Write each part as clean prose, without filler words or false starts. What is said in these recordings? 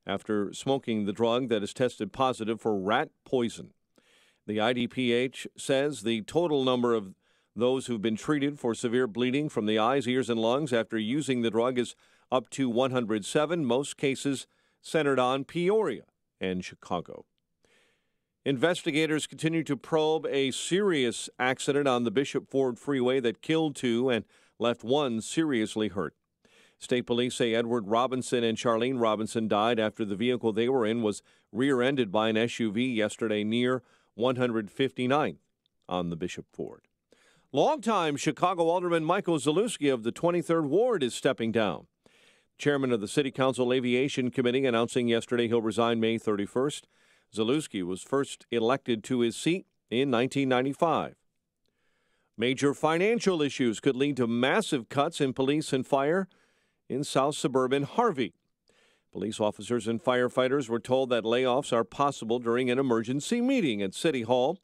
after smoking the drug that is tested positive for rat poison. The IDPH says the total number of those who've been treated for severe bleeding from the eyes, ears, and lungs after using the drug is up to 107, most cases centered on Peoria and Chicago. Investigators continue to probe a serious accident on the Bishop Ford Freeway that killed 2 and left 1 seriously hurt. State police say Edward Robinson and Charlene Robinson died after the vehicle they were in was rear-ended by an SUV yesterday near 159th on the Bishop Ford. Longtime Chicago Alderman Michael Zalewski of the 23rd Ward is stepping down. Chairman of the City Council Aviation Committee announcing yesterday he'll resign May 31st. Zalewski was first elected to his seat in 1995. Major financial issues could lead to massive cuts in police and fire in South suburban Harvey. Police officers and firefighters were told that layoffs are possible during an emergency meeting at City Hall.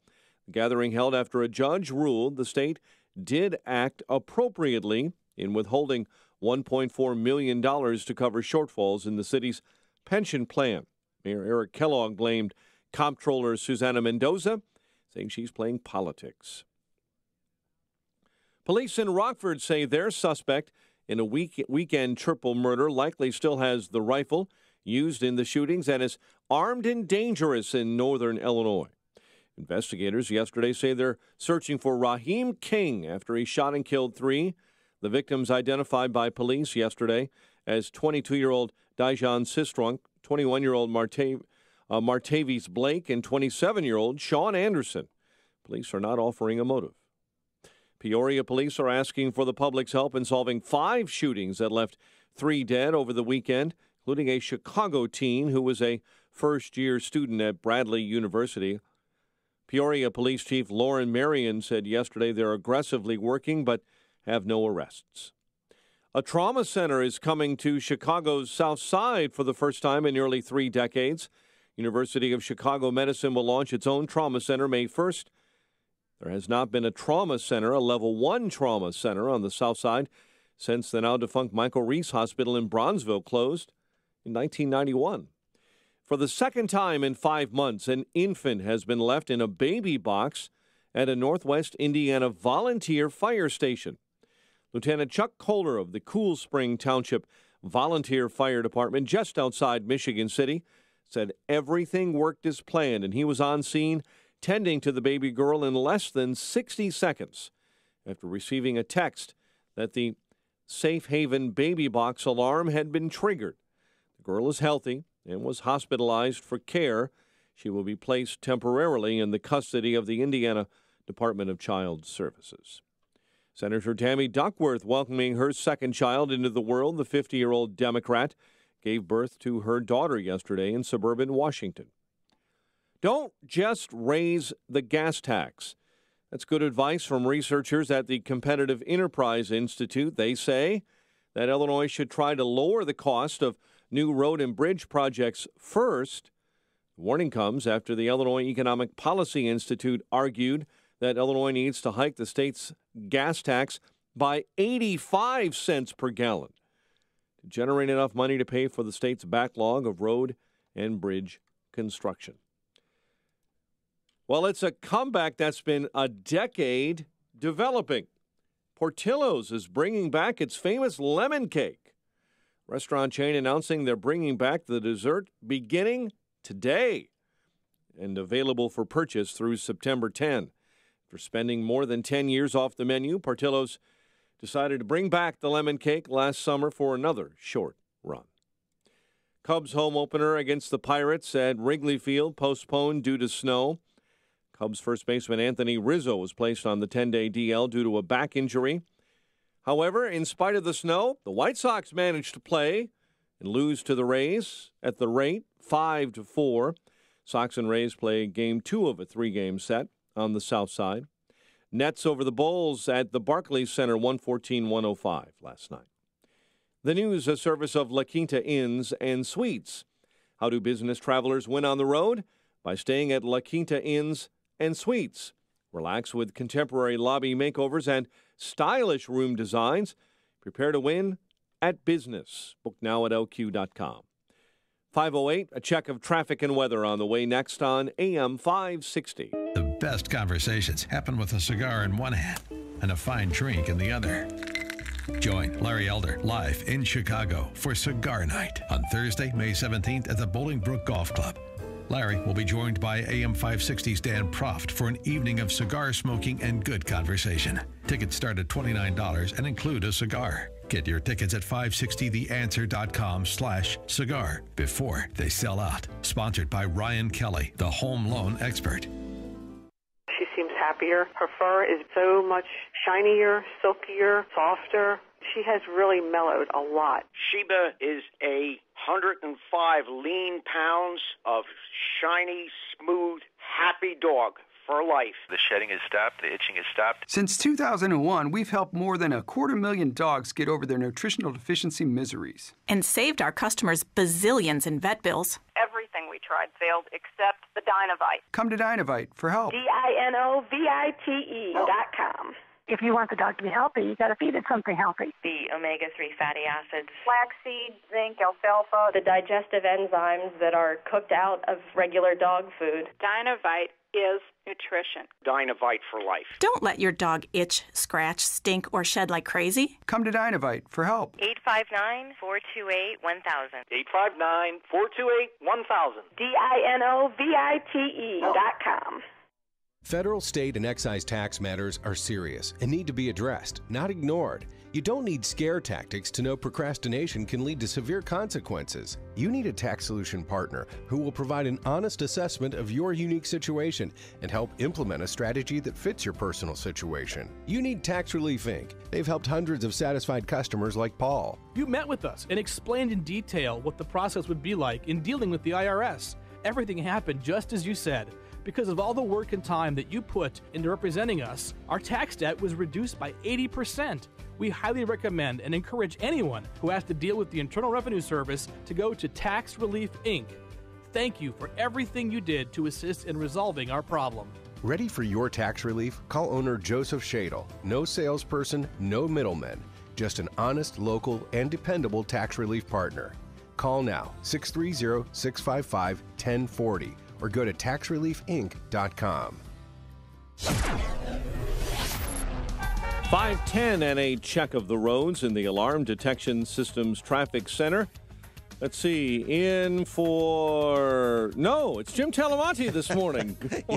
The gathering held after a judge ruled the state did act appropriately in withholding $1.4 million to cover shortfalls in the city's pension plan. Mayor Eric Kellogg blamed Comptroller Susana Mendoza, saying she's playing politics. Police in Rockford say their suspect in a weekend triple murder likely still has the rifle used in the shootings and is armed and dangerous in northern Illinois. Investigators yesterday say they're searching for Raheem King after he shot and killed 3. The victims identified by police yesterday as 22-year-old Dijon Sistrunk, 21-year-old Martavis Blake, and 27-year-old Sean Anderson. Police are not offering a motive. Peoria police are asking for the public's help in solving 5 shootings that left 3 dead over the weekend, including a Chicago teen who was a first-year student at Bradley University. Peoria Police Chief Lauren Marion said yesterday they're aggressively working but have no arrests. A trauma center is coming to Chicago's South Side for the first time in nearly 3 decades. University of Chicago Medicine will launch its own trauma center May 1st. There has not been a trauma center, a level 1 trauma center on the South Side, since the now-defunct Michael Reese Hospital in Bronzeville closed in 1991. For the second time in 5 months, an infant has been left in a baby box at a Northwest Indiana volunteer fire station. Lieutenant Chuck Kohler of the Cool Spring Township Volunteer Fire Department just outside Michigan City said everything worked as planned, and he was on scene tending to the baby girl in less than 60 seconds after receiving a text that the Safe Haven baby box alarm had been triggered. The girl is healthy and was hospitalized for care. She will be placed temporarily in the custody of the Indiana Department of Child Services. Senator Tammy Duckworth welcoming her second child into the world. The 50-year-old Democrat gave birth to her daughter yesterday in suburban Washington. Don't just raise the gas tax. That's good advice from researchers at the Competitive Enterprise Institute. They say that Illinois should try to lower the cost of new road and bridge projects first. The warning comes after the Illinois Economic Policy Institute argued that Illinois needs to hike the state's gas tax by 85 cents per gallon to generate enough money to pay for the state's backlog of road and bridge construction. Well, it's a comeback that's been a decade developing. Portillo's is bringing back its famous lemon cake. Restaurant chain announcing they're bringing back the dessert beginning today and available for purchase through September 10. After spending more than 10 years off the menu, Portillo's decided to bring back the lemon cake last summer for another short run. Cubs home opener against the Pirates at Wrigley Field postponed due to snow. Cubs first baseman Anthony Rizzo was placed on the 10-day DL due to a back injury. However, in spite of the snow, the White Sox managed to play and lose to the Rays at the rate 5-4. Sox and Rays play Game 2 of a 3-game set on the South Side. Nets over the Bulls at the Barclays Center 114-105 last night. The news, a service of La Quinta Inns and Suites. How do business travelers win on the road? By staying at La Quinta Inns and Suites. Relax with contemporary lobby makeovers and stylish room designs. Prepare to win at business. Book now at LQ.com. 5:08, a check of traffic and weather on the way next on AM 560. The best conversations happen with a cigar in one hand and a fine drink in the other. Join Larry Elder live in Chicago for Cigar Night on Thursday, May 17th at the Bolingbrook Golf Club. Larry will be joined by AM 560's Dan Proft for an evening of cigar smoking and good conversation. Tickets start at $29 and include a cigar. Get your tickets at 560theanswer.com/cigar before they sell out. Sponsored by Ryan Kelly, the home loan expert. She seems happier. Her fur is so much shinier, silkier, softer. She has really mellowed a lot. Sheba is 105 lean pounds of shiny, smooth, happy dog for life. The shedding has stopped. The itching has stopped. Since 2001, we've helped more than 250,000 dogs get over their nutritional deficiency miseries. And saved our customers bazillions in vet bills. Everything we tried failed except the Dynovite. Come to Dynovite for help. DINOVITE.com. If you want the dog to be healthy, you got to feed it something healthy. The omega-3 fatty acids, flaxseed, zinc, alfalfa, the digestive enzymes that are cooked out of regular dog food. Dynovite is nutrition. Dynovite for life. Don't let your dog itch, scratch, stink, or shed like crazy. Come to Dynovite for help. 859-428-1000. 859-428-1000. DINOVITE.com. Federal, state, and excise tax matters are serious and need to be addressed, not ignored. You don't need scare tactics to know procrastination can lead to severe consequences. You need a tax solution partner who will provide an honest assessment of your unique situation and help implement a strategy that fits your personal situation. You need Tax Relief Inc. They've helped hundreds of satisfied customers like Paul. You met with us and explained in detail what the process would be like in dealing with the IRS. Everything happened just as you said. Because of all the work and time that you put into representing us, our tax debt was reduced by 80%. We highly recommend and encourage anyone who has to deal with the Internal Revenue Service to go to Tax Relief Inc. Thank you for everything you did to assist in resolving our problem. Ready for your tax relief? Call owner Joseph Shadle. No salesperson, no middlemen. Just an honest, local, and dependable tax relief partner. Call now, 630-655-1040. or go to taxreliefinc.com. 5:10 and a check of the roads in the Alarm Detection Systems Traffic Center. Let's see, it's Jim Talamonte this morning.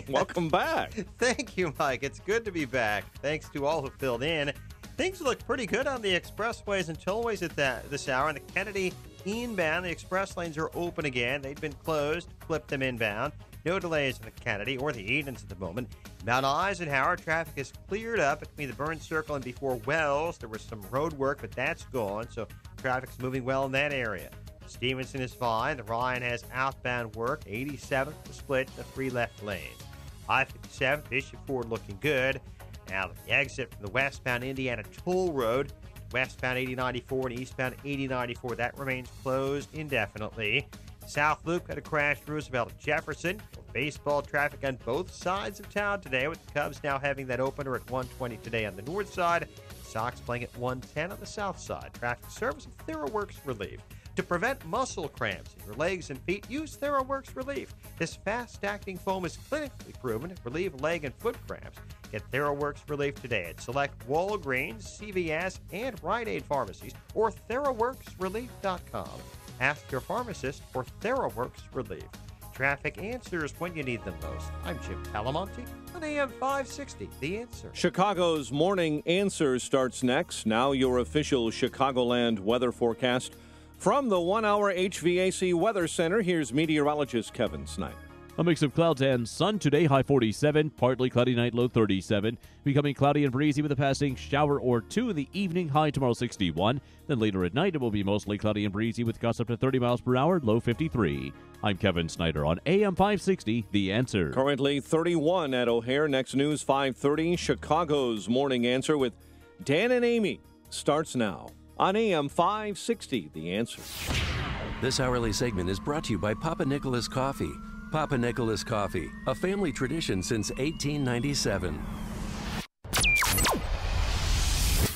Welcome back. Thank you, Mike. It's good to be back. Thanks to all who filled in. Things look pretty good on the expressways and tollways at this hour. And the Kennedy inbound, the express lanes are open again. They'd been closed, flipped them inbound. No delays in the Kennedy or the Edens at the moment. Mount Eisenhower, traffic is cleared up between the Burns Circle and before Wells. There was some road work, but that's gone, so traffic's moving well in that area. Stevenson is fine. The Ryan has outbound work. 87th, the split, the 3 left lanes. I-57, Bishop Ford looking good. Now the exit from the westbound Indiana Toll Road, westbound 8094 and eastbound 8094, that remains closed indefinitely. South Loop had a crash Roosevelt and Jefferson. Baseball traffic on both sides of town today, with the Cubs now having that opener at 1:20 today on the north side. The Sox playing at 1:10 on the south side. Traffic service of TheraWorks Relief. To prevent muscle cramps in your legs and feet, use TheraWorks Relief. This fast-acting foam is clinically proven to relieve leg and foot cramps. Get TheraWorks Relief today at select Walgreens, CVS, and Rite Aid pharmacies or TheraWorksRelief.com. Ask your pharmacist for TheraWorks Relief. Traffic answers when you need them most. I'm Jim Talamonte on AM 560, The Answer. Chicago's Morning Answer starts next. Now your official Chicagoland weather forecast. From the 1 Hour HVAC Weather Center, here's meteorologist Kevin Snyder. A mix of clouds and sun today, high 47, partly cloudy night, low 37. Becoming cloudy and breezy with a passing shower or two in the evening, high tomorrow 61. Then later at night, it will be mostly cloudy and breezy with gusts up to 30 miles per hour, low 53. I'm Kevin Snyder on AM 560, The Answer. Currently 31 at O'Hare. Next news, 5:30. Chicago's Morning Answer with Dan and Amy starts now on AM 560, The Answer. This hourly segment is brought to you by Papa Nicholas Coffee. Papa Nicholas Coffee, a family tradition since 1897.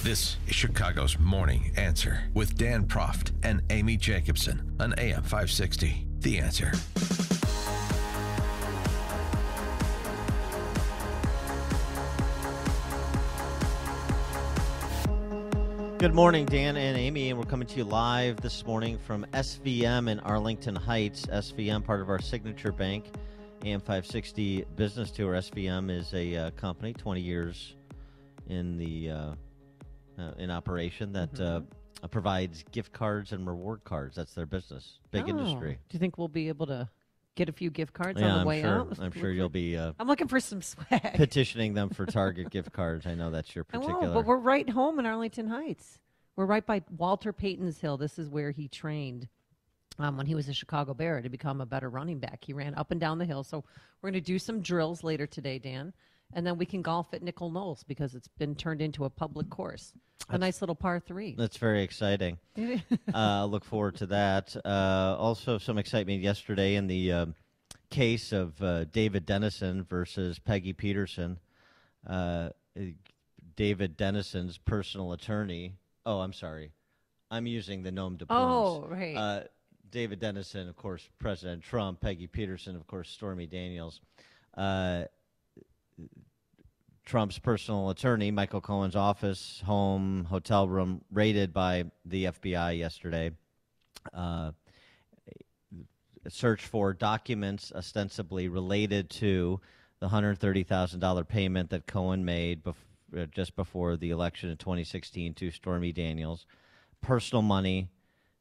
This is Chicago's Morning Answer with Dan Proft and Amy Jacobson on AM 560. The Answer. Good morning, Dan and Amy, and we're coming to you live this morning from SVM in Arlington Heights. SVM, part of our Signature Bank, AM 560 Business Tour. SVM is a company, 20 years in operation that provides gift cards and reward cards. That's their business. Big industry. Do you think we'll be able to get a few gift cards on the way out? I'm sure you'll be I'm looking for some swag. petitioning them for Target gift cards. I know that's your particular. But we're right home in Arlington Heights. We're right by Walter Payton's Hill. This is where he trained when he was a Chicago Bear to become a better running back. He ran up and down the hill. So we're going to do some drills later today, Dan. And then we can golf at Nickel Knolls because it's been turned into a public course. A nice little par 3. That's very exciting. Look forward to that. Also, some excitement yesterday in the case of David Dennison versus Peggy Peterson. David Dennison's personal attorney. Oh, I'm sorry. I'm using the nom de plume. Oh, right. David Dennison, of course, President Trump. Peggy Peterson, of course, Stormy Daniels. Trump's personal attorney, Michael Cohen's office, home, hotel room, raided by the FBI yesterday. Search for documents ostensibly related to the $130,000 payment that Cohen made just before the election in 2016 to Stormy Daniels. Personal money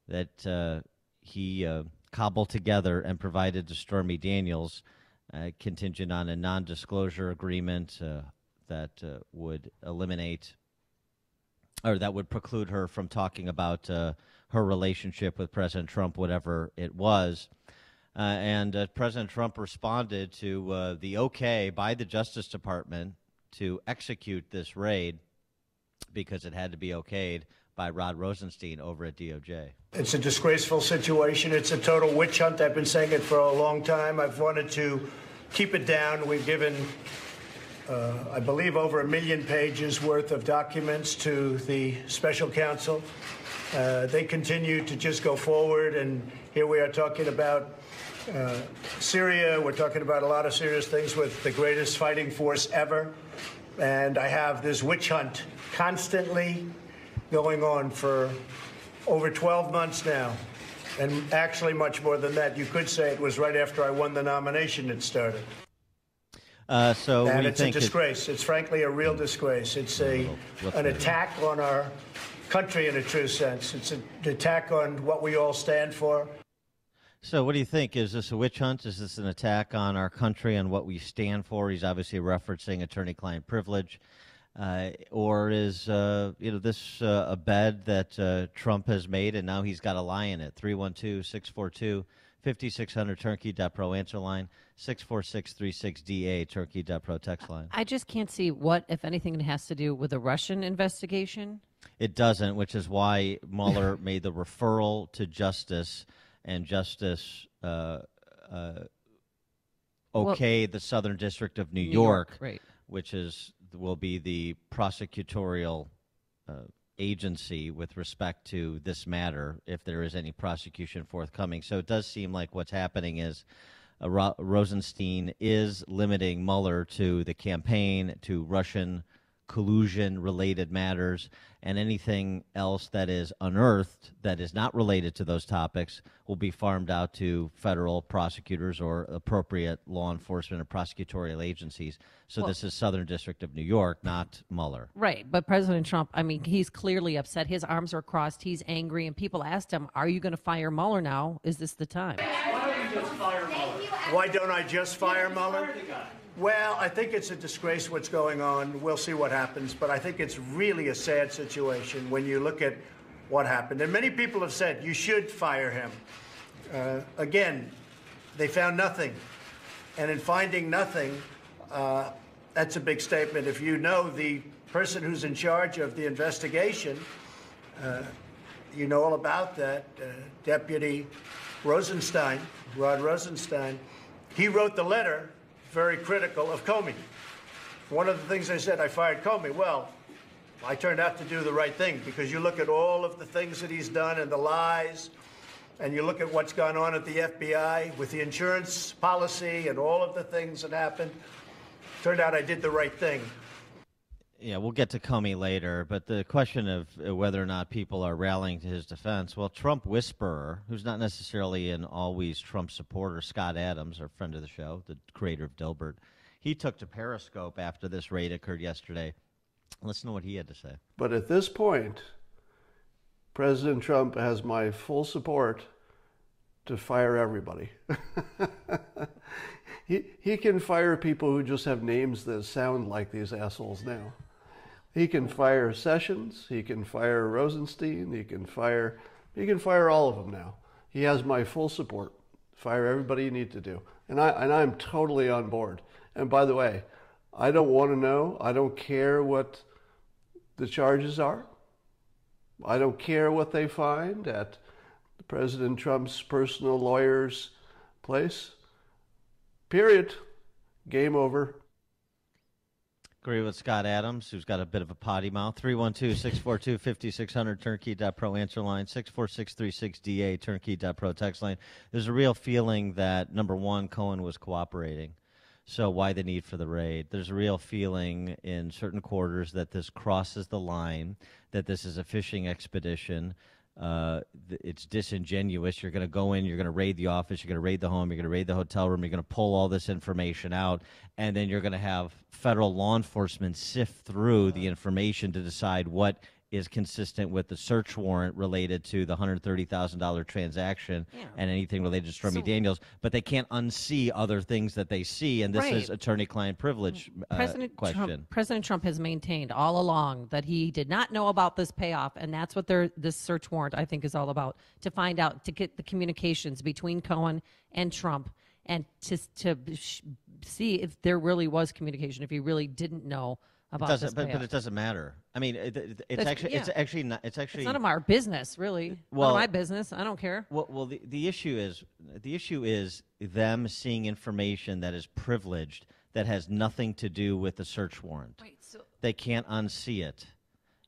that he cobbled together and provided to Stormy Daniels, contingent on a non-disclosure agreement that would eliminate or that would preclude her from talking about her relationship with President Trump, whatever it was. And President Trump responded to the okay by the Justice Department to execute this raid because it had to be okayed by Rod Rosenstein over at DOJ. It's a disgraceful situation. It's a total witch hunt. I've been saying it for a long time. I've wanted to keep it down. We've given, I believe, over 1 million pages worth of documents to the special counsel. They continue to just go forward, and here we are talking about Syria. We're talking about a lot of serious things with the greatest fighting force ever. And I have this witch hunt constantly going on for over 12 months now. And actually much more than that. You could say it was right after I won the nomination it started. And it's a disgrace. It's frankly a real disgrace. It's an attack on our country in a true sense. It's an attack on what we all stand for. So what do you think? Is this a witch hunt? Is this an attack on our country and what we stand for? He's obviously referencing attorney-client privilege. Or is this a bed that Trump has made and now he's got a lie in it? 312-642-5600 Turnkey.pro answer line, 64636DA Turnkey.pro text line. I just can't see what, if anything, it has to do with a Russian investigation. It doesn't, which is why Mueller made the referral to Justice, and Justice the Southern District of New York, right, which will be the prosecutorial agency with respect to this matter, if there is any prosecution forthcoming. So it does seem like what's happening is Rosenstein is limiting Mueller to the campaign, to Russian collusion-related matters, and anything else that is unearthed that is not related to those topics will be farmed out to federal prosecutors or appropriate law enforcement or prosecutorial agencies. So this is Southern District of New York, not Mueller. Right, but President Trump, I mean, he's clearly upset. His arms are crossed. He's angry, and people asked him, are you going to fire Mueller now? Is this the time? Why don't you just fire Mueller? Why don't I just fire Mueller? Well, I think it's a disgrace what's going on. We'll see what happens. But I think it's really a sad situation when you look at what happened. And many people have said you should fire him. Again, they found nothing. And in finding nothing, that's a big statement. If you know the person who's in charge of the investigation, you know all about that, Deputy Rosenstein, Rod Rosenstein. He wrote the letter very critical of Comey. One of the things they said, I fired Comey. Well, I turned out to do the right thing because you look at all of the things that he's done and the lies and you look at what's gone on at the FBI with the insurance policy and all of the things that happened, turned out I did the right thing. Yeah, we'll get to Comey later, but the question of whether or not people are rallying to his defense, well, Trump whisperer, who's not necessarily an always Trump supporter, Scott Adams, our friend of the show, the creator of Dilbert, he took to Periscope after this raid occurred yesterday. Listen to what he had to say. But at this point, President Trump has my full support to fire everybody. He can fire people who just have names that sound like these assholes now. He can fire Sessions, he can fire Rosenstein, he can fire all of them now. He has my full support. Fire everybody you need to do. And I'm totally on board. And by the way, I don't want to know, I don't care what the charges are. I don't care what they find at President Trump's personal lawyer's place. Period. Game over. Agree with Scott Adams, who's got a bit of a potty mouth. 312-642-5600, turnkey.pro answer line, 64636DA, turnkey.pro text line. There's a real feeling that, number one, Cohen was cooperating. So why the need for the raid? There's a real feeling in certain quarters that this crosses the line, that this is a fishing expedition. It's disingenuous. You're going to go in, you're going to raid the office, you're going to raid the home, you're going to raid the hotel room, you're going to pull all this information out, and then you're going to have federal law enforcement sift through the information to decide what is consistent with the search warrant related to the $130,000 transaction and anything related to Stormy Daniels, but they can't unsee other things that they see, and this is attorney-client privilege question. President Trump has maintained all along that he did not know about this payoff, and that's what this search warrant, I think, is all about, to find out, to get the communications between Cohen and Trump, and to see if there really was communication, if he really didn't know about this payoff. But it doesn't matter. I mean, it's actually not. It's none of our business, really. Well, none of my business. I don't care. Well, the issue is them seeing information that is privileged that has nothing to do with the search warrant. Right, so they can't unsee it,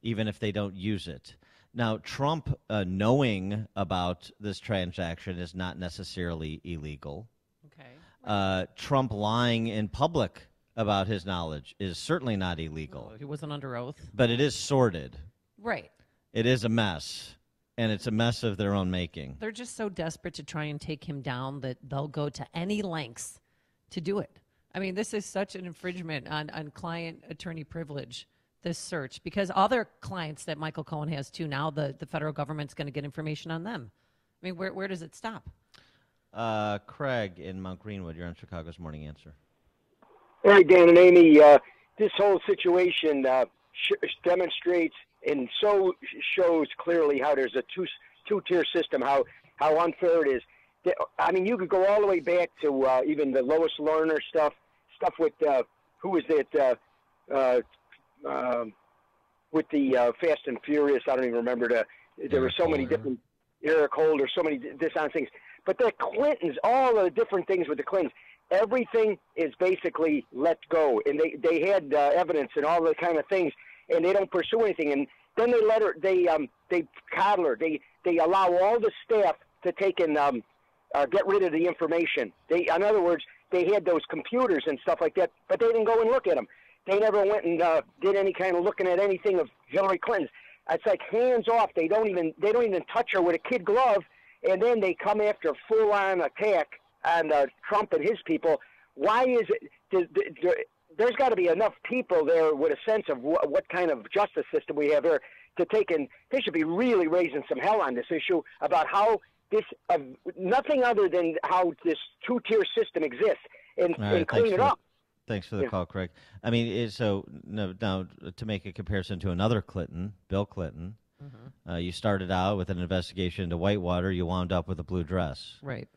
even if they don't use it. Now, Trump knowing about this transaction is not necessarily illegal. Okay. Trump lying in public about his knowledge is certainly not illegal. No, he wasn't under oath. But it is sordid. Right. It is a mess, and it's a mess of their own making. They're just so desperate to try and take him down that they'll go to any lengths to do it. I mean, this is such an infringement on client attorney privilege, this search, because other clients that Michael Cohen has too, now the federal government's going to get information on them. I mean, where does it stop? Craig in Mount Greenwood, you're on Chicago's Morning Answer. All right, Dan and Amy, this whole situation demonstrates and so shows clearly how there's a two-tier system, how unfair it is. I mean, you could go all the way back to even the Lois Lerner stuff with, who was it, with the Fast and Furious. I don't even remember. There were so many different, Eric Holder, so many dishonest things. But the Clintons, all the different things with the Clintons, everything is basically let go, and they had evidence and all the kind of things, and they don't pursue anything. And then they let her, they coddle her. They allow all the staff to take and get rid of the information. In other words, they had those computers and stuff like that, but they didn't go and look at them. They never went and did any kind of looking at anything of Hillary Clinton's. It's like hands off. They don't even touch her with a kid glove, and then they come after a full-on attack on Trump and his people. Why is it? There's got to be enough people there with a sense of what kind of justice system we have here to take in. They should be really raising some hell on this issue about how this, nothing other than how this two-tier system exists, and clean it up. Thanks for the call, Craig. I mean, now to make a comparison to another Clinton, Bill Clinton, you started out with an investigation into Whitewater. You wound up with a blue dress. Right.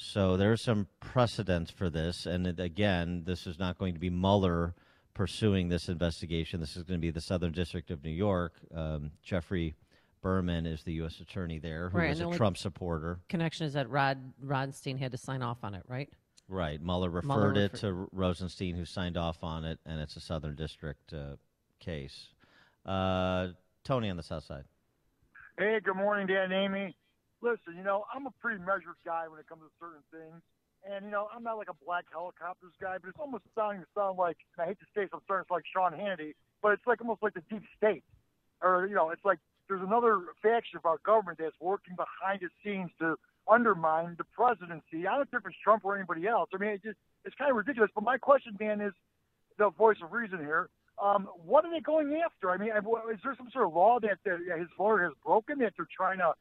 So there's some precedent for this, and again, this is not going to be Mueller pursuing this investigation. This is going to be the Southern District of New York. Jeffrey Berman is the U.S. attorney there, who is a Trump supporter. Connection is that Rosenstein had to sign off on it, right? Right. Mueller referred it to Rosenstein, who signed off on it, and it's a Southern District case. Tony on the South Side. Hey, good morning, Dan and Amy. listen, I'm a pretty measured guy when it comes to certain things. And, I'm not like a black helicopters guy, but it's almost starting to sound like, and I hate to say some terms like Sean Hannity, but it's like almost like the deep state. Or, it's like there's another faction of our government that's working behind the scenes to undermine the presidency. I don't care if it's Trump or anybody else. I mean, it's kind of ridiculous. But my question, Dan, is the voice of reason here. What are they going after? I mean, is there some sort of law that his lawyer has broken that they're trying to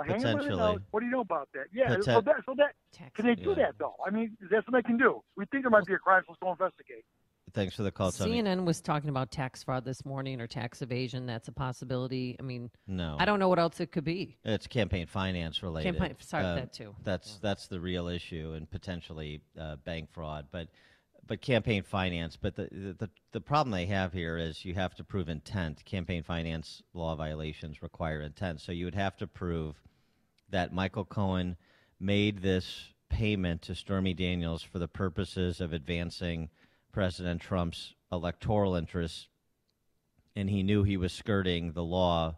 hang him with it? What do you know about that? Yeah, so that can they do that, though? I mean, is that something they can do? We think there might be a crime, so let's go investigate. Thanks for the call, Tony. CNN was talking about tax fraud this morning or tax evasion. That's a possibility. I mean, no, I don't know what else it could be. It's campaign finance related. That too. That's the real issue, and potentially bank fraud, but campaign finance. But the problem they have here is you have to prove intent. Campaign finance law violations require intent, so you would have to prove that Michael Cohen made this payment to Stormy Daniels for the purposes of advancing President Trump's electoral interests, and he knew he was skirting the law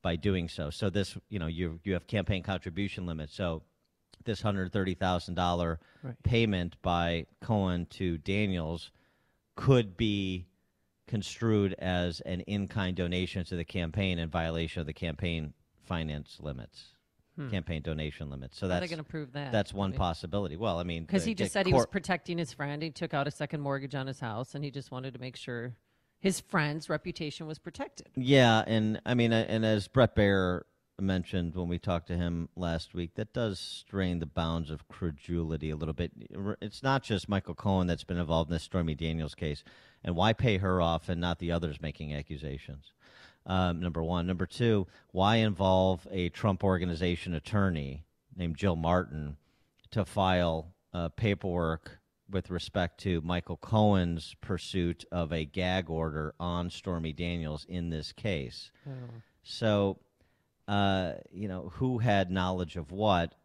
by doing so. So this, you have campaign contribution limits. So this $130,000 payment by Cohen to Daniels could be construed as an in-kind donation to the campaign in violation of the campaign finance limits. Campaign donation limits. So how are they going to prove that? That's one possibility. Well, I mean, because he just said he was protecting his friend. He took out a second mortgage on his house, and he just wanted to make sure his friend's reputation was protected. Yeah, and I mean, and as Brett Baer mentioned when we talked to him last week, that does strain the bounds of credulity a little bit. It's not just Michael Cohen that's been involved in this Stormy Daniels case, and why pay her off and not the others making accusations? Number one. Number two, why involve a Trump Organization attorney named Jill Martin to file paperwork with respect to Michael Cohen's pursuit of a gag order on Stormy Daniels in this case? So, who had knowledge of what?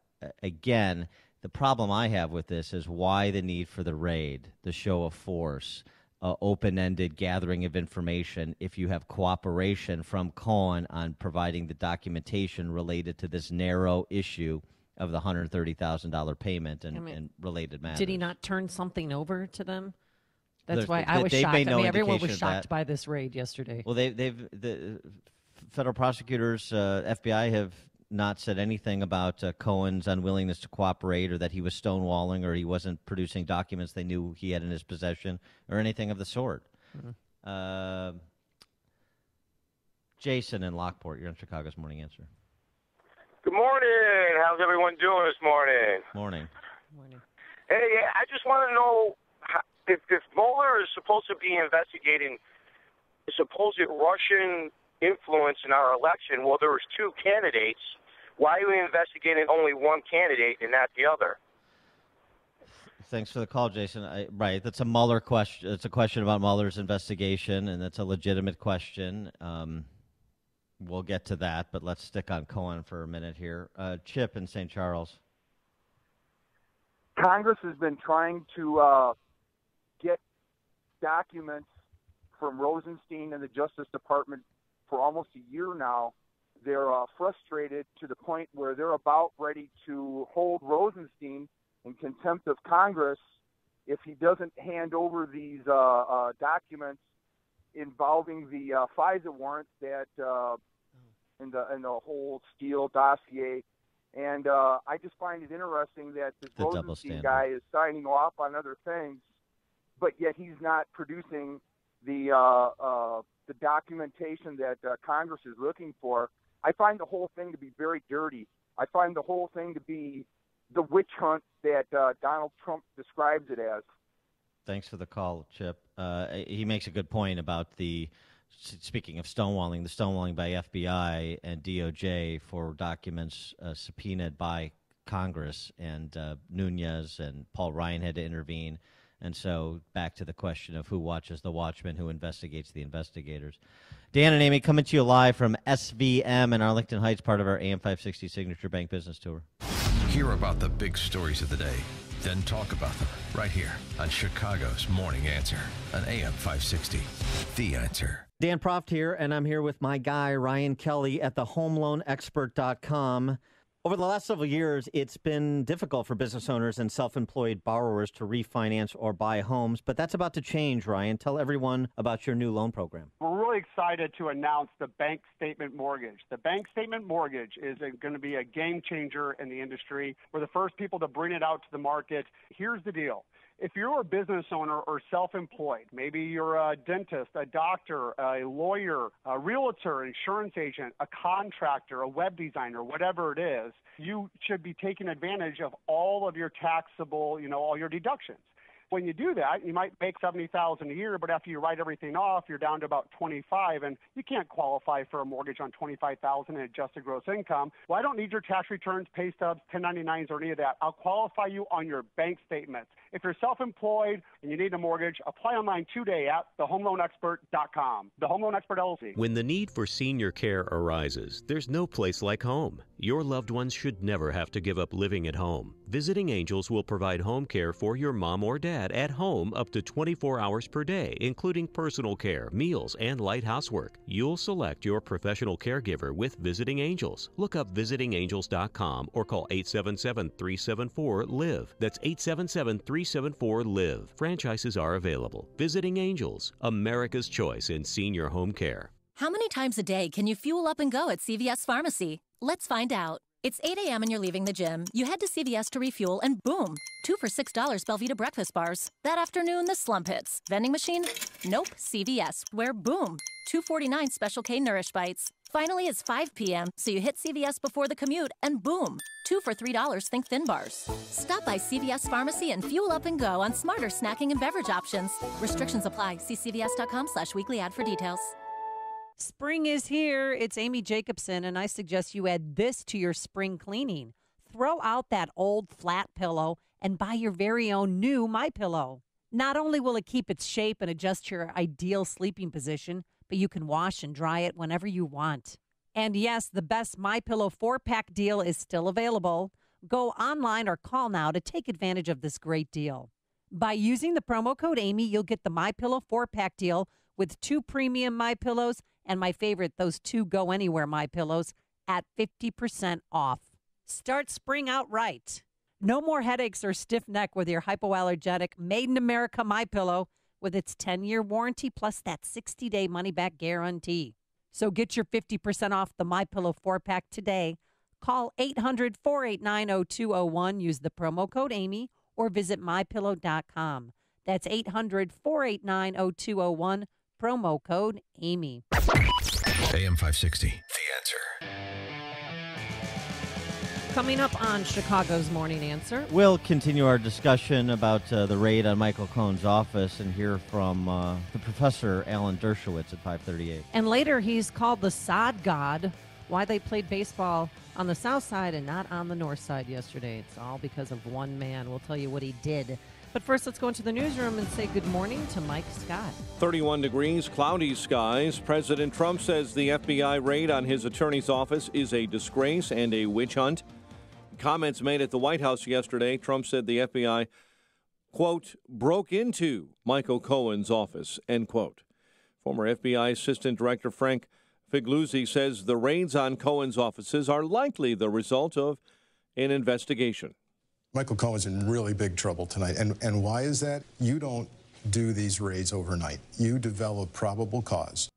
Again, the problem I have with this is why the need for the raid, the show of force, open-ended gathering of information if you have cooperation from Cohen on providing the documentation related to this narrow issue of the $130,000 payment and related matters. Did he not turn something over to them? That's why I was shocked. Everyone was shocked by this raid yesterday. Well, the federal prosecutors, FBI, have not said anything about Cohen's unwillingness to cooperate or that he was stonewalling or he wasn't producing documents they knew he had in his possession or anything of the sort. Jason in Lockport, you're on Chicago's Morning Answer. Good morning. How's everyone doing this morning? Morning. Hey, I just want to know if Mueller is supposed to be investigating the supposed Russian influence in our election. Well, there was two candidates. Why are we investigating only one candidate and not the other? Thanks for the call, Jason. Right, that's a Mueller question. It's a question about Mueller's investigation, and that's a legitimate question. We'll get to that, but let's stick on Cohen for a minute here. Chip in St. Charles. Congress has been trying to get documents from Rosenstein and the Justice Department for almost a year now. They're frustrated to the point where they're about ready to hold Rosenstein in contempt of Congress if he doesn't hand over these documents involving the FISA warrants that in the whole Steele dossier. And I just find it interesting that this Rosenstein guy is signing off on other things, but yet he's not producing the documentation that Congress is looking for. I find the whole thing to be very dirty. I find the whole thing to be the witch hunt that Donald Trump describes it as. Thanks for the call, Chip. He makes a good point about speaking of stonewalling, the stonewalling by FBI and DOJ for documents subpoenaed by Congress, and Nunes and Paul Ryan had to intervene. And so back to the question of who watches the watchmen, who investigates the investigators. Dan and Amy coming to you live from SVM in Arlington Heights, part of our AM 560 Signature Bank Business Tour. Hear about the big stories of the day, then talk about them right here on Chicago's Morning Answer on AM 560. The Answer. Dan Proft here, and I'm here with my guy, Ryan Kelly, at thehomeloanexpert.com. Over the last several years, it's been difficult for business owners and self-employed borrowers to refinance or buy homes, but that's about to change, Ryan. Tell everyone about your new loan program. We're really excited to announce the Bank Statement Mortgage. The Bank Statement Mortgage is going to be a game changer in the industry. We're the first people to bring it out to the market. Here's the deal. If you're a business owner or self-employed, maybe you're a dentist, a doctor, a lawyer, a realtor, insurance agent, a contractor, a web designer, whatever it is, you should be taking advantage of all of your taxable, all your deductions. When you do that, you might make $70,000 a year, but after you write everything off, you're down to about $25,000, and you can't qualify for a mortgage on $25,000 in adjusted gross income. Well, I don't need your tax returns, pay stubs, 1099s, or any of that. I'll qualify you on your bank statements. If you're self-employed and you need a mortgage, apply online today at thehomeloanexpert.com. The Home Loan Expert LLC. When the need for senior care arises, there's no place like home. Your loved ones should never have to give up living at home. Visiting Angels will provide home care for your mom or dad at home up to 24 hours per day, including personal care, meals, and light housework. You'll select your professional caregiver with Visiting Angels. Look up visitingangels.com or call 877-374-LIVE. That's 877-374-LIVE. Franchises are available. Visiting Angels, America's choice in senior home care. How many times a day can you fuel up and go at CVS Pharmacy? Let's find out. It's 8 a.m. and you're leaving the gym. You head to CVS to refuel and boom, 2 for $6 Belvita breakfast bars. That afternoon, the slump hits. Vending machine? Nope, CVS, where boom, $2.49 Special K Nourish Bites. Finally, it's 5 p.m., so you hit CVS before the commute and boom, 2 for $3 Think Thin Bars. Stop by CVS Pharmacy and fuel up and go on smarter snacking and beverage options. Restrictions apply. See cvs.com/weekly ad for details. Spring is here. It's Amy Jacobson, and I suggest you add this to your spring cleaning. Throw out that old flat pillow and buy your very own new MyPillow. Not only will it keep its shape and adjust your ideal sleeping position, but you can wash and dry it whenever you want. And yes, the best MyPillow 4-pack deal is still available. Go online or call now to take advantage of this great deal. By using the promo code Amy, you'll get the MyPillow 4-pack deal with 2 premium MyPillows and my favorite, those 2 Go Anywhere MyPillows at 50% off. Start spring out right. No more headaches or stiff neck with your hypoallergenic Made in America MyPillow with its 10-year warranty plus that 60-day money-back guarantee. So get your 50% off the MyPillow 4-pack today. Call 800-489-0201. Use the promo code Amy or visit MyPillow.com. That's 800-489-0201. Promo code Amy. AM 560, The Answer. Coming up on Chicago's Morning Answer. We'll continue our discussion about the raid on Michael Cohen's office and hear from the professor, Alan Dershowitz, at 5:38. And later, he's called the sod god. Why they played baseball on the south side and not on the north side yesterday. It's all because of one man. We'll tell you what he did. But first, let's go into the newsroom and say good morning to Mike Scott. 31 degrees, cloudy skies. President Trump says the FBI raid on his attorney's office is a disgrace and a witch hunt. Comments made at the White House yesterday, Trump said the FBI, quote, broke into Michael Cohen's office, end quote. Former FBI Assistant Director Frank Figliuzzi says the raids on Cohen's offices are likely the result of an investigation. Michael Cohen's in really big trouble tonight. And why is that? You don't do these raids overnight. You develop probable cause.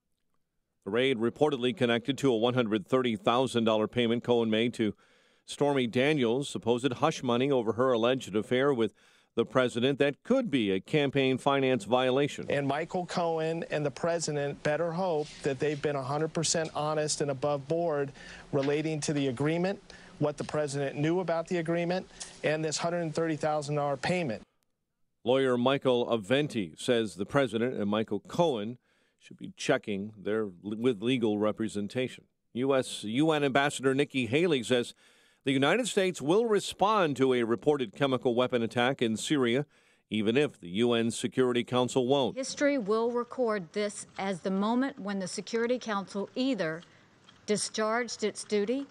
The raid reportedly connected to a $130,000 payment Cohen made to Stormy Daniels, supposed hush money over her alleged affair with the president that could be a campaign finance violation. And Michael Cohen and the president better hope that they've been 100% honest and above board relating to the agreement, what the president knew about the agreement, and this $130,000 payment. Lawyer Michael Aventi says the president and Michael Cohen should be checking with legal representation. UN Ambassador Nikki Haley says the United States will respond to a reported chemical weapon attack in Syria, even if the UN Security Council won't. History will record this as the moment when the Security Council either discharged its duty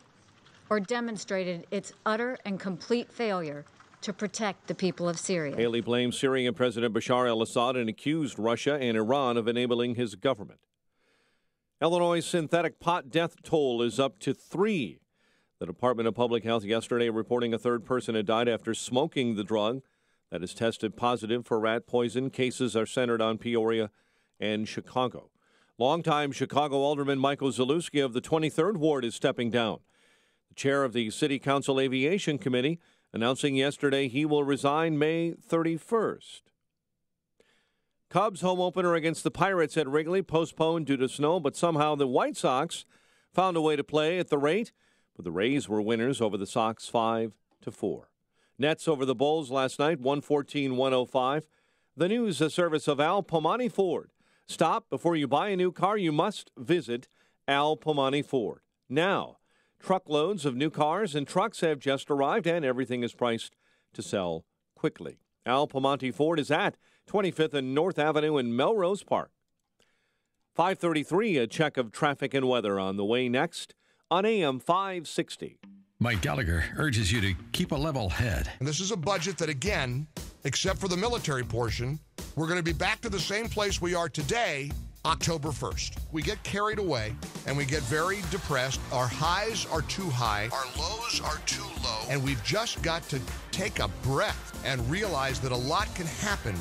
or demonstrated its utter and complete failure to protect the people of Syria. Haley blamed Syrian President Bashar al-Assad and accused Russia and Iran of enabling his government. Illinois' synthetic pot death toll is up to 3. The Department of Public Health yesterday reporting a third person had died after smoking the drug that is tested positive for rat poison. Cases are centered on Peoria and Chicago. Longtime Chicago Alderman Michael Zalewski of the 23rd Ward is stepping down. The chair of the City Council Aviation Committee announcing yesterday he will resign May 31st. Cubs home opener against the Pirates at Wrigley postponed due to snow, but somehow the White Sox found a way to play at the rate. But the Rays were winners over the Sox 5-4. Nets over the Bulls last night, 114-105. The news, a service of Al Pomani Ford. Stop before you buy a new car. You must visit Al Pomani Ford. Now, truckloads of new cars and trucks have just arrived, and everything is priced to sell quickly. Al Pomani Ford is at 25th and North Avenue in Melrose Park. 5:33, a check of traffic and weather on the way next on AM 560. Mike Gallagher urges you to keep a level head. And this is a budget that, again, except for the military portion, we're going to be back to the same place we are today, October 1st. We get carried away and we get very depressed. Our highs are too high. Our lows are too low. And we've just got to take a breath and realize that a lot can happen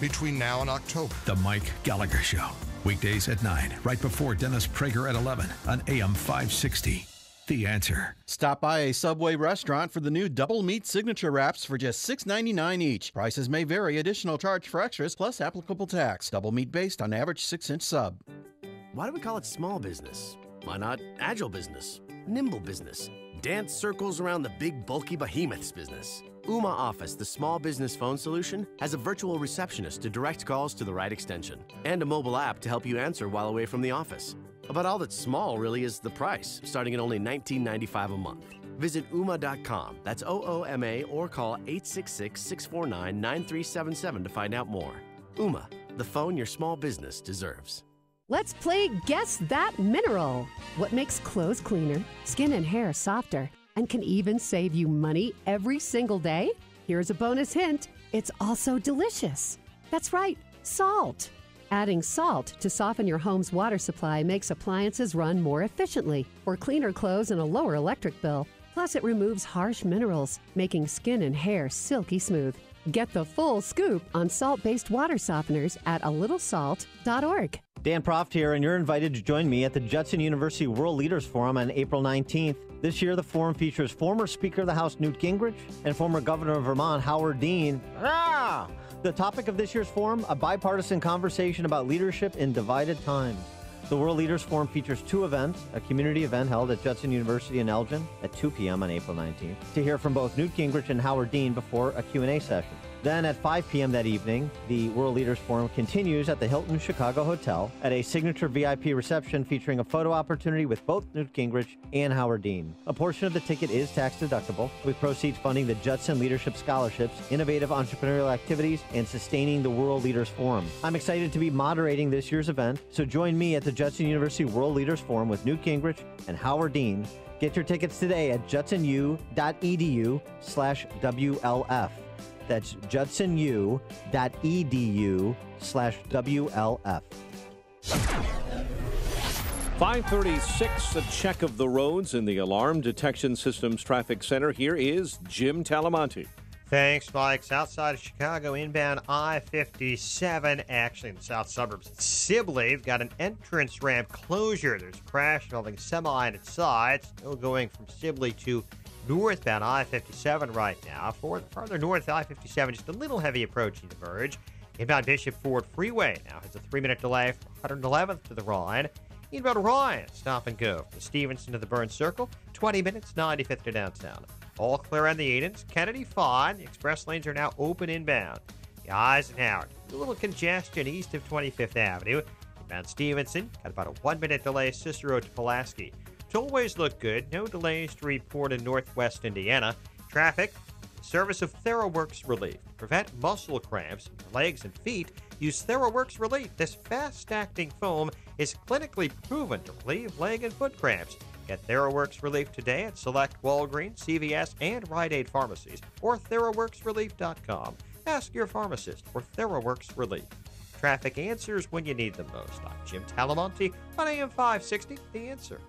between now and October. The Mike Gallagher Show. Weekdays at 9, right before Dennis Prager at 11 on AM 560. The Answer. Stop by a Subway restaurant for the new Double Meat Signature Wraps for just $6.99 each. Prices may vary. Additional charge for extras plus applicable tax. Double meat based on average 6-inch sub. Why do we call it small business? Why not agile business, nimble business, dance circles around the big bulky behemoths business? Ooma Office, the small business phone solution, has a virtual receptionist to direct calls to the right extension and a mobile app to help you answer while away from the office. About all that's small really is the price, starting at only $19.95 a month. Visit Ooma.com, that's OOMA, or call 866-649-9377 to find out more. Ooma, the phone your small business deserves. Let's play Guess That Mineral. What makes clothes cleaner, skin and hair softer, and can even save you money every single day? Here's a bonus hint. It's also delicious. That's right, salt. Adding salt to soften your home's water supply makes appliances run more efficiently for cleaner clothes and a lower electric bill. Plus, it removes harsh minerals, making skin and hair silky smooth. Get the full scoop on salt-based water softeners at alittlesalt.org. Dan Proft here, and you're invited to join me at the Judson University World Leaders Forum on April 19th. This year, the forum features former Speaker of the House Newt Gingrich and former Governor of Vermont Howard Dean. The topic of this year's forum, a bipartisan conversation about leadership in divided times. The World Leaders Forum features two events, a community event held at Judson University in Elgin at 2 p.m. on April 19th, to hear from both Newt Gingrich and Howard Dean before a Q&A session. Then at 5 p.m. that evening, the World Leaders Forum continues at the Hilton Chicago Hotel at a signature VIP reception featuring a photo opportunity with both Newt Gingrich and Howard Dean. A portion of the ticket is tax deductible, with proceeds funding the Judson Leadership Scholarships, innovative entrepreneurial activities, and sustaining the World Leaders Forum. I'm excited to be moderating this year's event, so join me at the Judson University World Leaders Forum with Newt Gingrich and Howard Dean. Get your tickets today at judsonu.edu/WLF. That's judsonu.edu/WLF. 5:36, a check of the roads in the Alarm Detection Systems Traffic Center. Here is Jim Talamonte. Thanks, Mike. South side of Chicago, inbound I-57, actually in the south suburbs of Sibley. We've got an entrance ramp closure. There's a crash involving semi on its side. Still going from Sibley to northbound I-57 right now. Farther north, I-57, just a little heavy approaching the verge. Inbound Bishop Ford Freeway now has a 3-minute delay from 111th to the Rhine. Inbound Ryan, stop and go from Stevenson to the Burns Circle, 20 minutes, 95th to downtown. All clear on the Edens. Kennedy fine. The express lanes are now open inbound. The Eisenhower, a little congestion east of 25th Avenue. Inbound Stevenson, got about a 1-minute delay, Cicero to Pulaski. Tollways look good. No delays to report in northwest Indiana. Traffic, service of TheraWorks Relief. Prevent muscle cramps in your legs and feet. Use TheraWorks Relief. This fast-acting foam is clinically proven to relieve leg and foot cramps. Get TheraWorks Relief today at select Walgreens, CVS, and Rite Aid pharmacies or TheraWorksRelief.com. Ask your pharmacist for TheraWorks Relief. Traffic answers when you need them most. I'm Jim Talamonte on AM 560, The Answer.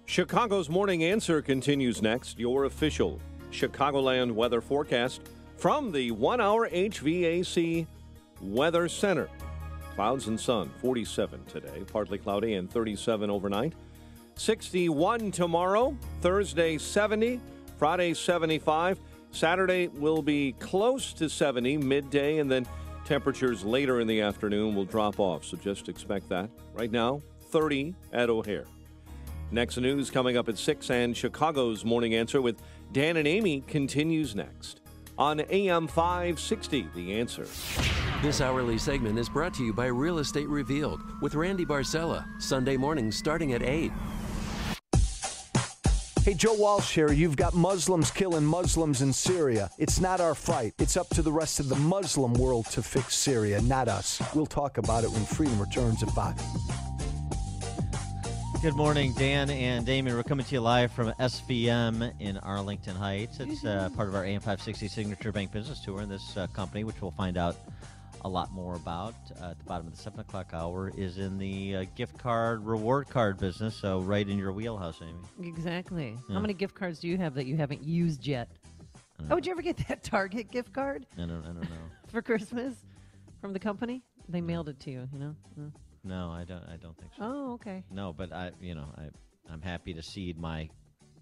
Chicago's Morning Answer continues next. Your official Chicagoland weather forecast from the 1 Hour HVAC Weather Center. Clouds and sun, 47 today, partly cloudy and 37 overnight. 61 tomorrow, Thursday 70, Friday 75. Saturday will be close to 70 midday, and then temperatures later in the afternoon will drop off, so just expect that. Right now, 30 at O'Hare. Next news coming up at 6, and Chicago's Morning Answer with Dan and Amy continues next on AM 560, The Answer. This hourly segment is brought to you by Real Estate Revealed with Randy Barcella, Sunday mornings starting at 8. Hey, Joe Walsh here. You've got Muslims killing Muslims in Syria. It's not our fight. It's up to the rest of the Muslim world to fix Syria, not us. We'll talk about it when Freedom returns at 5. Good morning, Dan and Damon. We're coming to you live from SVM in Arlington Heights. It's part of our AM 560 Signature Bank Business Tour, and this company, which we'll find out a lot more about at the bottom of the 7 o'clock hour, is in the gift card, reward card business, so right in your wheelhouse, Amy. Exactly. Yeah. How many gift cards do you have that you haven't used yet? Oh, would you ever get that Target gift card? I don't know. For Christmas from the company? They mailed it to you, No? No, I don't think so. Oh, okay. No, but I'm happy to cede my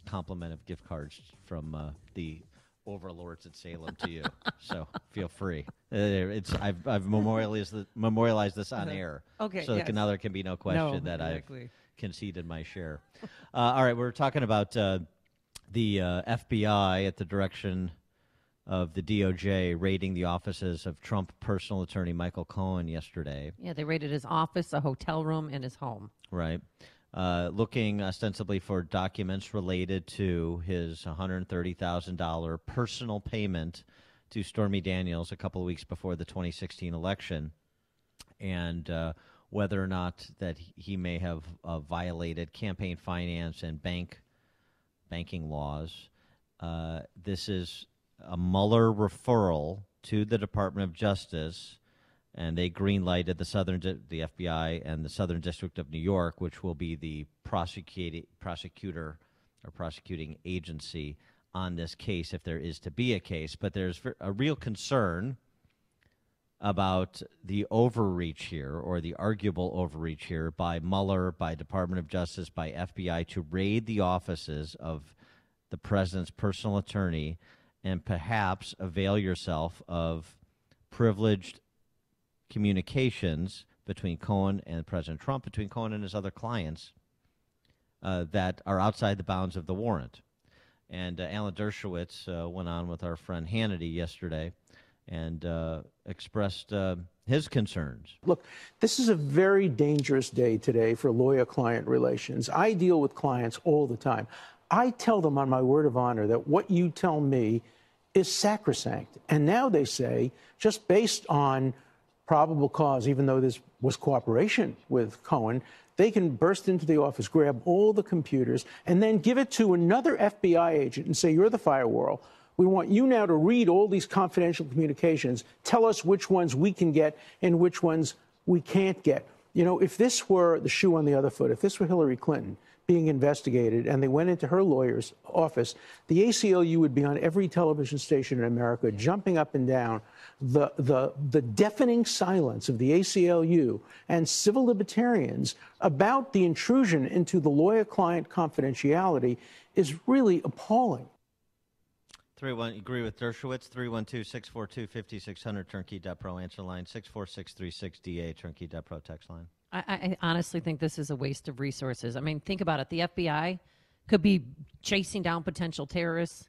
complement of gift cards from the overlords at Salem to you. So feel free. I've memorialized this on air. Okay. So yes. now there can be no question that exactly. I've conceded my share. All right, we're talking about the FBI at the direction of the DOJ raiding the offices of Trump personal attorney Michael Cohen yesterday. Yeah, they raided his office, a hotel room, and his home. Right. Looking ostensibly for documents related to his $130,000 personal payment to Stormy Daniels a couple of weeks before the 2016 election, and whether or not that he may have violated campaign finance and banking laws. This is a Mueller referral to the Department of Justice, and they green-lighted the FBI and the Southern District of New York, which will be the prosecuting agency on this case if there is to be a case. But there's a real concern about the overreach here, or the arguable overreach here, by Mueller, by Department of Justice, by FBI to raid the offices of the president's personal attorney and perhaps avail yourself of privileged communications between Cohen and President Trump, between Cohen and his other clients, that are outside the bounds of the warrant. And Alan Dershowitz went on with our friend Hannity yesterday and expressed his concerns. Look, this is a very dangerous day today for lawyer-client relations. I deal with clients all the time. I tell them on my word of honor that what you tell me is sacrosanct. And now they say, just based on probable cause, even though this was cooperation with Cohen, they can burst into the office, grab all the computers, and then give it to another FBI agent and say, you're the firewall. We want you now to read all these confidential communications, tell us which ones we can get and which ones we can't get. You know, if this were the shoe on the other foot, if this were Hillary Clinton being investigated and they went into her lawyer's office, the ACLU would be on every television station in America, jumping up and down. The deafening silence of the ACLU and civil libertarians about the intrusion into the lawyer-client confidentiality is really appalling. 3-1, agree with Dershowitz. 312-642-5600, turnkey.pro answer line. 64636DA, turnkey.pro text line. I honestly think this is a waste of resources. I mean, think about it. The FBI could be chasing down potential terrorists,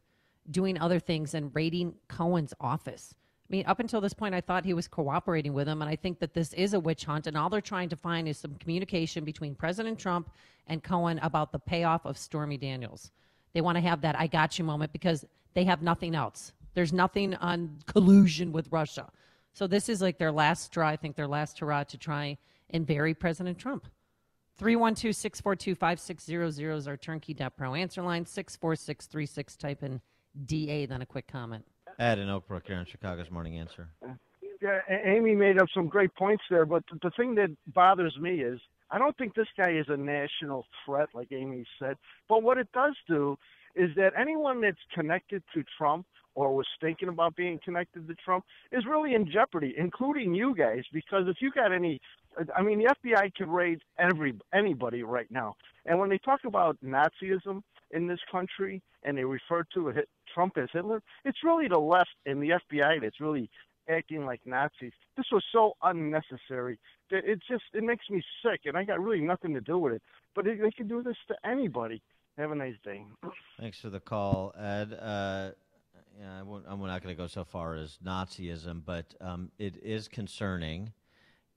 doing other things, and raiding Cohen's office. I mean, up until this point, I thought he was cooperating with him, and I think that this is a witch hunt, and all they're trying to find is some communication between President Trump and Cohen about the payoff of Stormy Daniels. They want to have that I got you moment because they have nothing else. There's nothing on collusion with Russia. So this is like their last straw, I think their last hurrah to try and bury President Trump. 312-642-5600 is our turnkey.pro answer line. 64636, type in DA, then a quick comment. Ed in Oak Brook, you're on Chicago's Morning Answer. Yeah, Amy made up some great points there, but the thing that bothers me is I don't think this guy is a national threat, like Amy said. But what it does do is that anyone that's connected to Trump or was thinking about being connected to Trump is really in jeopardy, including you guys, because if you got any, I mean, the FBI can raid anybody right now. And when they talk about Nazism in this country and they refer to Trump as Hitler, it's really the left and the FBI that's really acting like Nazis. This was so unnecessary that it makes me sick, and I got really nothing to do with it. But they can do this to anybody. Have a nice day. Thanks for the call, Ed. I'm not going to go so far as Nazism, but it is concerning.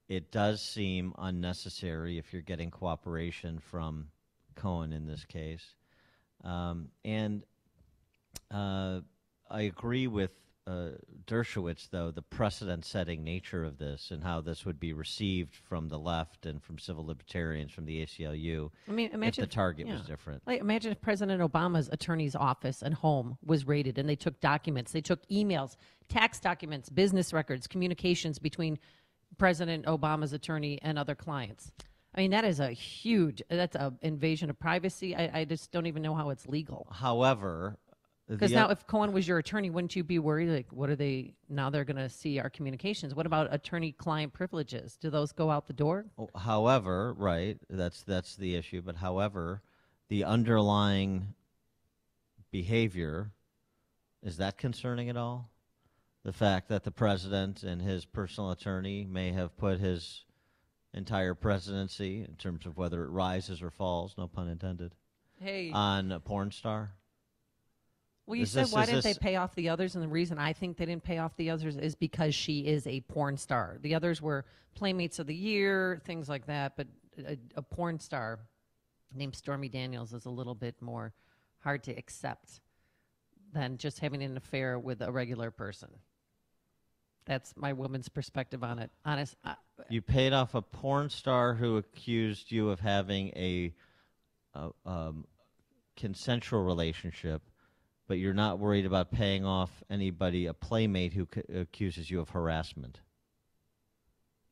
It does seem unnecessary if you're getting cooperation from Cohen in this case. And I agree with Dershowitz, though, the precedent-setting nature of this and how this would be received from the left and from civil libertarians, from the ACLU, I mean, imagine if the target was different. Like, imagine if President Obama's attorney's office and home was raided and they took documents, they took emails, tax documents, business records, communications between President Obama's attorney and other clients. I mean, that is that's an invasion of privacy. I just don't even know how it's legal. However, because now if Cohen was your attorney, wouldn't you be worried, like, what are they, now they're going to see our communications? What about attorney-client privileges? Do those go out the door? However, right, that's the issue. But however, the underlying behavior, is that concerning at all? The fact that the president and his personal attorney may have put his entire presidency, in terms of whether it rises or falls, no pun intended, on a porn star? Well, you said why didn't they pay off the others? And the reason I think they didn't pay off the others is because she is a porn star. The others were Playmates of the Year, things like that. But a porn star named Stormy Daniels is a little bit more hard to accept than just having an affair with a regular person. That's my woman's perspective on it. Honest. You paid off a porn star who accused you of having a consensual relationship, but you're not worried about paying off anybody, a Playmate who accuses you of harassment.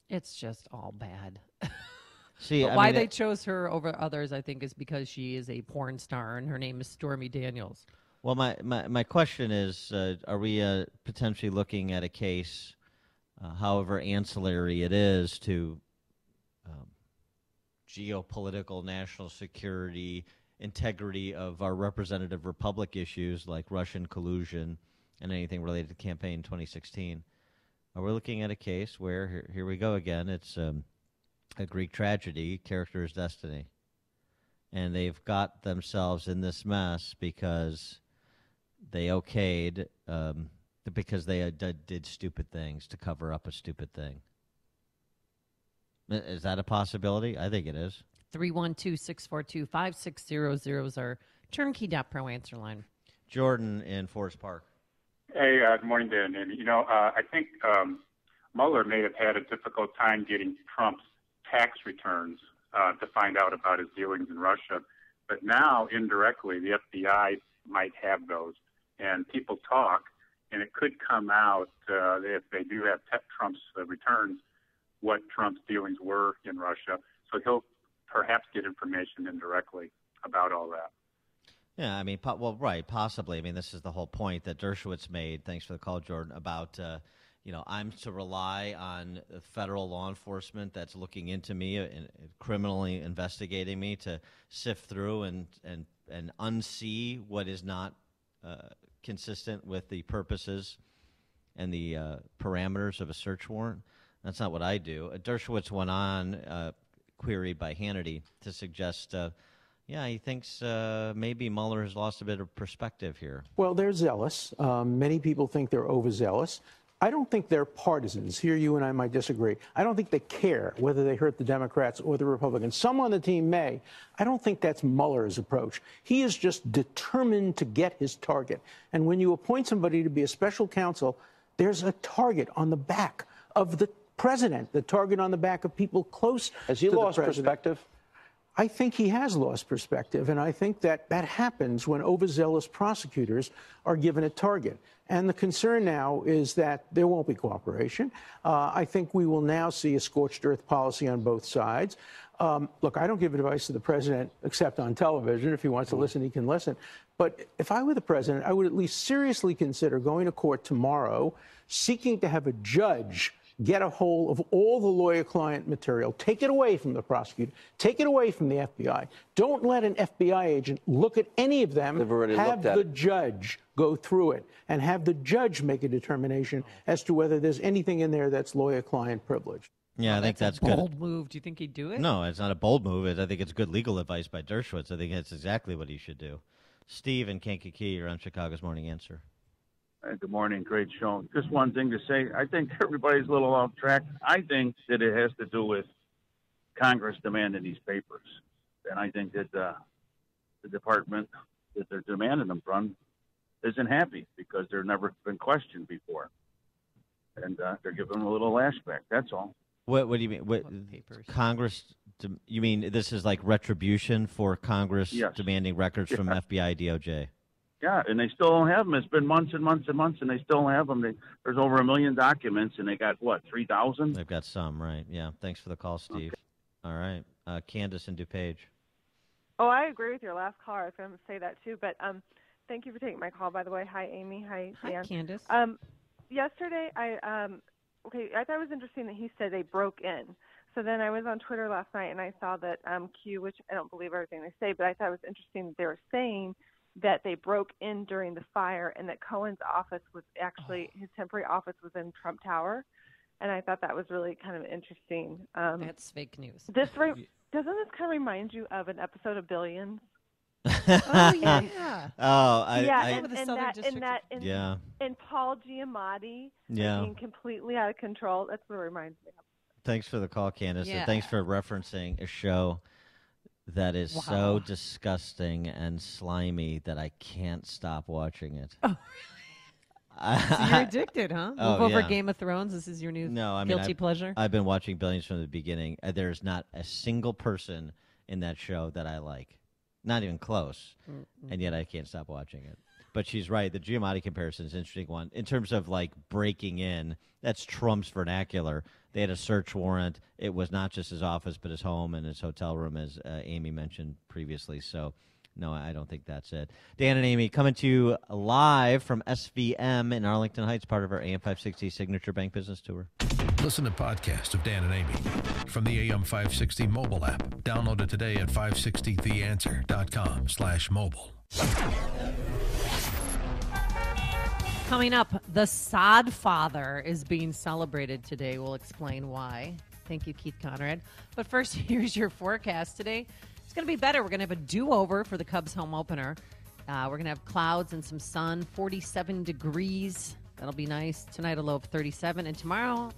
It's just all bad. See, why they chose her over others, I think, is because she is a porn star and her name is Stormy Daniels. Well, my question is, are we potentially looking at a case, however ancillary it is to geopolitical, national security, integrity of our representative republic issues like Russian collusion and anything related to campaign 2016? Are we looking at a case where, here we go again, it's a Greek tragedy, character is destiny. And they've got themselves in this mess because they okayed, because they did stupid things to cover up a stupid thing. Is that a possibility? I think it is. 312-642-5600 is our turnkey.pro answer line. Jordan in Forest Park. Hey, good morning, Dan. And, I think Mueller may have had a difficult time getting Trump's tax returns to find out about his dealings in Russia. But now, indirectly, the FBI might have those. And people talk, and it could come out, if they do have Trump's returns, what Trump's dealings were in Russia. So he'll perhaps get information indirectly about all that. Yeah, I mean, possibly. I mean, this is the whole point that Dershowitz made, thanks for the call, Jordan, about, I'm to rely on federal law enforcement that's looking into me and criminally investigating me to sift through and unsee what is not consistent with the purposes and the parameters of a search warrant. That's not what I do. Dershowitz went on, queried by Hannity, to suggest, he thinks maybe Mueller has lost a bit of perspective here. Well, they're zealous. Many people think they're overzealous. I don't think they're partisans. Here you and I might disagree. I don't think they care whether they hurt the Democrats or the Republicans. Some on the team may. I don't think that's Mueller's approach. He is just determined to get his target. And when you appoint somebody to be a special counsel, there's a target on the back of the president, the target on the back of people close to the president. Has he lost perspective? I think he has lost perspective, and I think that happens when overzealous prosecutors are given a target. And the concern now is that there won't be cooperation. I think we will now see a scorched earth policy on both sides. Look, I don't give advice to the president except on television. If he wants to listen, he can listen. But if I were the president, I would at least seriously consider going to court tomorrow, seeking to have a judge get a hold of all the lawyer-client material, take it away from the prosecutor, take it away from the FBI. Don't let an FBI agent look at any of them. Have the judge go through it and have the judge make a determination as to whether there's anything in there that's lawyer-client privilege. Yeah, I think that's good. Bold move. Do you think he'd do it? No, it's not a bold move. I think it's good legal advice by Dershowitz. I think that's exactly what he should do. Steve and Kankakee, you're on Chicago's Morning Answer. Good morning. Great show. Just one thing to say. I think everybody's a little off track. I think that it has to do with Congress demanding these papers. And I think that the department that they're demanding them from isn't happy because they've never been questioned before. And they're giving them a little lashback. That's all. What do you mean? What, Congress? You mean this is like retribution for Congress demanding records from FBI, DOJ? Yeah, and they still don't have them. It's been months and months and months, and they still don't have them. There's over 1 million documents, and they got, 3,000? They've got some, right. Yeah, thanks for the call, Steve. Okay. All right. Candace and DuPage. Oh, I agree with your last caller. I was going to say that, too. But thank you for taking my call, by the way. Hi, Amy. Hi, Dan. Hi, Candace. Yesterday, I thought it was interesting that he said they broke in. So then I was on Twitter last night, and I saw that Q, which I don't believe everything they say, but I thought it was interesting that they were saying that they broke in during the fire and that Cohen's office was actually, his temporary office was in Trump Tower. And I thought that was really kind of interesting. That's fake news. Doesn't this kind of remind you of an episode of Billions? Oh, yeah. And Paul Giamatti being completely out of control. That's what it reminds me of. Thanks for the call, Candace. And thanks for referencing a show that is so disgusting and slimy that I can't stop watching it. Oh, really? So you're addicted, huh? Move over Game of Thrones. This is your new guilty pleasure? I've been watching Billions from the beginning. There's not a single person in that show that I like. Not even close. And yet I can't stop watching it. But she's right. The Giamatti comparison is an interesting one. In terms of, like, breaking in, that's Trump's vernacular. They had a search warrant. It was not just his office, but his home and his hotel room, as Amy mentioned previously. So, no, I don't think that's it. Dan and Amy coming to you live from SVM in Arlington Heights, part of our AM 560 Signature Bank Business Tour. Listen to podcasts of Dan and Amy from the AM 560 mobile app. Download it today at 560theanswer.com/mobile. Coming up, the Sod Father is being celebrated today. We'll explain why. Thank you, Keith Conrad. But first, here's your forecast today. It's going to be better. We're going to have a do-over for the Cubs home opener. We're going to have clouds and some sun, 47 degrees. That'll be nice. Tonight, a low of 37. And tomorrow,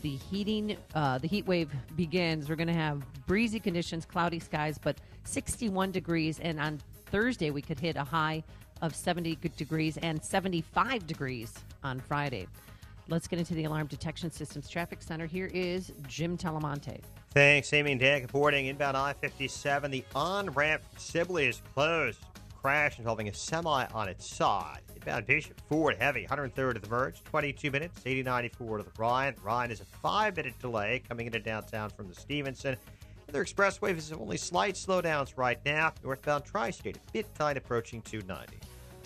the heat wave begins. We're going to have breezy conditions, cloudy skies, but 61 degrees. And on Thursday, we could hit a high of 70 degrees and 75 degrees on Friday. Let's get into the Alarm Detection Systems Traffic Center. Here is Jim Talamonte. Thanks, Amy and Dan. Good morning. Inbound I-57, the on-ramp Sibley is closed. Crash involving a semi on its side. Inbound Bishop Ford heavy, 103rd to the Verge, 22 minutes, 8094 to the Ryan. Ryan is a 5-minute delay coming into downtown from the Stevenson. Other expressway is only slight slowdowns right now. Northbound Tri-State, a bit tight approaching 290.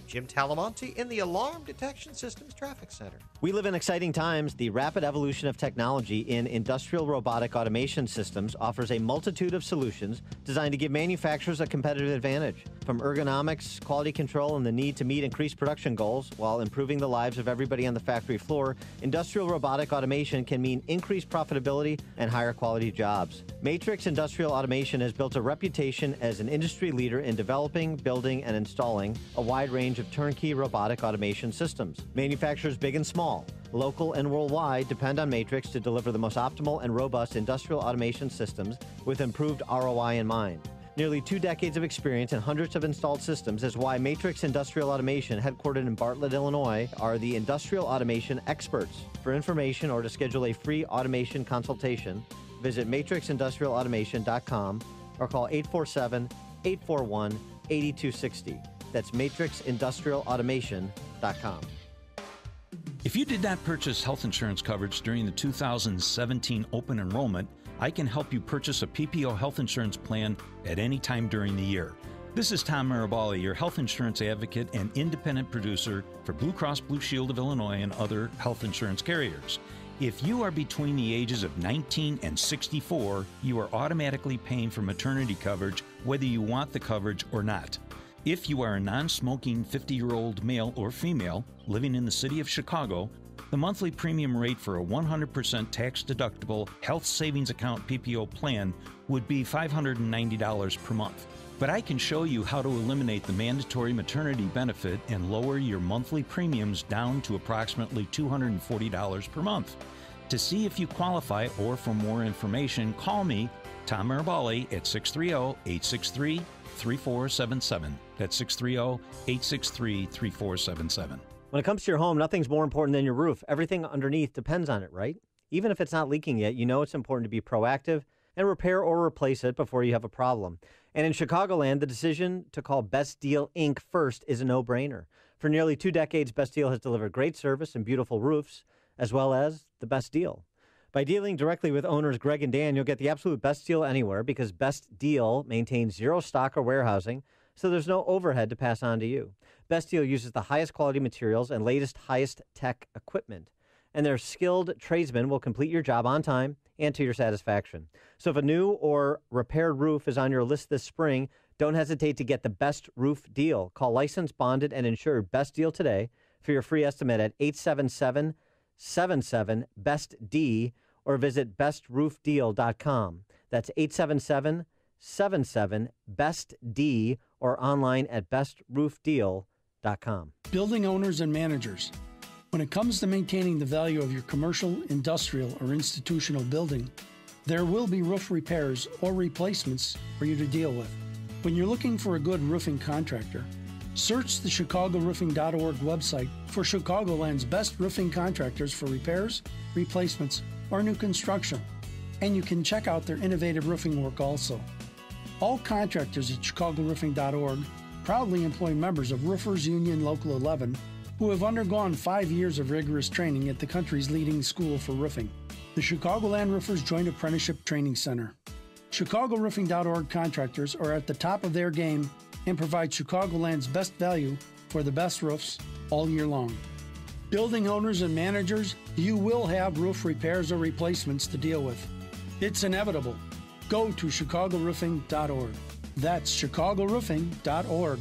Jim Talamonte in the Alarm Detection Systems Traffic Center. We live in exciting times. The rapid evolution of technology in industrial robotic automation systems offers a multitude of solutions designed to give manufacturers a competitive advantage. From ergonomics, quality control, and the need to meet increased production goals while improving the lives of everybody on the factory floor, industrial robotic automation can mean increased profitability and higher quality jobs. Matrix Industrial Automation has built a reputation as an industry leader in developing, building, and installing a wide range of turnkey robotic automation systems. Manufacturers big and small, local and worldwide, depend on Matrix to deliver the most optimal and robust industrial automation systems with improved ROI in mind. Nearly 2 decades of experience and hundreds of installed systems is why Matrix Industrial Automation, headquartered in Bartlett, Illinois, are the industrial automation experts. For information or to schedule a free automation consultation, visit matrixindustrialautomation.com or call 847-841-8260. That's matrixindustrialautomation.com. If you did not purchase health insurance coverage during the 2017 open enrollment, I can help you purchase a PPO health insurance plan at any time during the year. This is Tom Marabali, your health insurance advocate and independent producer for Blue Cross Blue Shield of Illinois and other health insurance carriers. If you are between the ages of 19 and 64, you are automatically paying for maternity coverage whether you want the coverage or not. If you are a non-smoking 50-year-old male or female living in the city of Chicago, the monthly premium rate for a 100% tax-deductible health savings account PPO plan would be $590 per month. But I can show you how to eliminate the mandatory maternity benefit and lower your monthly premiums down to approximately $240 per month. To see if you qualify or for more information, call me, Tom Marabali, at 630-863-3477. That's 630-863-3477. When it comes to your home, nothing's more important than your roof. Everything underneath depends on it, right? Even if it's not leaking yet, you know it's important to be proactive and repair or replace it before you have a problem. And in Chicagoland, the decision to call Best Deal Inc. first is a no-brainer. For nearly 2 decades, Best Deal has delivered great service and beautiful roofs, as well as the best deal. By dealing directly with owners Greg and Dan, you'll get the absolute best deal anywhere because Best Deal maintains zero stock or warehousing, so there's no overhead to pass on to you. Best Deal uses the highest quality materials and latest, highest tech equipment, and their skilled tradesmen will complete your job on time and to your satisfaction. So if a new or repaired roof is on your list this spring, don't hesitate to get the best roof deal. Call licensed, bonded, and insured Best Deal today for your free estimate at 877-77-BEST-D or visit bestroofdeal.com. That's 877-77-BEST-D or online at bestroofdeal.com. Building owners and managers. When it comes to maintaining the value of your commercial, industrial, or institutional building, there will be roof repairs or replacements for you to deal with. When you're looking for a good roofing contractor, search the ChicagoRoofing.org website for Chicagoland's best roofing contractors for repairs, replacements, or new construction. And you can check out their innovative roofing work also. All contractors at ChicagoRoofing.org proudly employ members of Roofers Union Local 11 who have undergone 5 years of rigorous training at the country's leading school for roofing, the Chicagoland Roofers Joint Apprenticeship Training Center. ChicagoRoofing.org contractors are at the top of their game and provide Chicagoland's best value for the best roofs all year long. Building owners and managers, you will have roof repairs or replacements to deal with. It's inevitable. Go to ChicagoRoofing.org. That's ChicagoRoofing.org.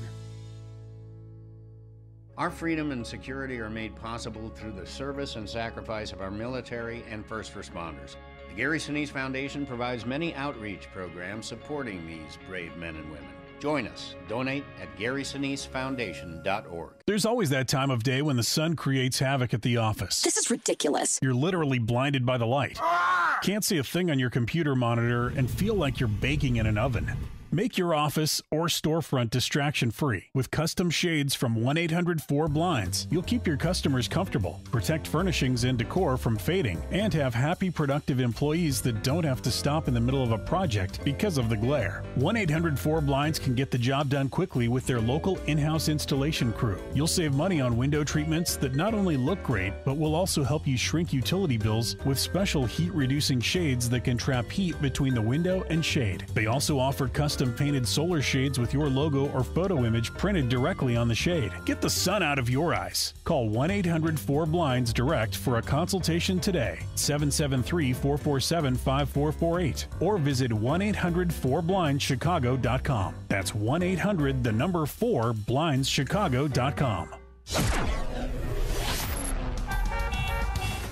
Our freedom and security are made possible through the service and sacrifice of our military and first responders. The Gary Sinise Foundation provides many outreach programs supporting these brave men and women. Join us. Donate at GarySiniseFoundation.org. There's always that time of day when the sun creates havoc at the office. This is ridiculous. You're literally blinded by the light. Can't see a thing on your computer monitor and feel like you're baking in an oven. Make your office or storefront distraction-free with custom shades from 1-800-4BLINDS. You'll keep your customers comfortable, protect furnishings and decor from fading, and have happy, productive employees that don't have to stop in the middle of a project because of the glare. 1-800-4BLINDS can get the job done quickly with their local in-house installation crew. You'll save money on window treatments that not only look great, but will also help you shrink utility bills with special heat-reducing shades that can trap heat between the window and shade. They also offer custom painted solar shades with your logo or photo image printed directly on the shade. Get the sun out of your eyes. Call 1-800-4BLINDS direct for a consultation today, 773-447-5448, or visit 1-800-4BLINDSchicago.com. That's 1-800-4BLINDSchicago.com.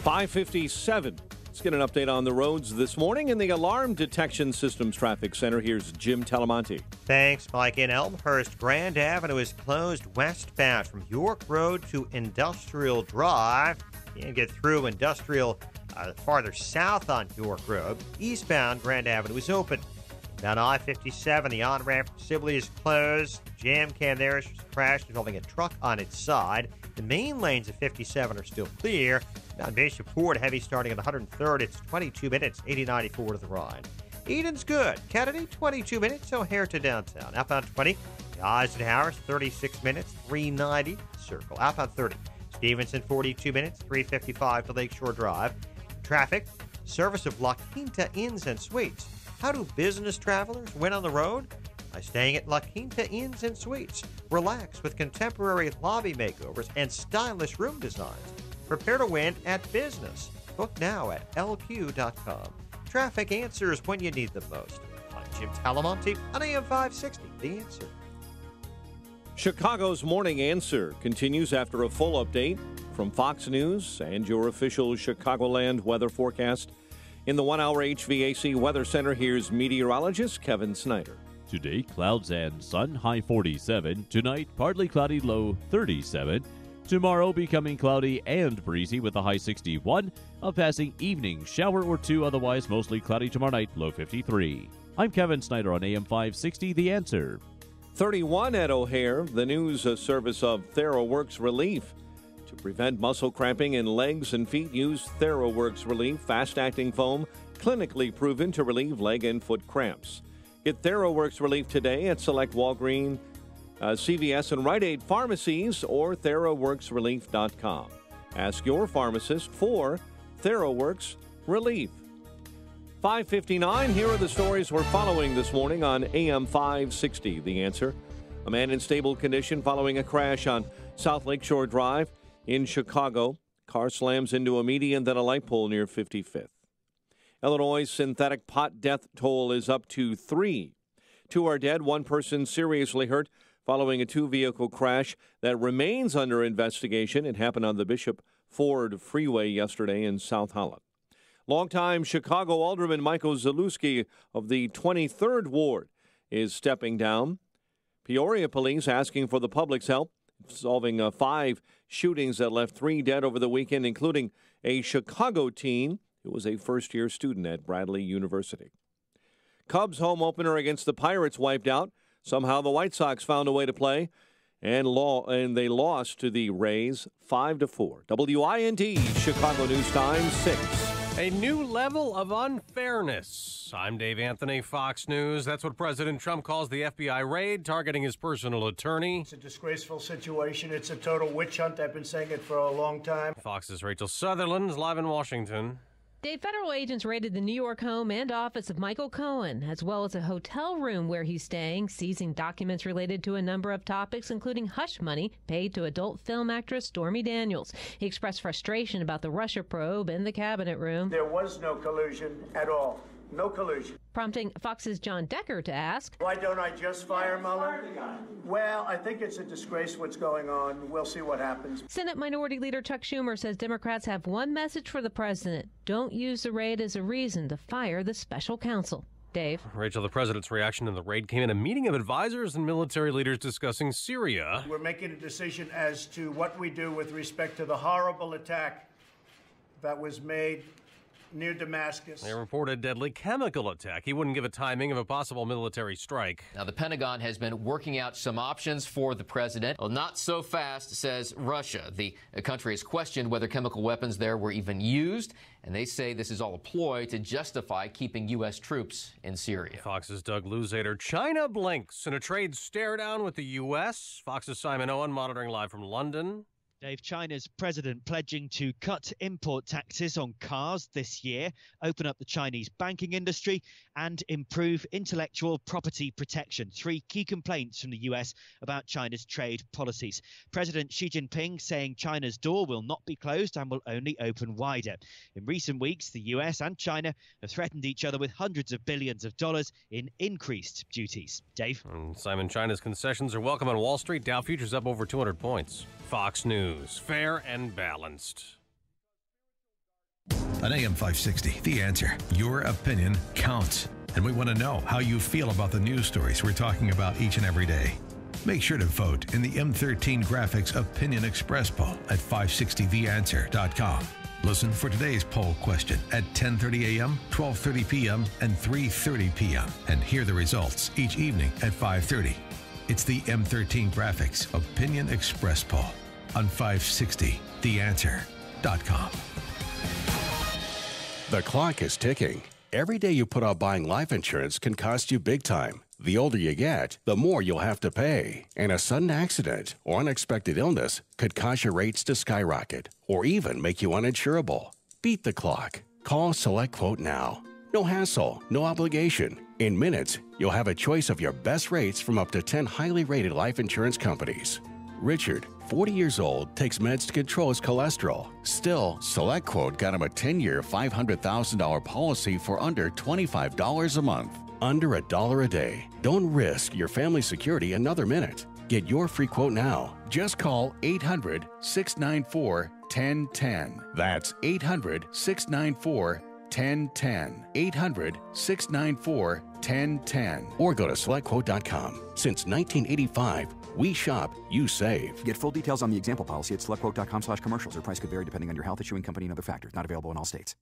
5:57. Let's get an update on the roads this morning in the Alarm Detection Systems Traffic Center. Here's Jim Talamonte. Thanks, Mike. In Elmhurst, Grand Avenue is closed westbound from York Road to Industrial Drive. You can get through Industrial farther south on York Road. Eastbound, Grand Avenue is open. Down I-57, the on-ramp from Sibley is closed. Jam can there is crashed involving a truck on its side. The main lanes of 57 are still clear. Down Bishop Ford, heavy starting at 103rd. It's 22 minutes, 80-94 to the Rhine. Eden's good. Kennedy, 22 minutes, O'Hare to downtown. Outbound 20, Eisenhower's 36 minutes, 390 Circle. Outbound 30, Stevenson, 42 minutes, 355 to Lakeshore Drive. Traffic, service of La Quinta Inns and Suites. How do business travelers win on the road? By staying at La Quinta Inns and Suites. Relax with contemporary lobby makeovers and stylish room designs. Prepare to win at business. Book now at lq.com. Traffic answers when you need them most. I'm Jim Talamonte on AM 560, The Answer. Chicago's Morning Answer continues after a full update from Fox News and your official Chicagoland weather forecast. In the 1 hour HVAC Weather Center, here's meteorologist Kevin Snyder. Today, clouds and sun, high 47. Tonight, partly cloudy, low 37. Tomorrow, becoming cloudy and breezy with a high 61. A passing evening shower or two, otherwise mostly cloudy tomorrow night, low 53. I'm Kevin Snyder on AM 560, The Answer. 31 at O'Hare, the news service of TheraWorks Relief. To prevent muscle cramping in legs and feet, use TheraWorks Relief fast-acting foam, clinically proven to relieve leg and foot cramps. Get TheraWorks Relief today at select Walgreens, CVS, and Rite Aid pharmacies or TheraWorksRelief.com. Ask your pharmacist for TheraWorks Relief. 5:59, here are the stories we're following this morning on AM 560. The Answer. A man in stable condition following a crash on South Lakeshore Drive in Chicago. Car slams into a median, then a light pole near 55th. Illinois' synthetic pot death toll is up to 3. 2 are dead, 1 person seriously hurt following a 2-vehicle crash that remains under investigation. It happened on the Bishop Ford Freeway yesterday in South Holland. Longtime Chicago Alderman Michael Zalewski of the 23rd Ward is stepping down. Peoria police asking for the public's help, solving 5 shootings that left 3 dead over the weekend, including a Chicago teen who was a first-year student at Bradley University. Cubs home opener against the Pirates wiped out. Somehow the White Sox found a way to play, and they lost to the Rays 5-4. WIND Chicago News Time 6. A new level of unfairness. I'm Dave Anthony, Fox News. That's what President Trump calls the FBI raid targeting his personal attorney. It's a disgraceful situation. It's a total witch hunt. I've been saying it for a long time. Fox's Rachel Sutherland is live in Washington. Dave, federal agents raided the New York home and office of Michael Cohen, as well as a hotel room where he's staying, seizing documents related to a number of topics, including hush money paid to adult film actress Stormy Daniels. He expressed frustration about the Russia probe in the cabinet room. There was no collusion at all. No collusion. Prompting Fox's John Decker to ask, why don't I just fire Mueller? Well, I think it's a disgrace what's going on. We'll see what happens. Senate Minority Leader Chuck Schumer says Democrats have one message for the president. Don't use the raid as a reason to fire the special counsel. Dave. Rachel, the president's reaction to the raid came in a meeting of advisors and military leaders discussing Syria. We're making a decision as to what we do with respect to the horrible attack that was made near Damascus. They reported deadly chemical attack. He wouldn't give a timing of a possible military strike. Now, the Pentagon has been working out some options for the president. Well, not so fast, says Russia. The country has questioned whether chemical weapons there were even used, and they say this is all a ploy to justify keeping U.S. troops in Syria. Fox's Doug Luzader. China blinks in a trade stare down with the U.S. Fox's Simon Owen monitoring live from London. Dave, China's president pledging to cut import taxes on cars this year, open up the Chinese banking industry, and improve intellectual property protection. 3 key complaints from the US about China's trade policies. President Xi Jinping saying China's door will not be closed and will only open wider. In recent weeks, the US and China have threatened each other with hundreds of billions of dollars in increased duties. Dave? Simon, China's concessions are welcome on Wall Street. Dow futures up over 200 points. Fox News, fair and balanced. On AM 560, The Answer. Your opinion counts. And we want to know how you feel about the news stories we're talking about each and every day. Make sure to vote in the M13 Graphics Opinion Express poll at 560theanswer.com. Listen for today's poll question at 10:30 a.m., 12:30 p.m., and 3:30 p.m. And hear the results each evening at 5:30. It's the M13 Graphics Opinion Express poll on 560theanswer.com. The clock is ticking. Every day you put off buying life insurance can cost you big time. The older you get, the more you'll have to pay. And a sudden accident or unexpected illness could cause your rates to skyrocket or even make you uninsurable. Beat the clock. Call SelectQuote now. No hassle, no obligation. In minutes, you'll have a choice of your best rates from up to 10 highly rated life insurance companies. Richard, 40 years old, takes meds to control his cholesterol. Still, SelectQuote got him a 10-year, $500,000 policy for under $25 a month. Under $1 a day. Don't risk your family's security another minute. Get your free quote now. Just call 800-694-1010. That's 800-694-1010. 800-694-1010. Or go to SelectQuote.com. Since 1985, we shop, you save. Get full details on the example policy at SelectQuote.com/commercials. Or price could vary depending on your health, issuing company, and other factors. Not available in all states.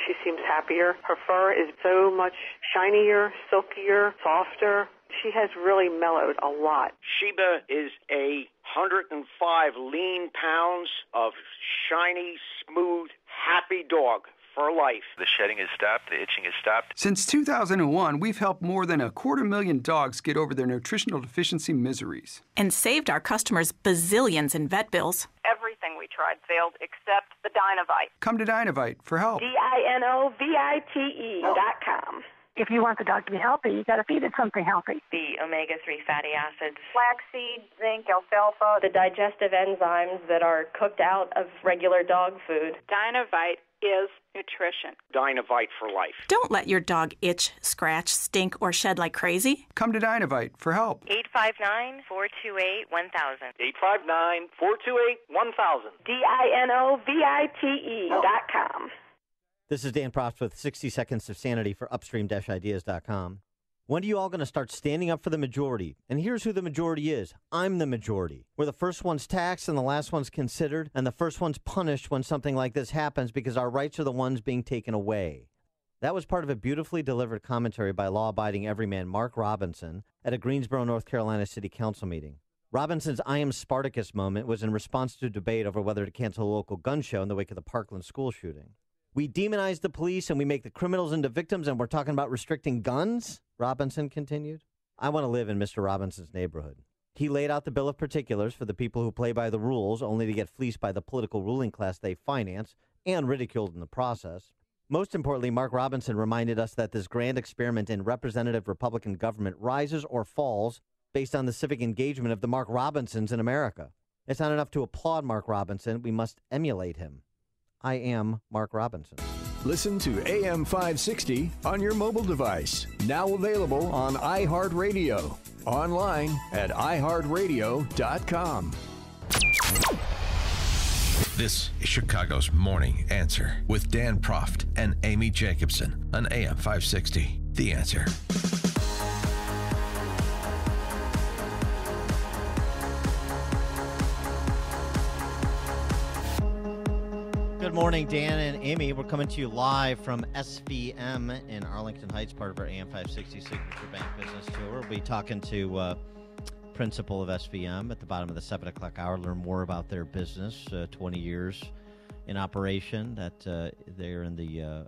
She seems happier. Her fur is so much shinier, silkier, softer. She has really mellowed a lot. Sheba is 105 lean pounds of shiny, smooth, happy dog for life. The shedding has stopped. The itching has stopped. Since 2001, we've helped more than 250,000 dogs get over their nutritional deficiency miseries. And saved our customers bazillions in vet bills. Everything we tried failed except the Dinovite. Come to Dinovite for help. DINOVITE.com. If you want the dog to be healthy, you got to feed it something healthy. The omega-3 fatty acids, flaxseed, zinc, alfalfa, the digestive enzymes that are cooked out of regular dog food. Dinovite is nutrition. Dinovite for life. Don't let your dog itch, scratch, stink, or shed like crazy. Come to Dinovite for help. 859-428-1000. 859-428-1000. DINOVITE.com. This is Dan Proft with 60 Seconds of Sanity for Upstream-Ideas.com. When are you all going to start standing up for the majority? And here's who the majority is. I'm the majority. We're the first ones taxed and the last ones considered, and the first ones punished when something like this happens because our rights are the ones being taken away. That was part of a beautifully delivered commentary by law-abiding everyman Mark Robinson at a Greensboro, North Carolina City Council meeting. Robinson's I am Spartacus moment was in response to debate over whether to cancel a local gun show in the wake of the Parkland school shooting. We demonize the police and we make the criminals into victims, and we're talking about restricting guns? Robinson continued. I want to live in Mr. Robinson's neighborhood. He laid out the bill of particulars for the people who play by the rules only to get fleeced by the political ruling class they finance and ridiculed in the process. Most importantly, Mark Robinson reminded us that this grand experiment in representative Republican government rises or falls based on the civic engagement of the Mark Robinsons in America. It's not enough to applaud Mark Robinson. We must emulate him. I am Mark Robinson. Listen to AM 560 on your mobile device. Now available on iHeartRadio. Online at iHeartRadio.com. This is Chicago's Morning Answer with Dan Proft and Amy Jacobson on AM 560. The Answer. Good morning, Dan and Amy. We're coming to you live from SVM in Arlington Heights, part of our AM 560 Signature Bank Business Tour. We'll be talking to principal of SVM at the bottom of the 7 o'clock hour. Learn more about their business, 20 years in operation, that they're in the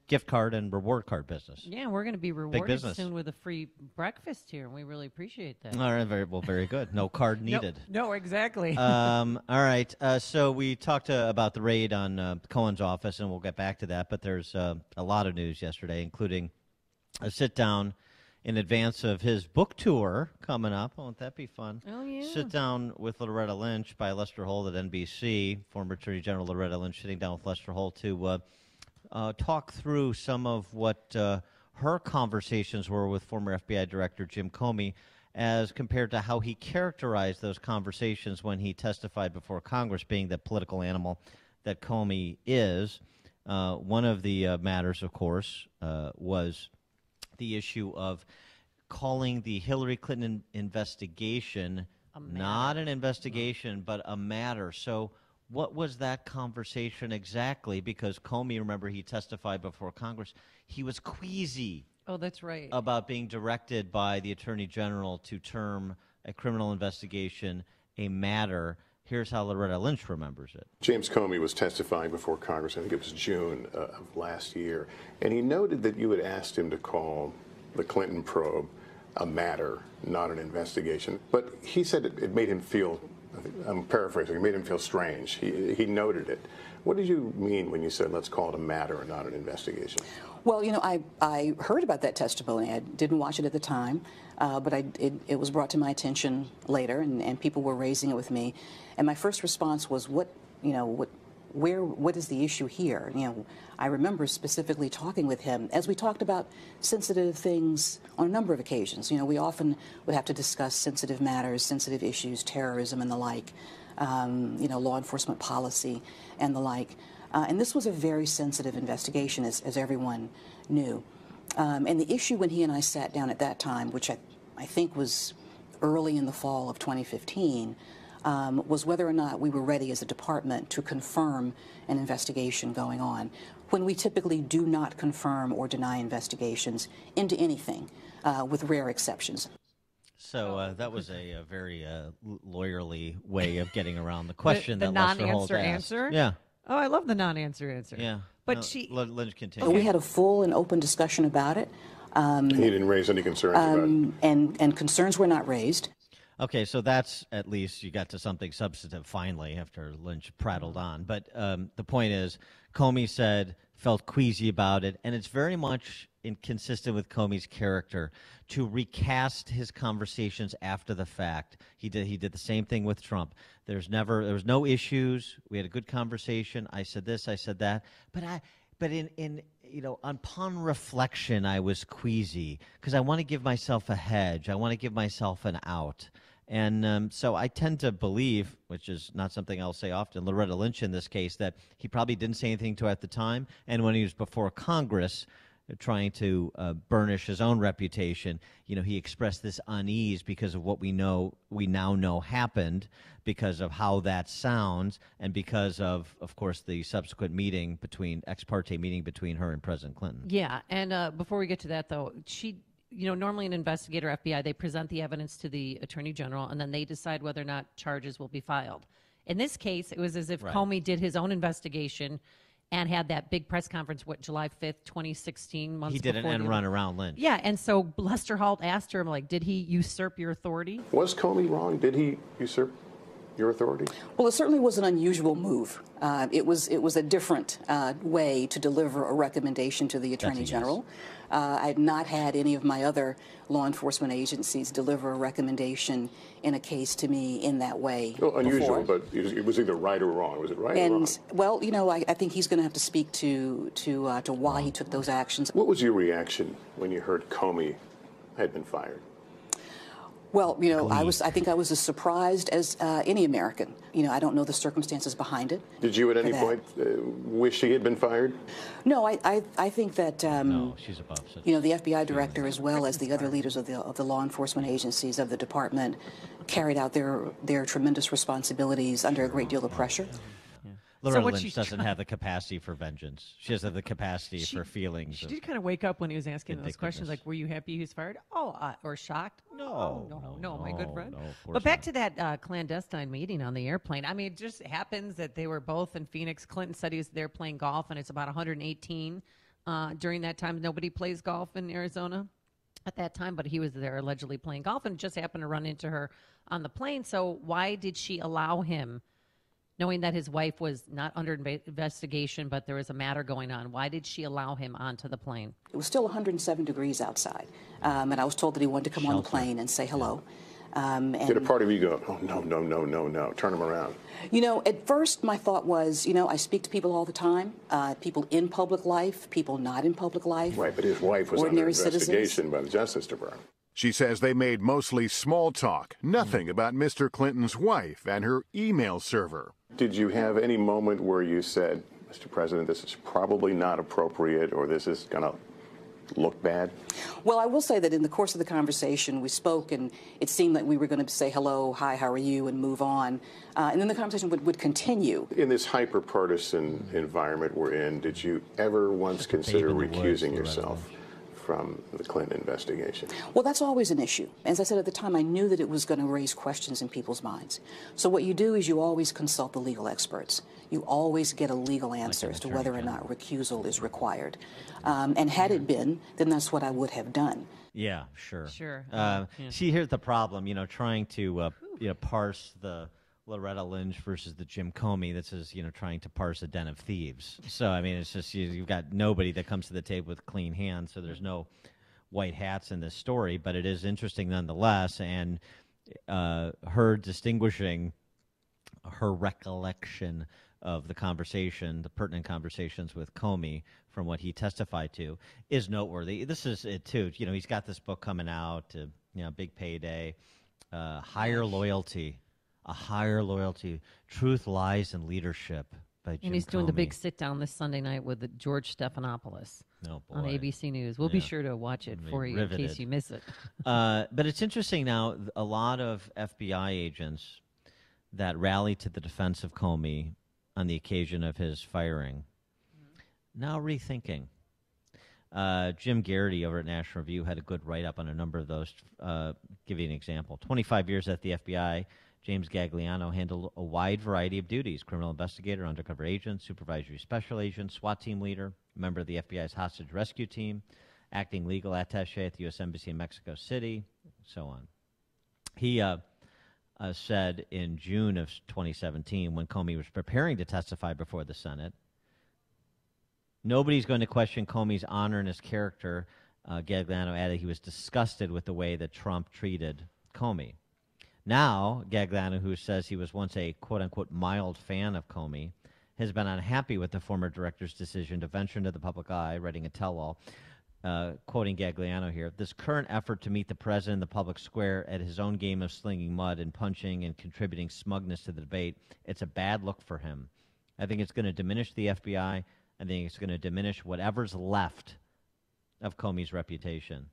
gift card and reward card business. Yeah, we're going to be rewarded soon with a free breakfast here, and we really appreciate that. All right, very good. No card needed. No, exactly. All right, so we talked about the raid on Cohen's office, and we'll get back to that, but there's a lot of news yesterday, including a sit-down in advance of his book tour coming up. Won't that be fun? Oh, yeah. Sit down with Loretta Lynch by Lester Holt at NBC, former Attorney General Loretta Lynch sitting down with Lester Holt to talk through some of what her conversations were with former FBI Director Jim Comey as compared to how he characterized those conversations when he testified before Congress, being the political animal that Comey is. One of the matters, of course, was the issue of calling the Hillary Clinton investigation not an investigation, but a matter. So what was that conversation exactly? Because Comey, remember, he testified before Congress. He was queasy. Oh, that's right. About being directed by the Attorney General to term a criminal investigation a matter. Here's how Loretta Lynch remembers it. James Comey was testifying before Congress, I think it was June of last year, and he noted that you had asked him to call the Clinton probe a matter, not an investigation. But he said it made him feel I'm paraphrasing, it made him feel strange. He noted it. What did you mean when you said, let's call it a matter and not an investigation? Well, I heard about that testimony. I didn't watch it at the time, but it was brought to my attention later, and people were raising it with me. And my first response was, what is the issue here? I remember specifically talking with him as we talked about sensitive things on a number of occasions. We often would have to discuss sensitive matters, sensitive issues, terrorism and the like, law enforcement policy and the like. And this was a very sensitive investigation, as everyone knew. And the issue when he and I sat down at that time, which I think was early in the fall of 2015, was whether or not we were ready as a department to confirm an investigation going on, when we typically do not confirm or deny investigations into anything, with rare exceptions. So that was a very lawyerly way of getting around the question the that Lester Holt non-answer asked. answer? Yeah. Oh, I love the non-answer answer. Yeah. But Lynch continued. We had a full and open discussion about it. He didn't raise any concerns about it? And concerns were not raised. Okay, so that's at least you got to something substantive finally after Lynch prattled on. But the point is, Comey felt queasy about it, and it's very much inconsistent with Comey's character to recast his conversations after the fact. He did the same thing with Trump. There was no issues. We had a good conversation. I said this, I said that, but upon reflection, I was queasy because I want to give myself a hedge. I want to give myself an out. And so I tend to believe, which is not something I'll say often, Loretta Lynch in this case, that he probably didn't say anything to her at the time. And when he was before Congress trying to burnish his own reputation, he expressed this unease because of what we now know happened, because of how that sounds, and because of course, the subsequent ex parte meeting between her and President Clinton. Yeah, and before we get to that, though, normally an investigator, FBI, they present the evidence to the Attorney General, and then they decide whether or not charges will be filed. In this case, it was as if Comey did his own investigation and had that big press conference, July 5th, 2016, months before. He did an end run around Lynch. Yeah, and so Lester Holt asked her, did he usurp your authority? Was Comey wrong? Did he usurp your authority? Well, it certainly was an unusual move. It was a different way to deliver a recommendation to the Attorney General. I had not had any of my other law enforcement agencies deliver a recommendation in a case to me in that way. Well, unusual, before. but it was either right or wrong. Was it right or wrong? Well, I think he's going to have to speak to why he took those actions. What was your reaction when you heard Comey had been fired? Well, I think I was as surprised as any American. I don't know the circumstances behind it. Did you at any point wish he had been fired? No, I think that no, she's above. The FBI director, as well as the other leaders of the law enforcement agencies of the department, carried out their tremendous responsibilities under a great deal of pressure. Loretta Lynch doesn't have the capacity for vengeance. She doesn't have the capacity for feelings. She did kind of wake up when he was asking those questions, like, were you happy he was fired? Or shocked? No, my good friend. No, but back to that clandestine meeting on the airplane. I mean, it just happens that they were both in Phoenix. Clinton said he was there playing golf, and it's about 118 during that time. Nobody plays golf in Arizona at that time, but he was there allegedly playing golf and just happened to run into her on the plane. So why did she allow him, knowing that his wife was not under investigation, but there was a matter going on? Why did she allow him onto the plane? It was still 107 degrees outside, and I was told that he wanted to come on the plane and say hello. Did a part of you go, oh, no, turn him around? At first my thought was, I speak to people all the time, people in public life, people not in public life. Right, but his wife was under investigation by the Justice Department. She says they made mostly small talk, nothing about Mr. Clinton's wife and her email server. Did you have any moment where you said, Mr. President, this is probably not appropriate, or this is going to look bad? Well, I will say that in the course of the conversation, we spoke, and it seemed like we were going to say hello, hi, how are you, and move on. And then the conversation would continue. In this hyper-partisan environment we're in, did you ever once consider recusing yourself from the Clinton investigation? Well, that's always an issue. As I said at the time, I knew that it was going to raise questions in people's minds. So what you do is you always consult the legal experts. You always get a legal answer as to whether or not recusal is required. And had it been, then that's what I would have done. Yeah, sure. Sure. See, here's the problem, trying to parse the Loretta Lynch versus the Jim Comey. This is, trying to parse a den of thieves. So, I mean, it's just you've got nobody that comes to the table with clean hands, so there's no white hats in this story, but it is interesting nonetheless, and her distinguishing her recollection of the conversation, the pertinent conversations with Comey from what he testified to is noteworthy. This is it, too. He's got this book coming out, big payday, Higher Loyalty. A Higher Loyalty, Truth, Lies, and Leadership by Jim And he's doing Comey. the big sit-down this Sunday night with George Stephanopoulos on ABC News. We'll be sure to watch it for you in case you miss it. But it's interesting now, a lot of FBI agents that rallied to the defense of Comey on the occasion of his firing, now rethinking. Jim Garrity over at National Review had a good write-up on a number of those. Give you an example. 25 years at the FBI, James Gagliano handled a wide variety of duties: criminal investigator, undercover agent, supervisory special agent, SWAT team leader, member of the FBI's hostage rescue team, acting legal attaché at the U.S. Embassy in Mexico City, so on. He said in June of 2017, when Comey was preparing to testify before the Senate, nobody's going to question Comey's honor and his character. Gagliano added he was disgusted with the way that Trump treated Comey. Now, Gagliano, who says he was once a quote-unquote mild fan of Comey, has been unhappy with the former director's decision to venture into the public eye, writing a tell-all. Quoting Gagliano here, this current effort to meet the president in the public square at his own game of slinging mud and punching and contributing smugness to the debate, it's a bad look for him. I think it's going to diminish the FBI. I think it's going to diminish whatever's left of Comey's reputation.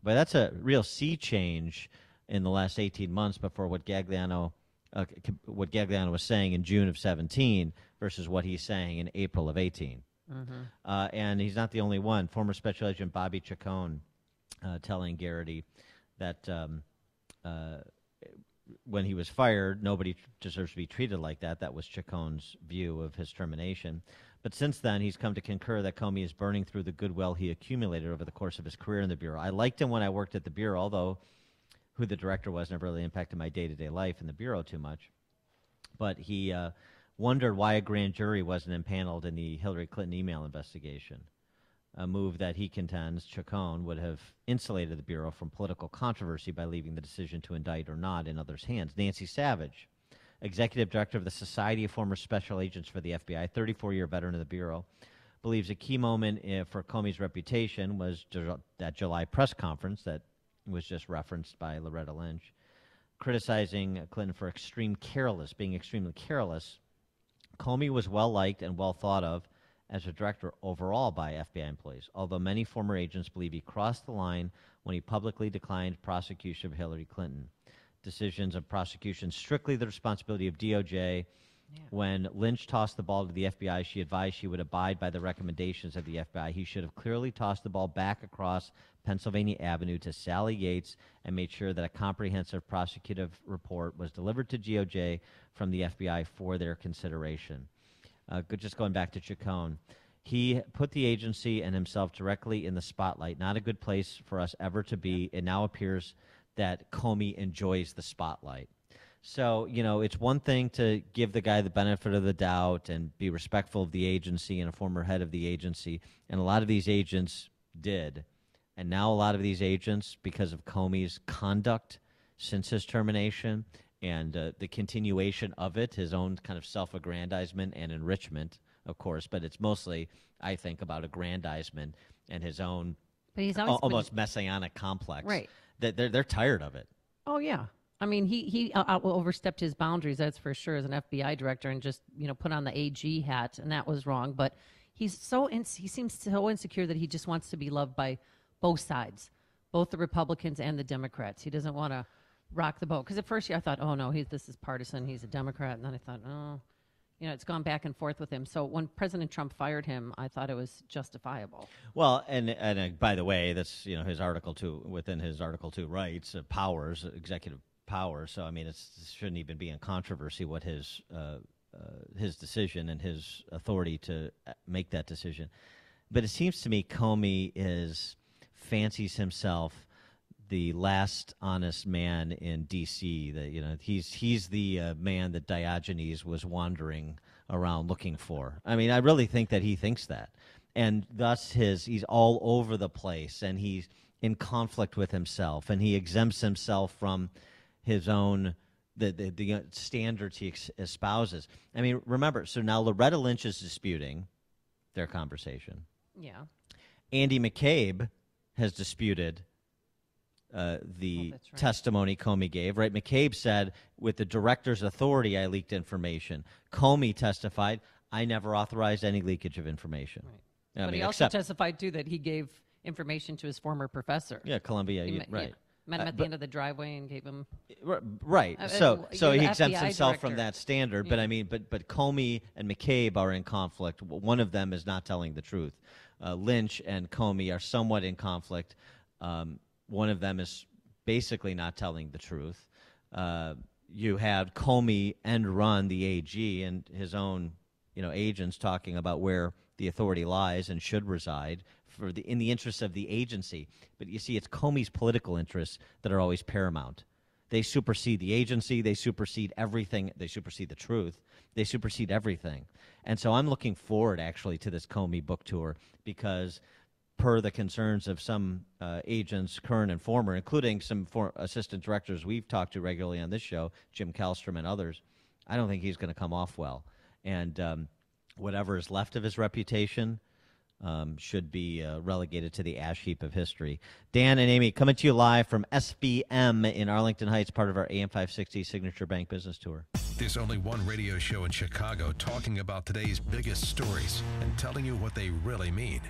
But that's a real sea change in the last 18 months before what Gagliano was saying in June of 17 versus what he's saying in April of 18. And he's not the only one. Former Special Agent Bobby Chacon telling Garrity that when he was fired, nobody deserves to be treated like that. That was Chacon's view of his termination. But since then, he's come to concur that Comey is burning through the goodwill he accumulated over the course of his career in the Bureau. I liked him when I worked at the Bureau, although who the director was never really impacted my day-to-day life in the Bureau too much. But he wondered why a grand jury wasn't impaneled in the Hillary Clinton email investigation, a move that he contends, Chacon, would have insulated the Bureau from political controversy by leaving the decision to indict or not in others' hands. Nancy Savage, executive director of the Society of Former Special Agents for the FBI, 34-year veteran of the Bureau, believes a key moment for Comey's reputation was that July press conference that was just referenced by Loretta Lynch, criticizing Clinton for being extremely careless. Comey was well-liked and well thought of as a director overall by FBI employees, although many former agents believe he crossed the line when he publicly declined prosecution of Hillary Clinton. Decisions of prosecution strictly the responsibility of DOJ. When Lynch tossed the ball to the FBI, she advised she would abide by the recommendations of the FBI. He should have clearly tossed the ball back across Pennsylvania Avenue to Sally Yates and made sure that a comprehensive prosecutive report was delivered to DOJ from the FBI for their consideration. Just going back to Chacon, he put the agency and himself directly in the spotlight. Not a good place for us ever to be. It now appears that Comey enjoys the spotlight. So, it's one thing to give the guy the benefit of the doubt and be respectful of the agency and a former head of the agency, and a lot of these agents did. And now a lot of these agents, because of Comey's conduct since his termination and the continuation of it, his own kind of self-aggrandizement and enrichment, of course, but it's mostly, I think, about aggrandizement and his own almost messianic complex. Right. That they're tired of it. Oh, yeah. I mean, he overstepped his boundaries, that's for sure, as an FBI director, and just put on the AG hat, and that was wrong. But he seems so insecure that he just wants to be loved by both sides, both the Republicans and the Democrats. He doesn't want to rock the boat. Because at first I thought, oh no, this is partisan. He's a Democrat, and then I thought, oh, it's gone back and forth with him. So when President Trump fired him, I thought it was justifiable. Well, and by the way, that's his Article 2 within his Article 2 rights, powers, executive power. So, I mean, it shouldn't even be in controversy what his decision and his authority to make that decision. But it seems to me Comey fancies himself the last honest man in D.C. That he's the man that Diogenes was wandering around looking for. I mean, I really think that he thinks that, and thus he's all over the place, and he's in conflict with himself, and he exempts himself from his own the standards he espouses. I mean, remember, so now Loretta Lynch is disputing their conversation. Yeah. Andy McCabe has disputed the testimony Comey gave, right? McCabe said, with the director's authority, I leaked information. Comey testified, I never authorized any leakage of information. Right. But he also testified, too, that he gave information to his former professor. Yeah, Columbia, right. Met him at the end of the driveway and gave him... Right. So he exempts himself director. from that standard. But I mean, but Comey and McCabe are in conflict. One of them is not telling the truth. Lynch and Comey are somewhat in conflict. One of them is basically not telling the truth. You had Comey end run the AG and his own, agents talking about where the authority lies and should reside in the interests of the agency. But you see, it's Comey's political interests that are always paramount. They supersede the agency. They supersede everything. They supersede the truth. They supersede everything. And so I'm looking forward, actually, to this Comey book tour because per the concerns of some agents, current and former, including some assistant directors we've talked to regularly on this show, Jim Kallstrom and others, I don't think he's going to come off well. And whatever is left of his reputation should be relegated to the ash heap of history. Dan and Amy, coming to you live from SBM in Arlington Heights, part of our AM 560 Signature Bank Business Tour. There's only one radio show in Chicago talking about today's biggest stories and telling you what they really mean.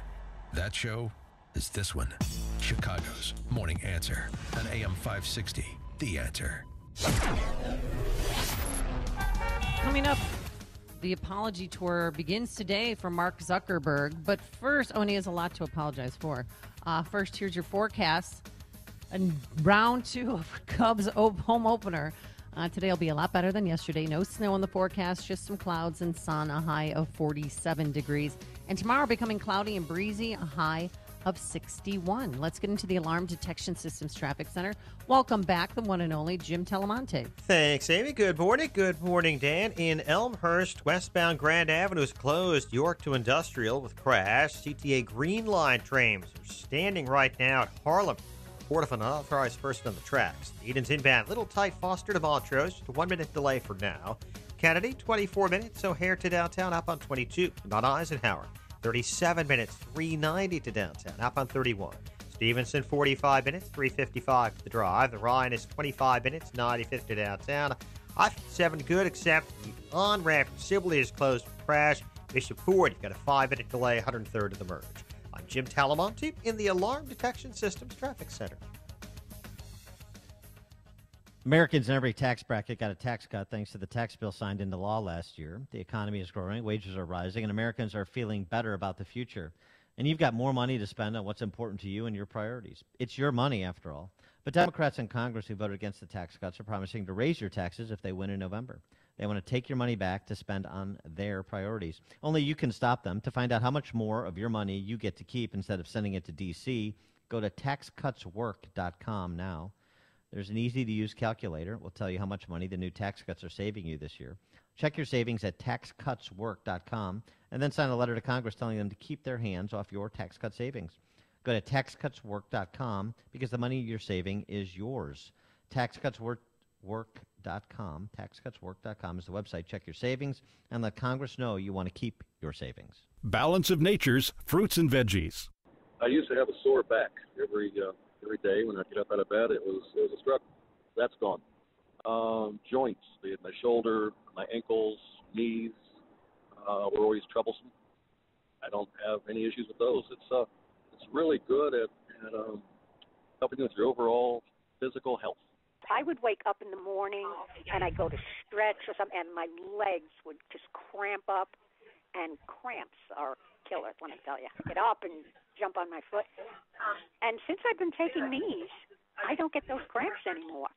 That show is this one, Chicago's Morning Answer on AM 560, The Answer. Coming up, the apology tour begins today for Mark Zuckerberg. But first, he has a lot to apologize for. First, here's your forecast. And round 2 of Cubs home opener. Today will be a lot better than yesterday. No snow in the forecast, just some clouds and sun, a high of 47 degrees. And tomorrow becoming cloudy and breezy, a high of 61. Let's get into the Alarm Detection Systems Traffic Center. Welcome back, the one and only Jim Telemonte. Thanks, Amy. Good morning. Good morning, Dan. In Elmhurst, westbound Grand Avenue is closed. York to Industrial with crash. CTA Green Line trains are standing right now at Harlem. Report of an unauthorized person on the tracks. Eden's inbound Little Tight Foster to Montrose. Just a 1-minute delay for now. Kennedy, 24 minutes. O'Hare to downtown up on 22. Not Eisenhower. 37 minutes, 390 to downtown, up on 31. Stevenson, 45 minutes, 355 to the drive. The Ryan is 25 minutes, 95 to downtown. I-57 good, except the on-ramp from Sibley is closed for crash. Bishop Ford, you've got a 5-minute delay, 103rd to the merge. I'm Jim Talamonte in the Alarm Detection Systems Traffic Center. Americans in every tax bracket got a tax cut thanks to the tax bill signed into law last year. The economy is growing, wages are rising, and Americans are feeling better about the future. And you've got more money to spend on what's important to you and your priorities. It's your money, after all. But Democrats in Congress who voted against the tax cuts are promising to raise your taxes if they win in November. They want to take your money back to spend on their priorities. Only you can stop them. To find out how much more of your money you get to keep instead of sending it to D.C., go to taxcutswork.com now. There's an easy-to-use calculator. It will tell you how much money the new tax cuts are saving you this year. Check your savings at taxcutswork.com and then sign a letter to Congress telling them to keep their hands off your tax cut savings. Go to taxcutswork.com because the money you're saving is yours. Taxcutswork.com. Taxcutswork.com is the website. Check your savings and let Congress know you want to keep your savings. Balance of Nature's fruits and veggies. I used to have a sore back every day when I get up out of bed. It was a struggle. That's gone. Joints, be it my shoulder, my ankles, knees, were always troublesome. I don't have any issues with those. It's really good at helping with your overall physical health. I would wake up in the morning and I'd go to stretch or something, and my legs would just cramp up, and cramps are killers, let me tell you. Get up and jump on my foot. And since I've been taking these, I don't get those cramps anymore.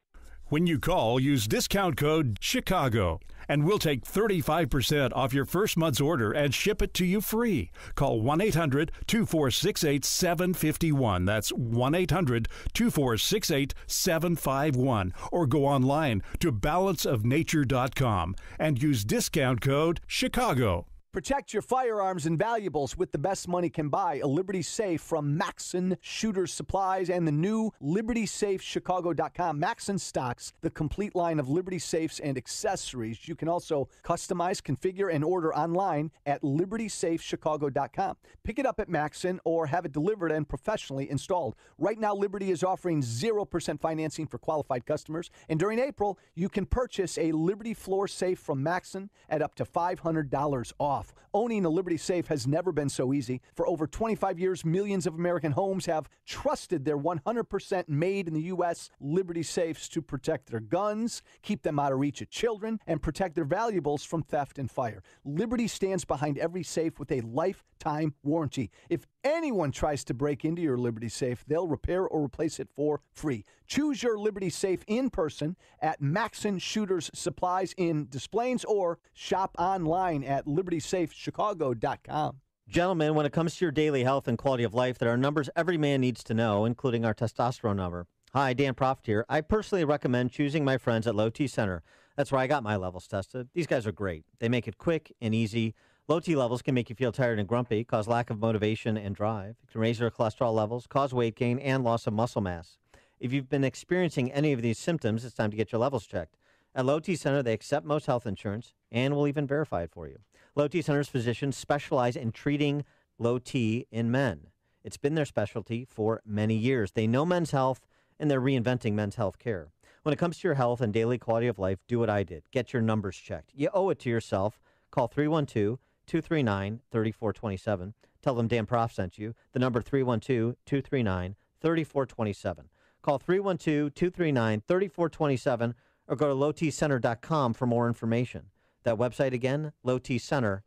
When you call, use discount code CHICAGO, and we'll take 35% off your first month's order and ship it to you free. Call 1-800-246-8751. That's 1-800-246-8751. Or go online to balanceofnature.com and use discount code CHICAGO. Protect your firearms and valuables with the best money can buy. A Liberty Safe from Maxson Shooter's Supplies and the new LibertySafeChicago.com. Maxson stocks the complete line of Liberty Safes and accessories. You can also customize, configure, and order online at LibertySafeChicago.com. Pick it up at Maxson or have it delivered and professionally installed. Right now, Liberty is offering 0% financing for qualified customers. And during April, you can purchase a Liberty Floor Safe from Maxson at up to $500 off. Owning a Liberty Safe has never been so easy. For over 25 years, millions of American homes have trusted their 100% made in the U.S. Liberty Safes to protect their guns, keep them out of reach of children, and protect their valuables from theft and fire. Liberty stands behind every safe with a lifetime warranty. If anyone tries to break into your Liberty Safe, they'll repair or replace it for free. Choose your Liberty Safe in person at Maxson Shooters Supplies in Des Plaines or shop online at LibertySafeChicago.com. Gentlemen, when it comes to your daily health and quality of life, there are numbers every man needs to know, including our testosterone number. Hi, Dan Proft here. I personally recommend choosing my friends at Low T Center. That's where I got my levels tested. These guys are great. They make it quick and easy. Low T levels can make you feel tired and grumpy, cause lack of motivation and drive. It can raise your cholesterol levels, cause weight gain, and loss of muscle mass. If you've been experiencing any of these symptoms, it's time to get your levels checked. At Low T Center, they accept most health insurance and will even verify it for you. Low T Center's physicians specialize in treating low T in men. It's been their specialty for many years. They know men's health, and they're reinventing men's health care. When it comes to your health and daily quality of life, do what I did. Get your numbers checked. You owe it to yourself. Call 312-239-3427. Tell them Dan Proft sent you. The number 312-239-3427. Call 312-239-3427 or go to lowtcenter.com for more information. That website again, lowtcenter.com.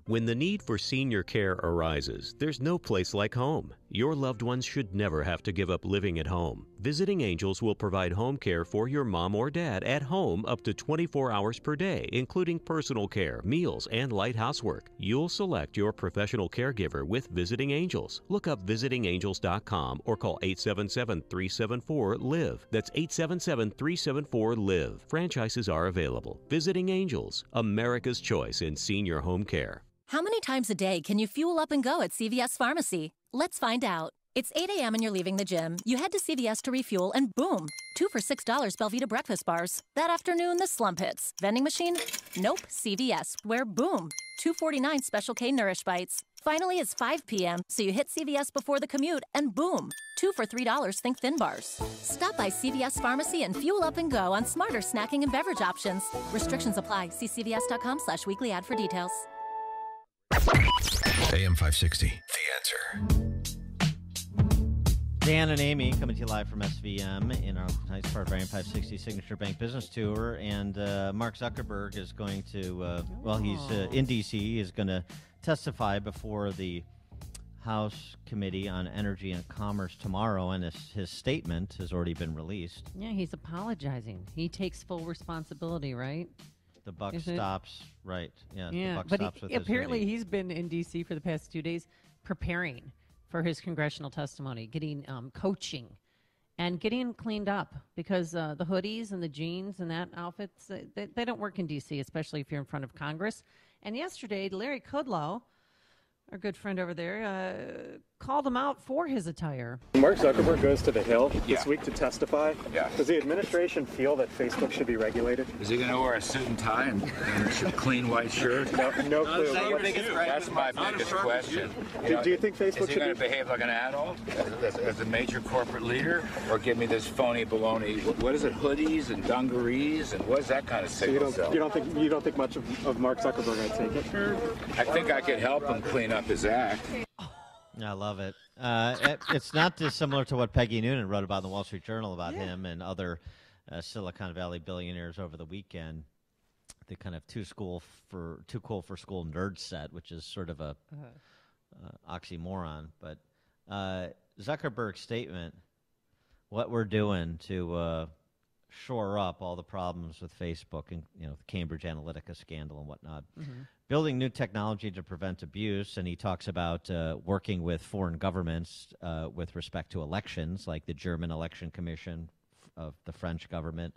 When the need for senior care arises, there's no place like home. Your loved ones should never have to give up living at home. Visiting Angels will provide home care for your mom or dad at home up to 24 hours per day, including personal care, meals, and light housework. You'll select your professional caregiver with Visiting Angels. Look up visitingangels.com or call 877-374-LIVE. That's 877-374-LIVE. Franchises are available. Visiting Angels, America's choice in senior home care. How many times a day can you fuel up and go at CVS Pharmacy? Let's find out. It's 8 a.m. and you're leaving the gym. You head to CVS to refuel and boom, 2 for $6 Belvita breakfast bars. That afternoon, the slump hits. Vending machine? Nope, CVS, where boom, $2.49 Special K Nourish Bites. Finally, it's 5 p.m., so you hit CVS before the commute and boom, 2 for $3 Think Thin Bars. Stop by CVS Pharmacy and fuel up and go on smarter snacking and beverage options. Restrictions apply. See cvs.com/weekly ad for details. AM 560, The Answer. Dan and Amy coming to you live from SVM in our tonight's part of AM 560 Signature Bank Business Tour. And Mark Zuckerberg is going to, he's in D.C. He is going to testify before the House Committee on Energy and Commerce tomorrow, and his statement has already been released. Yeah, he's apologizing. He takes full responsibility, right? The buck stops, right. Yeah, yeah, the buck but stops with apparently he's been in D.C. for the past 2 days preparing for his congressional testimony, getting coaching and getting him cleaned up because the hoodies and the jeans and that outfits, they don't work in D.C., especially if you're in front of Congress. And yesterday, Larry Kudlow, our good friend over there, called him out for his attire. Mark Zuckerberg goes to the Hill this week to testify. Yeah. Does the administration feel that Facebook should be regulated? Is he going to wear a suit and tie and a clean white shirt? No clue. That's my biggest question. Do you think Facebook should be... Is he going to behave like an adult as a major corporate leader, or give me this phony baloney? What is it, hoodies and dungarees, and what is that kind of signal? So you don't think much of Mark Zuckerberg, I take it? I think I could help him clean up his act. I love it. It's not dissimilar to what Peggy Noonan wrote about in the Wall Street Journal about him and other Silicon Valley billionaires over the weekend. The kind of too cool for school nerd set, which is sort of a oxymoron. But Zuckerberg's statement, what we're doing to shore up all the problems with Facebook and the Cambridge Analytica scandal and whatnot. Mm-hmm. Building new technology to prevent abuse, and he talks about working with foreign governments with respect to elections, like the German Election Commission of the French government.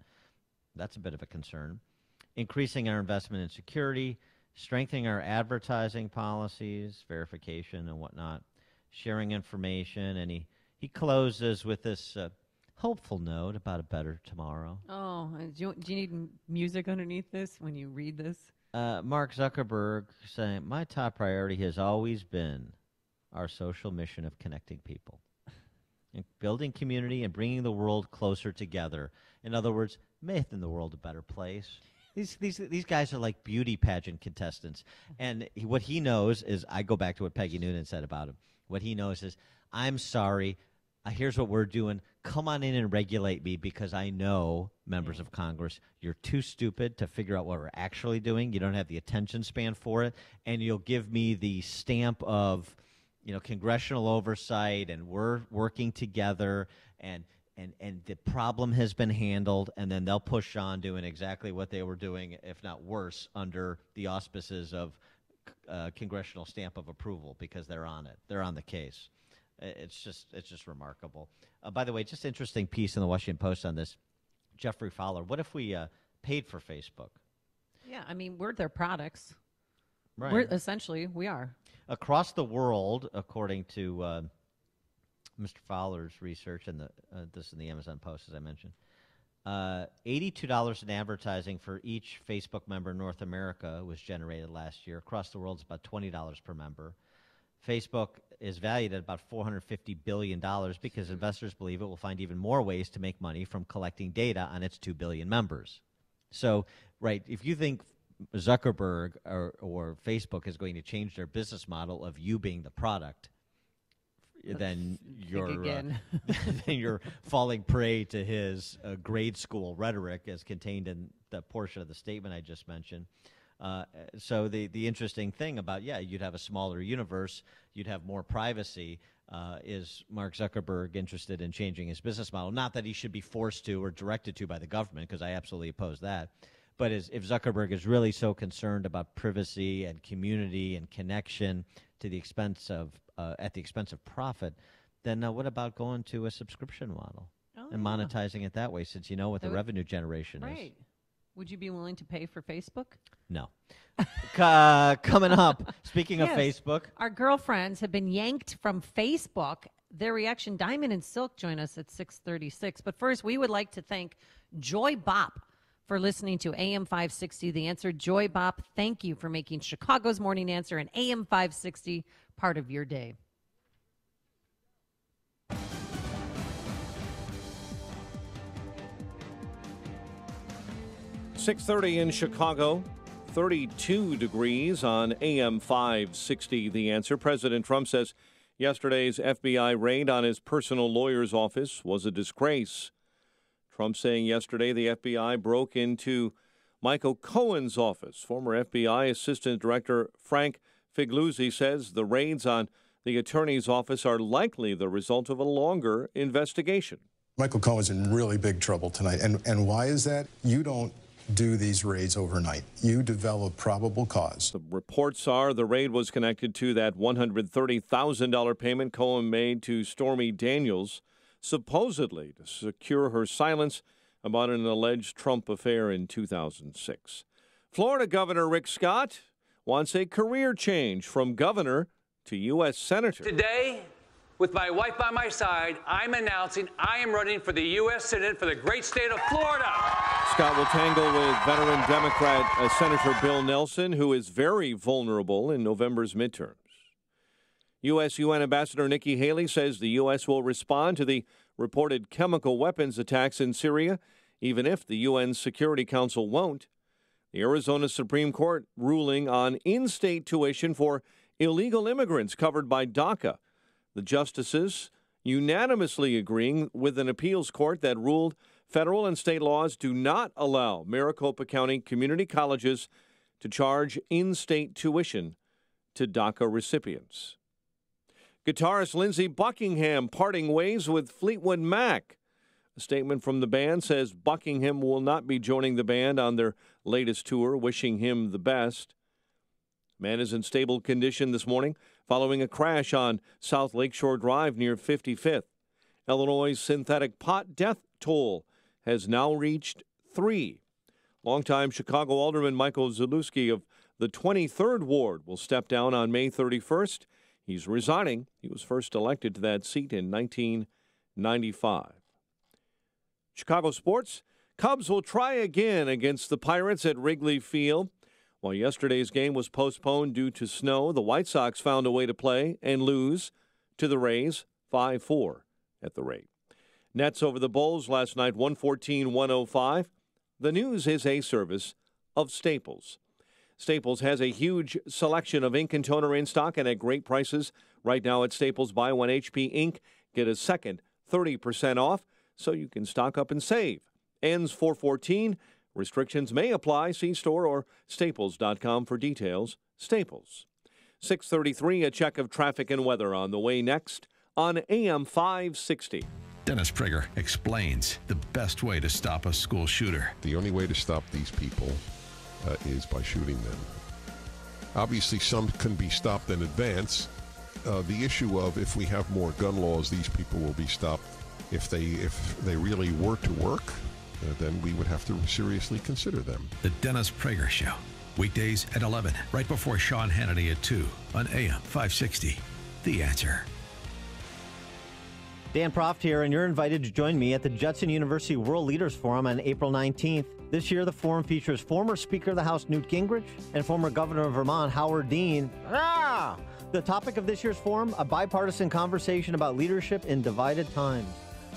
That's a bit of a concern. Increasing our investment in security, strengthening our advertising policies, verification and whatnot, sharing information, and he closes with this hopeful note about a better tomorrow. Oh, do you need music underneath this when you read this? Mark Zuckerberg saying, my top priority has always been our social mission of connecting people, and building community and bringing the world closer together. In other words, making the world a better place. These guys are like beauty pageant contestants. And what he knows is, I go back to what Peggy Noonan said about him. What he knows is, I'm sorry, here's what we're doing. Come on in and regulate me, because I know, members of Congress, you're too stupid to figure out what we're actually doing. You don't have the attention span for it. And you'll give me the stamp of, congressional oversight, and we're working together, and the problem has been handled, and then they'll push on doing exactly what they were doing, if not worse, under the auspices of congressional stamp of approval, because they're on it. They're on the case. It's just remarkable. By the way, just interesting piece in the Washington Post on this. Jeffrey Fowler, what if we paid for Facebook? Yeah, I mean, we're their products. Right. We are. Across the world, according to Mr. Fowler's research, and this in the Amazon Post, as I mentioned, $82 in advertising for each Facebook member in North America was generated last year. Across the world, it's about $20 per member. Facebook is valued at about $450 billion because investors believe it will find even more ways to make money from collecting data on its 2 billion members. So, right, if you think Zuckerberg or Facebook is going to change their business model of you being the product, then you're falling prey to his grade school rhetoric as contained in the portion of the statement I just mentioned. So the interesting thing about, you'd have a smaller universe, you'd have more privacy. Is Mark Zuckerberg interested in changing his business model? Not that he should be forced to or directed to by the government, because I absolutely oppose that. But if Zuckerberg is really so concerned about privacy and community and connection to the expense of at the expense of profit, then what about going to a subscription model and monetizing it that way, since you know what the revenue generation is? Right. Would you be willing to pay for Facebook? No. Coming up, speaking of Facebook. Our girlfriends have been yanked from Facebook. Their reaction, Diamond and Silk, join us at 6:36. But first, we would like to thank Joy Bop for listening to AM 560, The Answer. Joy Bop, thank you for making Chicago's Morning Answer and AM 560 part of your day. .30 in Chicago, 32 degrees on AM 560, The Answer. President Trump says yesterday's FBI raid on his personal lawyer's office was a disgrace. Trump saying yesterday the FBI broke into Michael Cohen's office. Former FBI Assistant Director Frank Figliuzzi says the raids on the attorney's office are likely the result of a longer investigation. Michael Cohen's in really big trouble tonight. And why is that? You don't do these raids overnight. You develop probable cause. The reports are the raid was connected to that $130,000 payment Cohen made to Stormy Daniels, supposedly to secure her silence about an alleged Trump affair in 2006. Florida Governor Rick Scott wants a career change from governor to U.S. Senator. Today, with my wife by my side, I'm announcing I am running for the U.S. Senate for the great state of Florida. Scott will tangle with veteran Democrat Senator Bill Nelson, who is very vulnerable in November's midterms. U.S. UN Ambassador Nikki Haley says the U.S. will respond to the reported chemical weapons attacks in Syria, even if the UN Security Council won't. The Arizona Supreme Court ruling on in-state tuition for illegal immigrants covered by DACA. The justices unanimously agreeing with an appeals court that ruled federal and state laws do not allow Maricopa County community colleges to charge in-state tuition to DACA recipients. Guitarist Lindsey Buckingham parting ways with Fleetwood Mac. A statement from the band says Buckingham will not be joining the band on their latest tour, wishing him the best. Man is in stable condition this morning following a crash on South Lakeshore Drive near 55th. Illinois' synthetic pot death toll has now reached 3. Longtime Chicago Alderman Michael Zalewski of the 23rd Ward will step down on May 31st. He's resigning. He was first elected to that seat in 1995. Chicago sports. Cubs will try again against the Pirates at Wrigley Field. While yesterday's game was postponed due to snow, the White Sox found a way to play and lose to the Rays 5-4 at the rate. Nets over the Bulls last night 114-105. The News is a service of Staples. Staples has a huge selection of ink and toner in stock and at great prices. Right now at Staples, buy one HP ink, get a second 30% off, so you can stock up and save. Ends 4/14. Restrictions may apply. See store or staples.com for details. Staples. 6:33, a check of traffic and weather on the way next on AM 560. Dennis Prager explains the best way to stop a school shooter. The only way to stop these people is by shooting them. Obviously, some can be stopped in advance. The issue of if we have more gun laws, these people will be stopped. If they really were to work, then we would have to seriously consider them. The Dennis Prager Show. Weekdays at 11, right before Sean Hannity at 2 on AM 560. The Answer. Dan Proft here, and you're invited to join me at the Judson University World Leaders Forum on April 19th. This year, the forum features former Speaker of the House Newt Gingrich and former Governor of Vermont Howard Dean. The topic of this year's forum, a bipartisan conversation about leadership in divided times.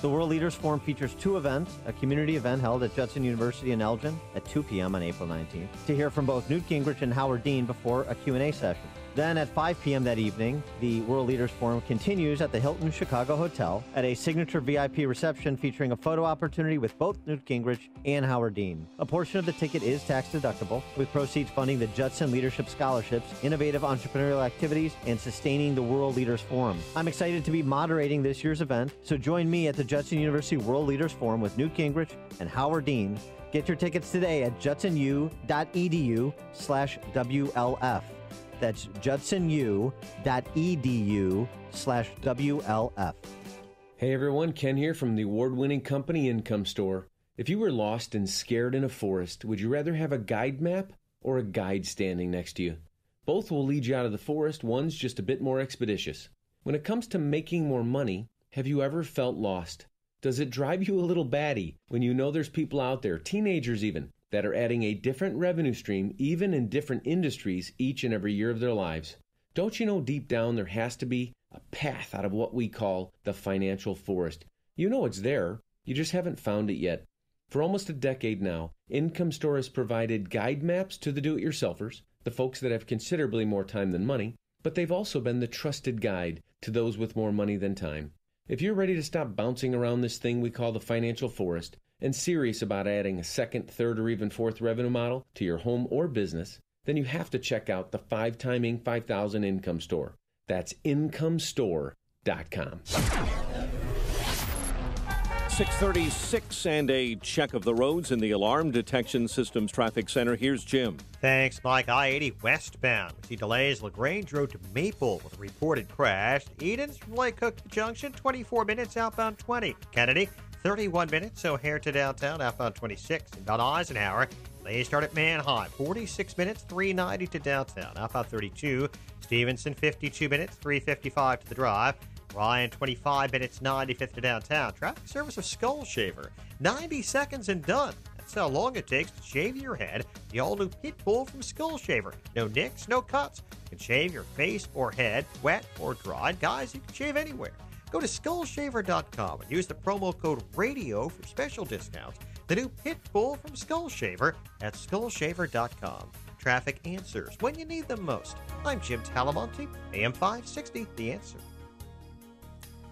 The World Leaders Forum features 2 events, a community event held at Judson University in Elgin at 2 p.m. on April 19th, to hear from both Newt Gingrich and Howard Dean before a Q&A session. Then at 5 p.m. that evening, the World Leaders Forum continues at the Hilton Chicago Hotel at a signature VIP reception featuring a photo opportunity with both Newt Gingrich and Howard Dean. A portion of the ticket is tax deductible, with proceeds funding the Judson Leadership Scholarships, innovative entrepreneurial activities, and sustaining the World Leaders Forum. I'm excited to be moderating this year's event, so join me at the Judson University World Leaders Forum with Newt Gingrich and Howard Dean. Get your tickets today at judsonu.edu/WLF. That's judsonu.edu/WLF. Hey everyone, Ken here from the award-winning company Income Store. If you were lost and scared in a forest, would you rather have a guide map or a guide standing next to you? Both will lead you out of the forest, one's just a bit more expeditious. When it comes to making more money, have you ever felt lost? Does it drive you a little batty when you know there's people out there, teenagers even, that are adding a different revenue stream, even in different industries, each and every year of their lives? Don't you know deep down there has to be a path out of what we call the financial forest? You know it's there, you just haven't found it yet. For almost a decade now, Income Store has provided guide maps to the do-it-yourselfers, the folks that have considerably more time than money, but they've also been the trusted guide to those with more money than time. If you're ready to stop bouncing around this thing we call the financial forest, and serious about adding a second, third, or even fourth revenue model to your home or business, then you have to check out the 5-time Inc. 5000 Income Store. That's incomestore.com. 6:36 and a check of the roads in the Alarm Detection Systems Traffic Center. Here's Jim. Thanks, Mike. I-80 westbound. We see delays LaGrange Road to Maple with a reported crash. Edens from Lake Cook to Junction, 24 minutes outbound 20. Kennedy, 31 minutes, O'Hare to downtown, outbound 26. And on Eisenhower, they start at Manheim, 46 minutes, 390 to downtown, outbound 32. Stevenson, 52 minutes, 355 to the drive. Ryan, 25 minutes, 95th to downtown. Traffic service of Skull Shaver, 90 seconds and done. That's how long it takes to shave your head. The all-new Pit Bull from Skull Shaver. No nicks, no cuts. You can shave your face or head, wet or dried. Guys, you can shave anywhere. Go to SkullShaver.com and use the promo code RADIO for special discounts. The new Pit Bull from Skull Shaver at SkullShaver.com. Traffic answers when you need them most. I'm Jim Talamonte, AM 560, The Answer.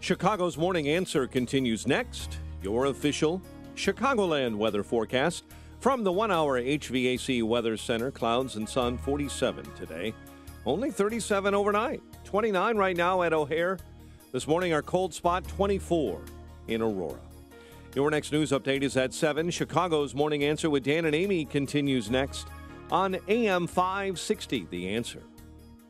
Chicago's Morning Answer continues next. Your official Chicagoland weather forecast from the 1-hour HVAC Weather Center. Clouds and sun, 47 today. Only 37 overnight. 29 right now at O'Hare. This morning, our cold spot, 24 in Aurora. Your next news update is at 7. Chicago's Morning Answer with Dan and Amy continues next on AM 560, The Answer.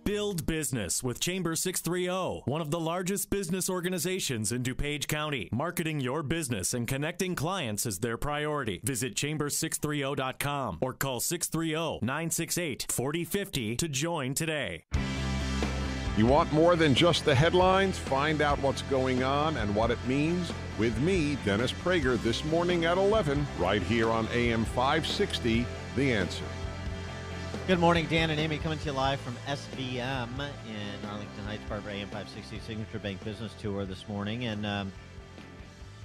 Build business with Chamber 630, one of the largest business organizations in DuPage County. Marketing your business and connecting clients is their priority. Visit chamber630.com or call 630-968-4050 to join today. You want more than just the headlines? Find out what's going on and what it means with me, Dennis Prager, this morning at 11, right here on AM 560, The Answer. Good morning, Dan and Amy, coming to you live from SVM in Arlington Heights, part of AM 560 Signature Bank Business Tour this morning. And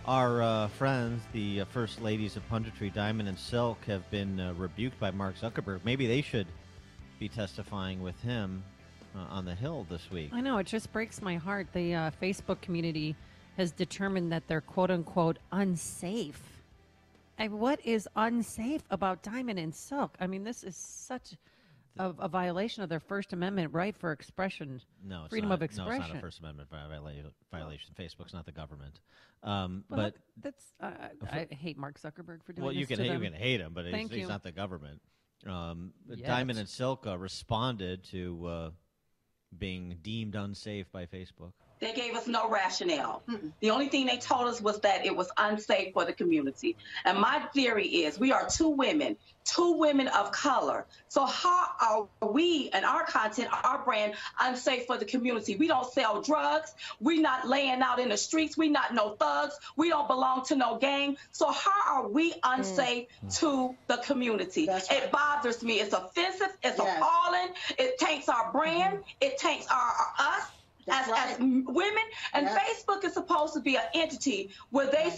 our friends, the First Ladies of Punditry, Diamond and Silk, have been rebuked by Mark Zuckerberg. Maybe they should be testifying with him on the Hill this week. I know, it just breaks my heart. The Facebook community has determined that they're quote-unquote unsafe. What is unsafe about Diamond and Silk? I mean, this is such a violation of their First Amendment right for expression, freedom of expression. No, it's not a First Amendment violation. Facebook's not the government. But that's I hate Mark Zuckerberg for doing this you can hate him, but he's not the government. Diamond and Silk responded to being deemed unsafe by Facebook. They gave us no rationale. The only thing they told us was that it was unsafe for the community. And my theory is we are two women of color. So how are we and our content, our brand, unsafe for the community? We don't sell drugs. We're not laying out in the streets. We're not no thugs. We don't belong to no gang. So how are we unsafe to the community? It bothers me. It's offensive. It's appalling. It taints our brand. It taints us. As women, and Facebook is supposed to be an entity where they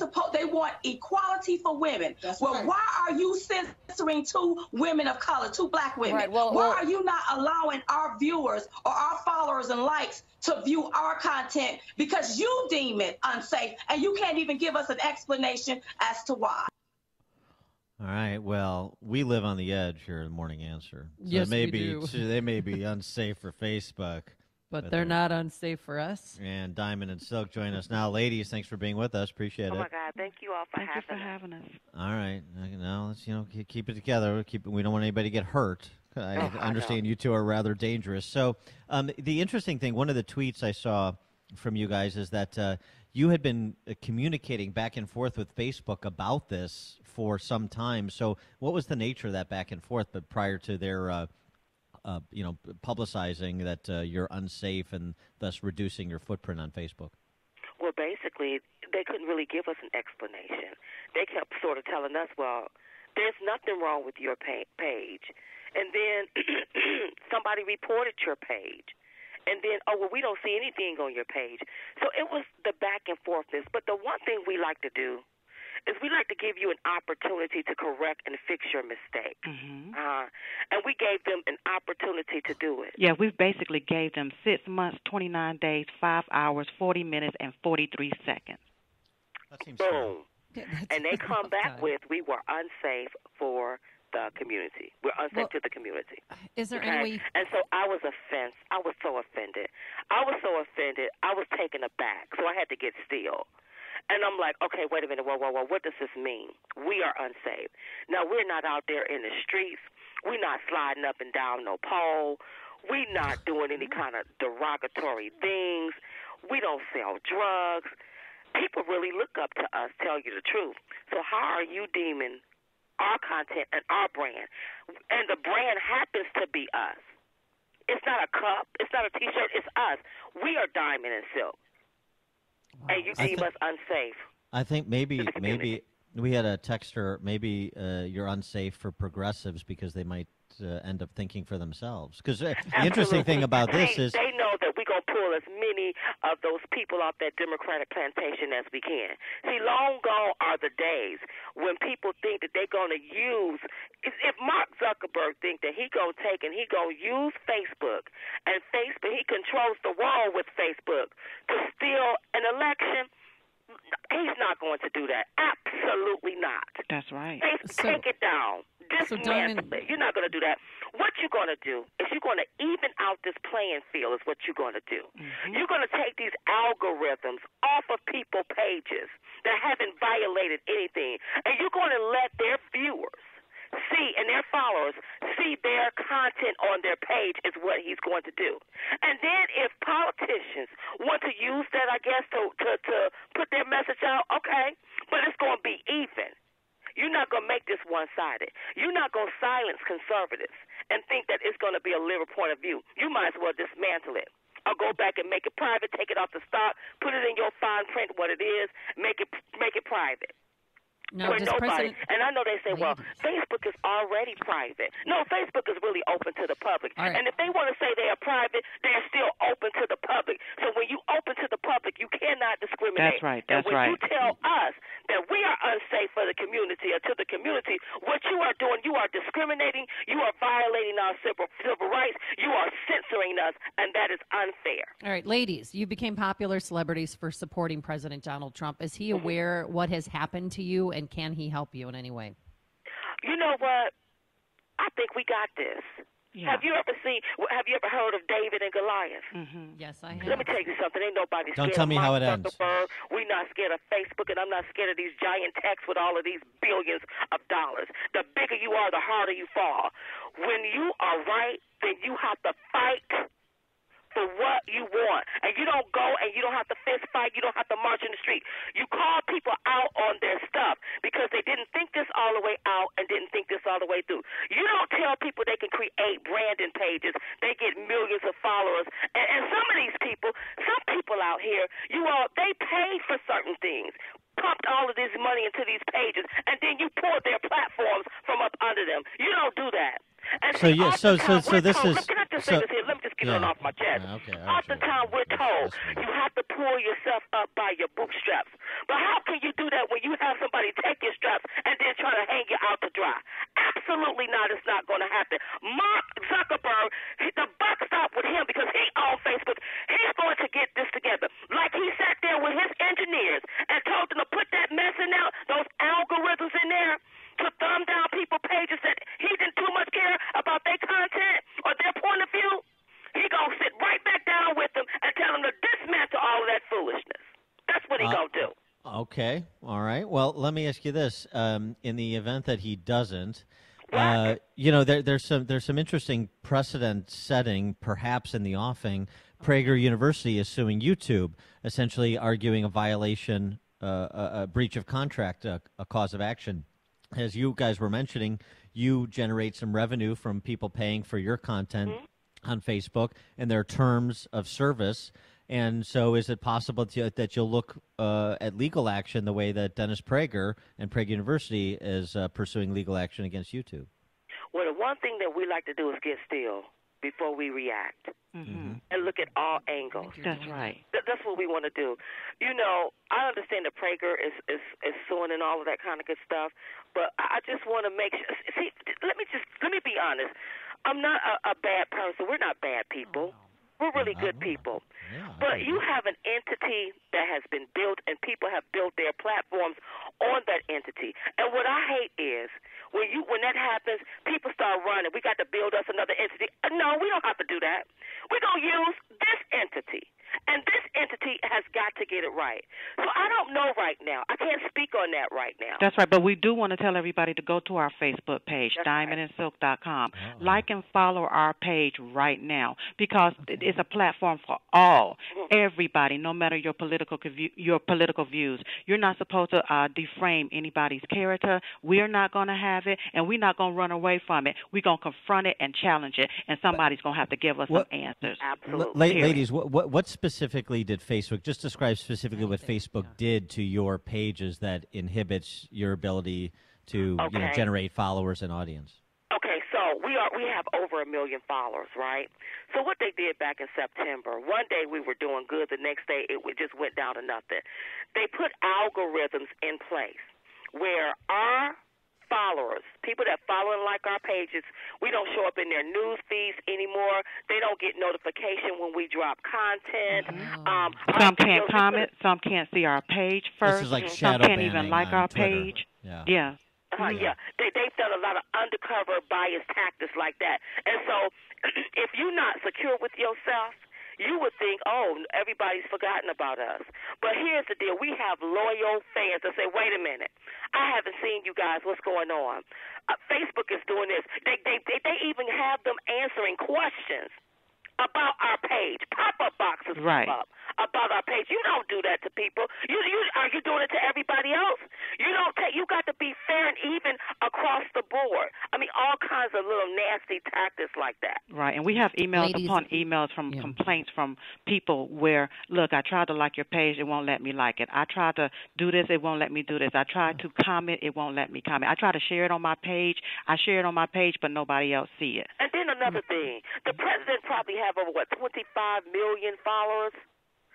want equality for women. Why are you censoring two women of color, two black women? Right, why are you not allowing our viewers or our followers and likes to view our content because you deem it unsafe and you can't even give us an explanation as to why? All right. Well, we live on the edge here in Morning Answer. So yes, we do. They may be unsafe for Facebook. But they're not unsafe for us. And Diamond and Silk join us now. Ladies, thanks for being with us. Appreciate it. Oh, my God. Thank you all for having us. All right. Now, let's keep it together. We don't want anybody to get hurt. I understand you two are rather dangerous. So the interesting thing, one of the tweets I saw from you guys is that you had been communicating back and forth with Facebook about this for some time. So what was the nature of that back and forth, but prior to their publicizing that you're unsafe and thus reducing your footprint on Facebook? Well, basically, they couldn't really give us an explanation. They kept sort of telling us, well, there's nothing wrong with your page. And then somebody reported your page. And then, we don't see anything on your page. So it was the back and forthness. But the one thing we like to do is we like to give you an opportunity to correct and fix your mistake. And we gave them an opportunity to do it. Yeah, we basically gave them 6 months, 29 days, 5 hours, 40 minutes, and 43 seconds. That seems boom. And they come back with, we were unsafe for the community. We're unsafe to the community. Is there any way? And so I was offended. I was so offended. I was taken aback. So I had to get still. And I'm like, okay, wait a minute, whoa, what does this mean? We are unsafe. Now, we're not out there in the streets. We're not sliding up and down no pole. We're not doing any kind of derogatory things. We don't sell drugs. People really look up to us, tell you the truth. So how are you deeming our content and our brand? And the brand happens to be us. It's not a cup. It's not a T-shirt. It's us. We are Diamond and Silk. Wow. And you deem us unsafe. I think maybe we had a texter. Maybe you're unsafe for progressives because they might end up thinking for themselves. Because the interesting thing about this is they know that we're going to pull as many of those people off that Democratic plantation as we can. See, long gone are the days when people think that they're going to use. If Mark Zuckerberg think that he going to take and he going to use Facebook, and Facebook, he controls the world with Facebook to steal an election, he's not going to do that. Absolutely not. That's right. Take it down. Dismantle it. You're not going to do that. What you're going to do is you're going to even out this playing field is what you're going to do. You're going to take these algorithms off of people's pages that haven't violated violated anything. And you're going to let their viewers see and their followers see their content on their page is what he's going to do. And then if politicians want to use that, I guess, to put their message out, okay, but it's going to be even. You're not going to make this one-sided. You're not going to silence conservatives and think that it's going to be a liberal point of view. You might as well dismantle it. Or go back and make it private, take it off the stock, put it in your fine print what it is, make it private. No, for nobody. And I know they say, well, Facebook is already private. No, Facebook is really open to the public. Right. And if they want to say they are private, they're still open to the public. So when you open to the public, you cannot discriminate. That's right. And when you tell us that we are unsafe for the community or to the community, what you are doing, you are discriminating, you are violating our civil rights, you are censoring us, and that is unfair. All right, ladies, you became popular celebrities for supporting President Donald Trump. Is he aware what has happened to you, and can he help you in any way? You know what? I think we got this. Yeah. Have you ever heard of David and Goliath? Mm-hmm. Yes, I have. Let me tell you something. Ain't nobody scared. Don't tell me of how Mark it ends. Zuckerberg. We're not scared of Facebook, and I'm not scared of these giant techs with all of these billions of dollars. The bigger you are, the harder you fall. When you are right, then you have to fight for what you want. And you don't go and you don't have to fist fight. You don't have to march in the street. You call people out on their stuff because they didn't think this all the way out and didn't think this all the way through. You don't tell people they can create branding pages. They get millions of followers. And some of these people, some people out here, they paid for certain things, pumped all of this money into these pages, and then you pulled their platforms from up under them. You don't do that. And so yeah, so this is. Can I just say this here? Let me just get it off my chest. Oftentimes we're told you have to pull yourself up by your bootstraps. But how can you do that when you have somebody take your straps and then try to hang you out to dry? Absolutely not. It's not going to happen. Mark Zuckerberg, the buck stopped with him because he owns Facebook. He's going to get this together. Like he sat there with his engineers and told them to put that mess in there, those algorithms in there, to thumb down people's pages that he didn't too much care about their content or their point of view. He going to sit right back down with them and tell them to dismantle all of that foolishness. That's what he going to do. Okay. All right. Well, let me ask you this. In the event that he doesn't, there's some interesting precedent setting perhaps in the offing. Prager University is suing YouTube, essentially arguing a violation, a breach of contract, a cause of action. As you guys were mentioning, you generate some revenue from people paying for your content on Facebook and their terms of service. And so is it possible that you'll look at legal action the way that Dennis Prager and Prager University is pursuing legal action against YouTube? Well, the one thing that we like to do is get still before we react and look at all angles. That's right. That's what we want to do. You know, I understand that Prager is suing and all of that kind of good stuff, but I just want to make sure. See, let me be honest. I'm not a bad person. We're not bad people. We're really good people. But you have an entity that has been built, and people have built their platforms on that entity. And what I hate is when that happens, people start running. We got to build us another entity. No, we don't have to do that. We're going to use this entity. And this entity has got to get it right. So I don't know right now. I can't speak on that right now. That's right. But we do want to tell everybody to go to our Facebook page, diamondandsilk.com. Like and follow our page right now because it's a platform for all, everybody, no matter your political views. You're not supposed to deframe anybody's character. We're not going to have it, and we're not going to run away from it. We're going to confront it and challenge it, and somebody's going to have to give us some answers. Absolutely. Ladies, what specifically did Facebook, just describe specifically what Facebook did to your pages that inhibits your ability to generate followers and audience? Okay, so we have over 1 million followers, right? So what they did back in September, one day we were doing good, the next day it just went down to nothing. They put algorithms in place where our followers, people that follow and like our pages, we don't show up in their news feeds anymore. They don't get notification when we drop content. Some can't comment. Some can't see our page first. This is like some can't even like our Twitter. page. Yeah. They've done a lot of undercover bias tactics like that. And so if you're not secure with yourself, you would think, oh, everybody's forgotten about us. But here's the deal. We have loyal fans that say, wait a minute, I haven't seen you guys. What's going on? Facebook is doing this. They even have them answering questions about our page. Pop-up boxes come up about our page. You don't do that to people. Are you doing it to everybody else? You don't take. You got to be fair and even across the board. I mean, all kinds of little nasty tactics like that. Right, and we have emails upon emails from complaints from people where, look, I tried to like your page, it won't let me like it. I tried to do this, it won't let me do this. I tried to comment, it won't let me comment. I try to share it on my page. I share it on my page, but nobody else see it. And then another thing, the president probably have over 25 million followers.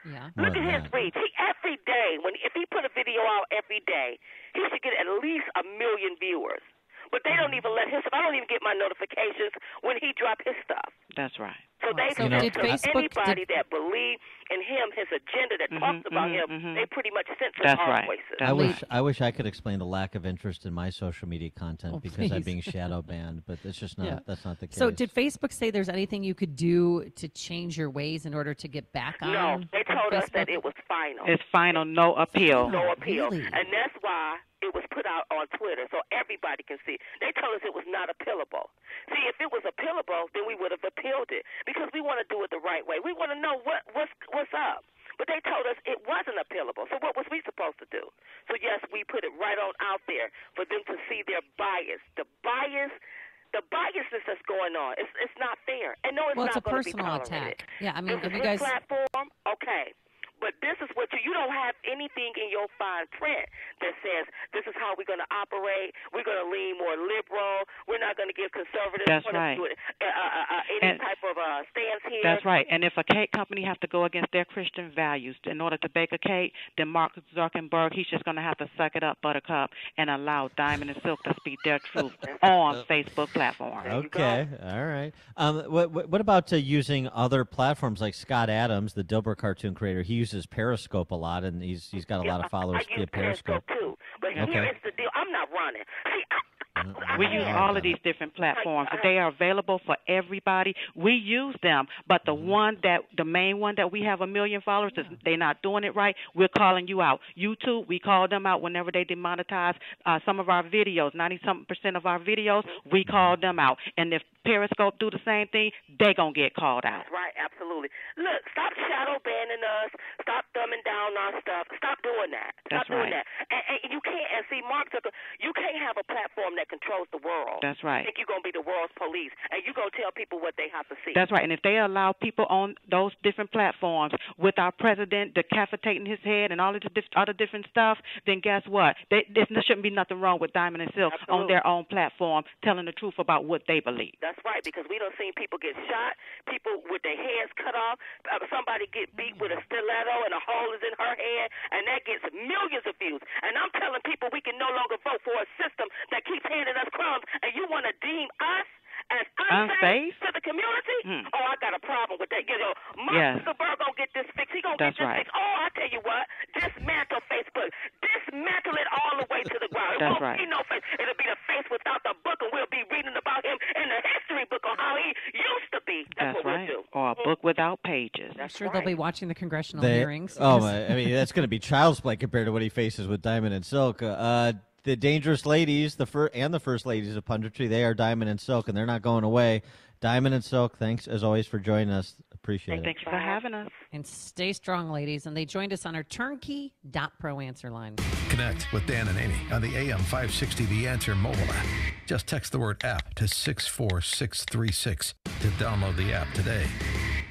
Yeah. Look at his reach. Every day, if he put a video out every day, he should get at least 1 million viewers. But they don't even let his stuff. I don't even get my notifications when he dropped his stuff. That's right. So they censor anybody that believe in him, his agenda that talks about him. They pretty much censor our voices. I wish I could explain the lack of interest in my social media content because I'm being shadow banned, but it's just not. That's not the case. So did Facebook say there's anything you could do to change your ways in order to get back on? No, they told us that it was final. It's final, no appeal. No appeal, Really? and that's why it was put out on Twitter so everybody can see. They told us it was not appealable. See, if it was appealable, then we would have appealed it because we want to do it the right way. We want to know what's up. But they told us it wasn't appealable. So what was we supposed to do? So, yes, we put it right on out there for them to see their bias. The biasness that's going on. It's not fair. And no, it's not going to be tolerated. It's a personal attack. Yeah, I mean, this is you guys... platform, okay. But this is what you don't have anything in your fine print that says this is how we're going to operate. We're going to lean more liberal. We're not going to give conservatives any type of stance here. That's right. And if a cake company has to go against their Christian values in order to bake a cake, then Mark Zuckerberg, he's just going to have to suck it up, Buttercup, and allow Diamond and Silk to speak their truth on Facebook platform. Okay. All right. What about using other platforms like Scott Adams, the Dilbert cartoon creator? He uses Periscope a lot, and he's got a lot of followers via Periscope too. But here is the deal: I'm not running. We use all of these different platforms. They are available for everybody. We use them, but the main one that we have 1 million followers, they're not doing it right. We're calling you out. YouTube, we call them out whenever they demonetize some of our videos. 90-something% of our videos, we call them out. And if Periscope do the same thing, they're going to get called out. That's right, absolutely. Look, stop shadow banning us. Stop dumbing down our stuff. Stop doing that. Stop doing that. And you can't, and see, Mark Zuckerberg, you can't have a platform that controls the world. That's right. I think you're going to be the world's police, and you're going to tell people what they have to see. That's right. And if they allow people on those different platforms with our president decapitating his head and all of this other different stuff, then guess what? There shouldn't be nothing wrong with Diamond and Silk on their own platform telling the truth about what they believe. That's right, because we done seen people get shot, people with their heads cut off, somebody get beat with a stiletto and a hole is in her head, and that gets millions of views. And I'm telling people we can no longer vote for a system that keeps handing us crumbs, and you want to deem us as unsafe to the community? Oh, I got a problem with that. Mark Zuckerberg gonna get this fixed. He gonna get this fixed. Oh, I tell you what, dismantle Facebook. Dismantle it all the way to the ground. It won't be no face. It'll be the face without the book, and we'll be reading about him in the history book on how he used to be. That's what we'll do. Or a book without pages. I'm sure they'll be watching the congressional hearings. Oh, I mean, that's going to be child's play compared to what he faces with Diamond and Silk. The dangerous ladies, the first ladies of punditry, they are Diamond and Silk, and they're not going away. Diamond and Silk, thanks as always for joining us. Appreciate it. Thanks for having us. And stay strong, ladies. And they joined us on our turnkey.pro answer line. Connect with Dan and Amy on the AM 560 The Answer mobile app. Just text the word app to 64636 to download the app today.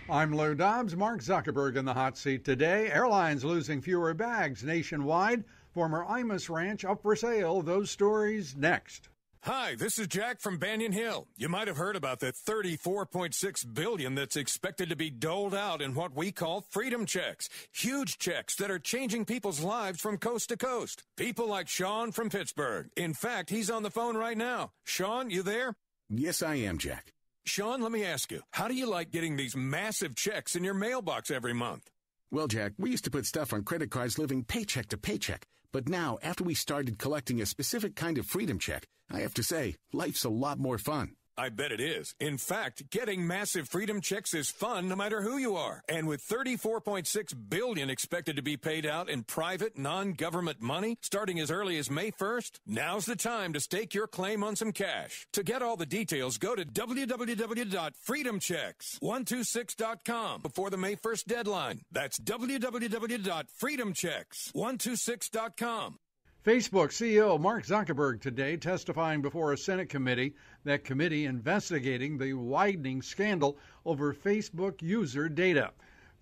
I'm Lou Dobbs. Mark Zuckerberg in the hot seat today. Airlines losing fewer bags nationwide. Former Imus Ranch up for sale. Those stories next. Hi, this is Jack from Banyan Hill. You might have heard about the $34.6 billion that's expected to be doled out in what we call freedom checks. Huge checks that are changing people's lives from coast to coast. People like Sean from Pittsburgh. In fact, he's on the phone right now. Sean, you there? Yes, I am, Jack. Sean, let me ask you, how do you like getting these massive checks in your mailbox every month? Well, Jack, we used to put stuff on credit cards living paycheck to paycheck. But now, after we started collecting a specific kind of freedom check, I have to say, life's a lot more fun. I bet it is. In fact, getting massive freedom checks is fun no matter who you are. And with $34.6 billion expected to be paid out in private, non-government money starting as early as May 1st, now's the time to stake your claim on some cash. To get all the details, go to www.freedomchecks126.com before the May 1st deadline. That's www.freedomchecks126.com. Facebook CEO Mark Zuckerberg today testifying before a Senate committee, that committee investigating the widening scandal over Facebook user data.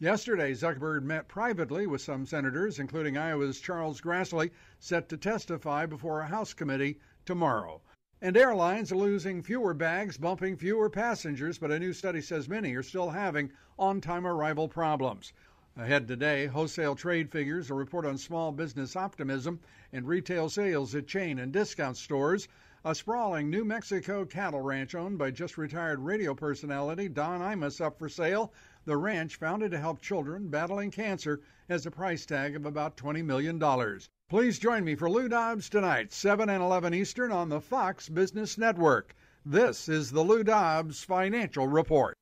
Yesterday, Zuckerberg met privately with some senators, including Iowa's Charles Grassley, set to testify before a House committee tomorrow. And airlines are losing fewer bags, bumping fewer passengers, but a new study says many are still having on-time arrival problems. Ahead today, wholesale trade figures, a report on small business optimism, and retail sales at chain and discount stores. A sprawling New Mexico cattle ranch owned by just retired radio personality Don Imus up for sale. The ranch, founded to help children battling cancer, has a price tag of about $20 million. Please join me for Lou Dobbs tonight, 7 and 11 Eastern on the Fox Business Network. This is the Lou Dobbs Financial Report.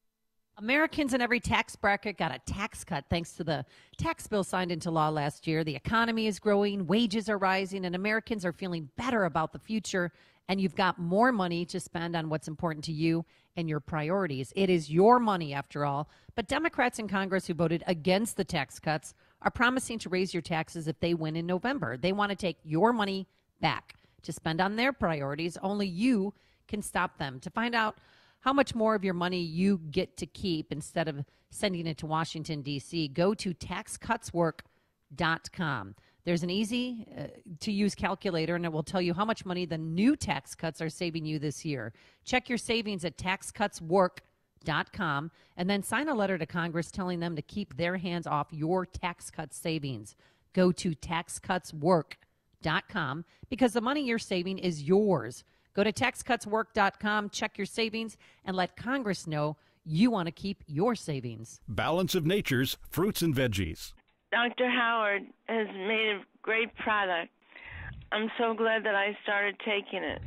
Americans in every tax bracket got a tax cut thanks to the tax bill signed into law last year. The economy is growing, wages are rising, and Americans are feeling better about the future. And you've got more money to spend on what's important to you and your priorities. It is your money, after all. But Democrats in Congress who voted against the tax cuts are promising to raise your taxes if they win in November. They want to take your money back to spend on their priorities. Only you can stop them. To find out how much more of your money you get to keep instead of sending it to Washington, D.C., go to taxcutswork.com. There's an easy-to-use calculator, and it will tell you how much money the new tax cuts are saving you this year. Check your savings at taxcutswork.com, and then sign a letter to Congress telling them to keep their hands off your tax cut savings. Go to taxcutswork.com because the money you're saving is yours. Go to taxcutswork.com, check your savings, and let Congress know you want to keep your savings. Balance of Nature's fruits and veggies. Dr. Howard has made a great product. I'm so glad that I started taking it.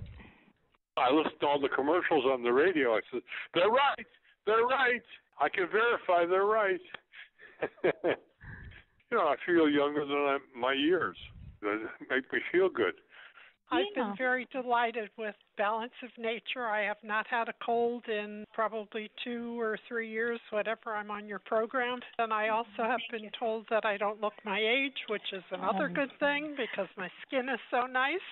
I listened to all the commercials on the radio. I said, they're right. They're right. I can verify they're right. I feel younger than my years. That make me feel good. I've been very delighted with Balance of Nature. I have not had a cold in probably 2 or 3 years, whatever I'm on your program. And I also have been told that I don't look my age, which is another good thing because my skin is so nice.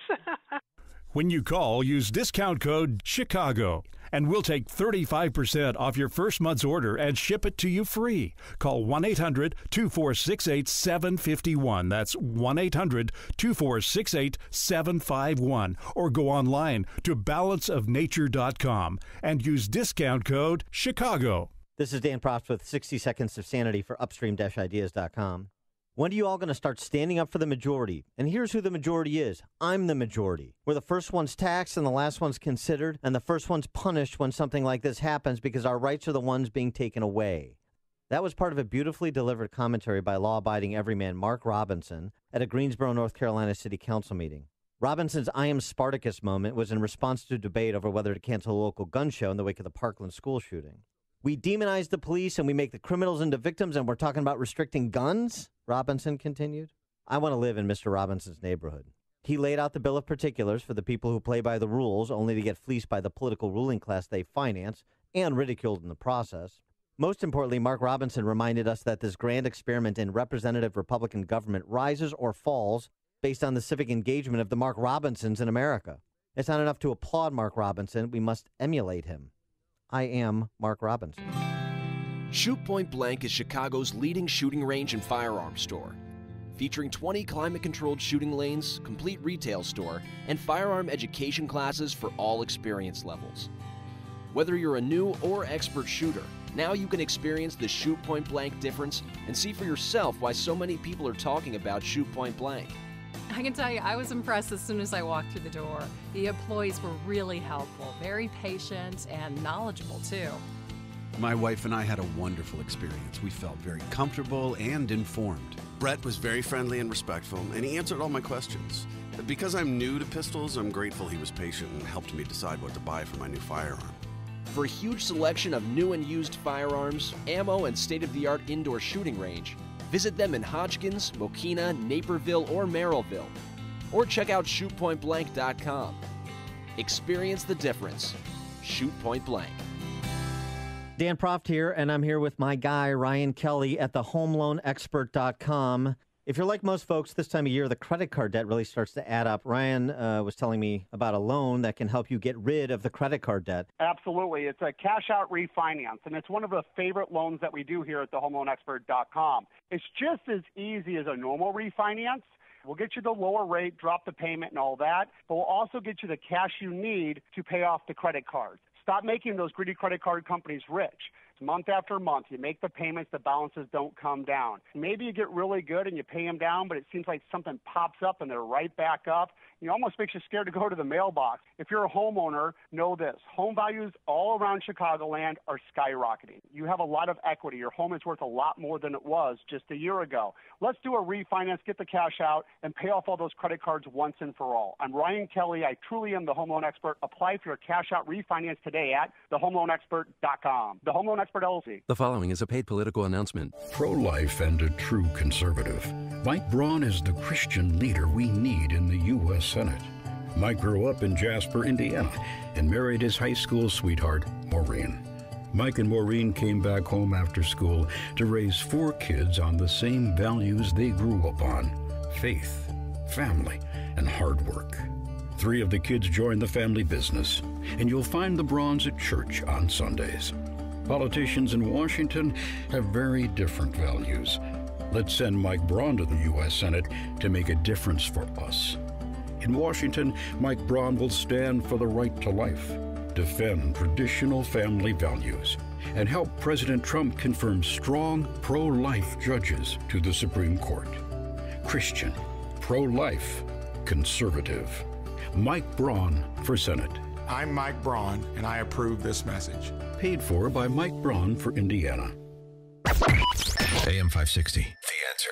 When you call, use discount code CHICAGO, and we'll take 35% off your first month's order and ship it to you free. Call 1-800-246-8751. That's 1-800-246-8751. Or go online to balanceofnature.com and use discount code CHICAGO. This is Dan Proft with 60 Seconds of Sanity for Upstream-Ideas.com. When are you all going to start standing up for the majority? And here's who the majority is. I'm the majority. We're the first ones taxed and the last ones considered, and the first ones punished when something like this happens because our rights are the ones being taken away. That was part of a beautifully delivered commentary by law-abiding everyman Mark Robinson at a Greensboro, North Carolina City Council meeting. Robinson's I am Spartacus moment was in response to a debate over whether to cancel a local gun show in the wake of the Parkland school shooting. We demonize the police and we make the criminals into victims, and we're talking about restricting guns? Robinson continued. I want to live in Mr. Robinson's neighborhood. He laid out the bill of particulars for the people who play by the rules only to get fleeced by the political ruling class they finance and ridiculed in the process. Most importantly, Mark Robinson reminded us that this grand experiment in representative Republican government rises or falls based on the civic engagement of the Mark Robinsons in America. It's not enough to applaud Mark Robinson. We must emulate him. I am Mark Robinson. Shoot Point Blank is Chicago's leading shooting range and firearms store, featuring 20 climate-controlled shooting lanes, complete retail store, and firearm education classes for all experience levels. Whether you're a new or expert shooter, now you can experience the Shoot Point Blank difference and see for yourself why so many people are talking about Shoot Point Blank. I can tell you, I was impressed as soon as I walked through the door. The employees were really helpful, very patient, and knowledgeable, too. My wife and I had a wonderful experience. We felt very comfortable and informed. Brett was very friendly and respectful, and he answered all my questions. Because I'm new to pistols, I'm grateful he was patient and helped me decide what to buy for my new firearm. For a huge selection of new and used firearms, ammo, and state-of-the-art indoor shooting range, visit them in Hodgkins, Mokina, Naperville, or Merrillville. Or check out shootpointblank.com. Experience the difference. Shoot Point Blank. Dan Proft here, and I'm here with my guy, Ryan Kelly, at thehomeloanexpert.com. If you're like most folks, this time of year, the credit card debt really starts to add up. Ryan was telling me about a loan that can help you get rid of the credit card debt. Absolutely. It's a cash-out refinance, and it's one of the favorite loans that we do here at thehomeloanexpert.com. It's just as easy as a normal refinance. We'll get you the lower rate, drop the payment and all that, but we'll also get you the cash you need to pay off the credit cards. Stop making those greedy credit card companies rich. Month after month, you make the payments, the balances don't come down. Maybe you get really good and you pay them down, but it seems like something pops up and they're right back up. It almost makes you scared to go to the mailbox. If you're a homeowner, know this. Home values all around Chicagoland are skyrocketing. You have a lot of equity. Your home is worth a lot more than it was just a year ago. Let's do a refinance, get the cash out, and pay off all those credit cards once and for all. I'm Ryan Kelly. I truly am the home loan expert. Apply for your cash out refinance today at thehomeloanexpert.com. The Home Loan Expert LLC. The following is a paid political announcement. Pro-life and a true conservative. Mike Braun is the Christian leader we need in the U.S. Senate. Mike grew up in Jasper, Indiana, and married his high school sweetheart, Maureen. Mike and Maureen came back home after school to raise 4 kids on the same values they grew up on: faith, family, and hard work. 3 of the kids joined the family business, and you'll find the Brauns at church on Sundays. Politicians in Washington have very different values. Let's send Mike Braun to the U.S. Senate to make a difference for us. In Washington, Mike Braun will stand for the right to life, defend traditional family values, and help President Trump confirm strong pro-life judges to the Supreme Court. Christian, pro-life, conservative. Mike Braun for Senate. I'm Mike Braun, and I approve this message. Paid for by Mike Braun for Indiana. AM 560, The Answer.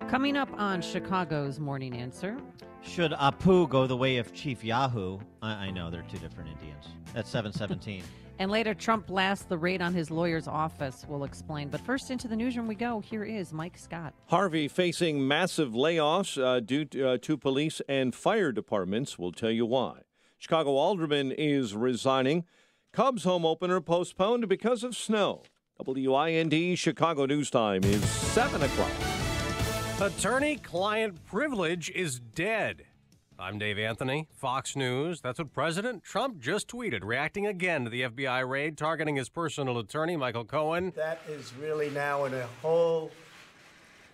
Coming up on Chicago's Morning Answer. Should Apu go the way of Chief Yahoo? I know they're 2 different Indians. That's 717. And later, Trump blasts the raid on his lawyer's office. We'll explain. But first, into the newsroom we go. Here is Mike Scott. Harvey facing massive layoffs due to police and fire departments. We'll tell you why. Chicago alderman is resigning. Cubs home opener postponed because of snow. WIND Chicago News Time is 7 o'clock. Attorney-client privilege is dead. I'm Dave Anthony, Fox News. That's what President Trump just tweeted, reacting again to the FBI raid targeting his personal attorney, Michael Cohen. That is really now in a whole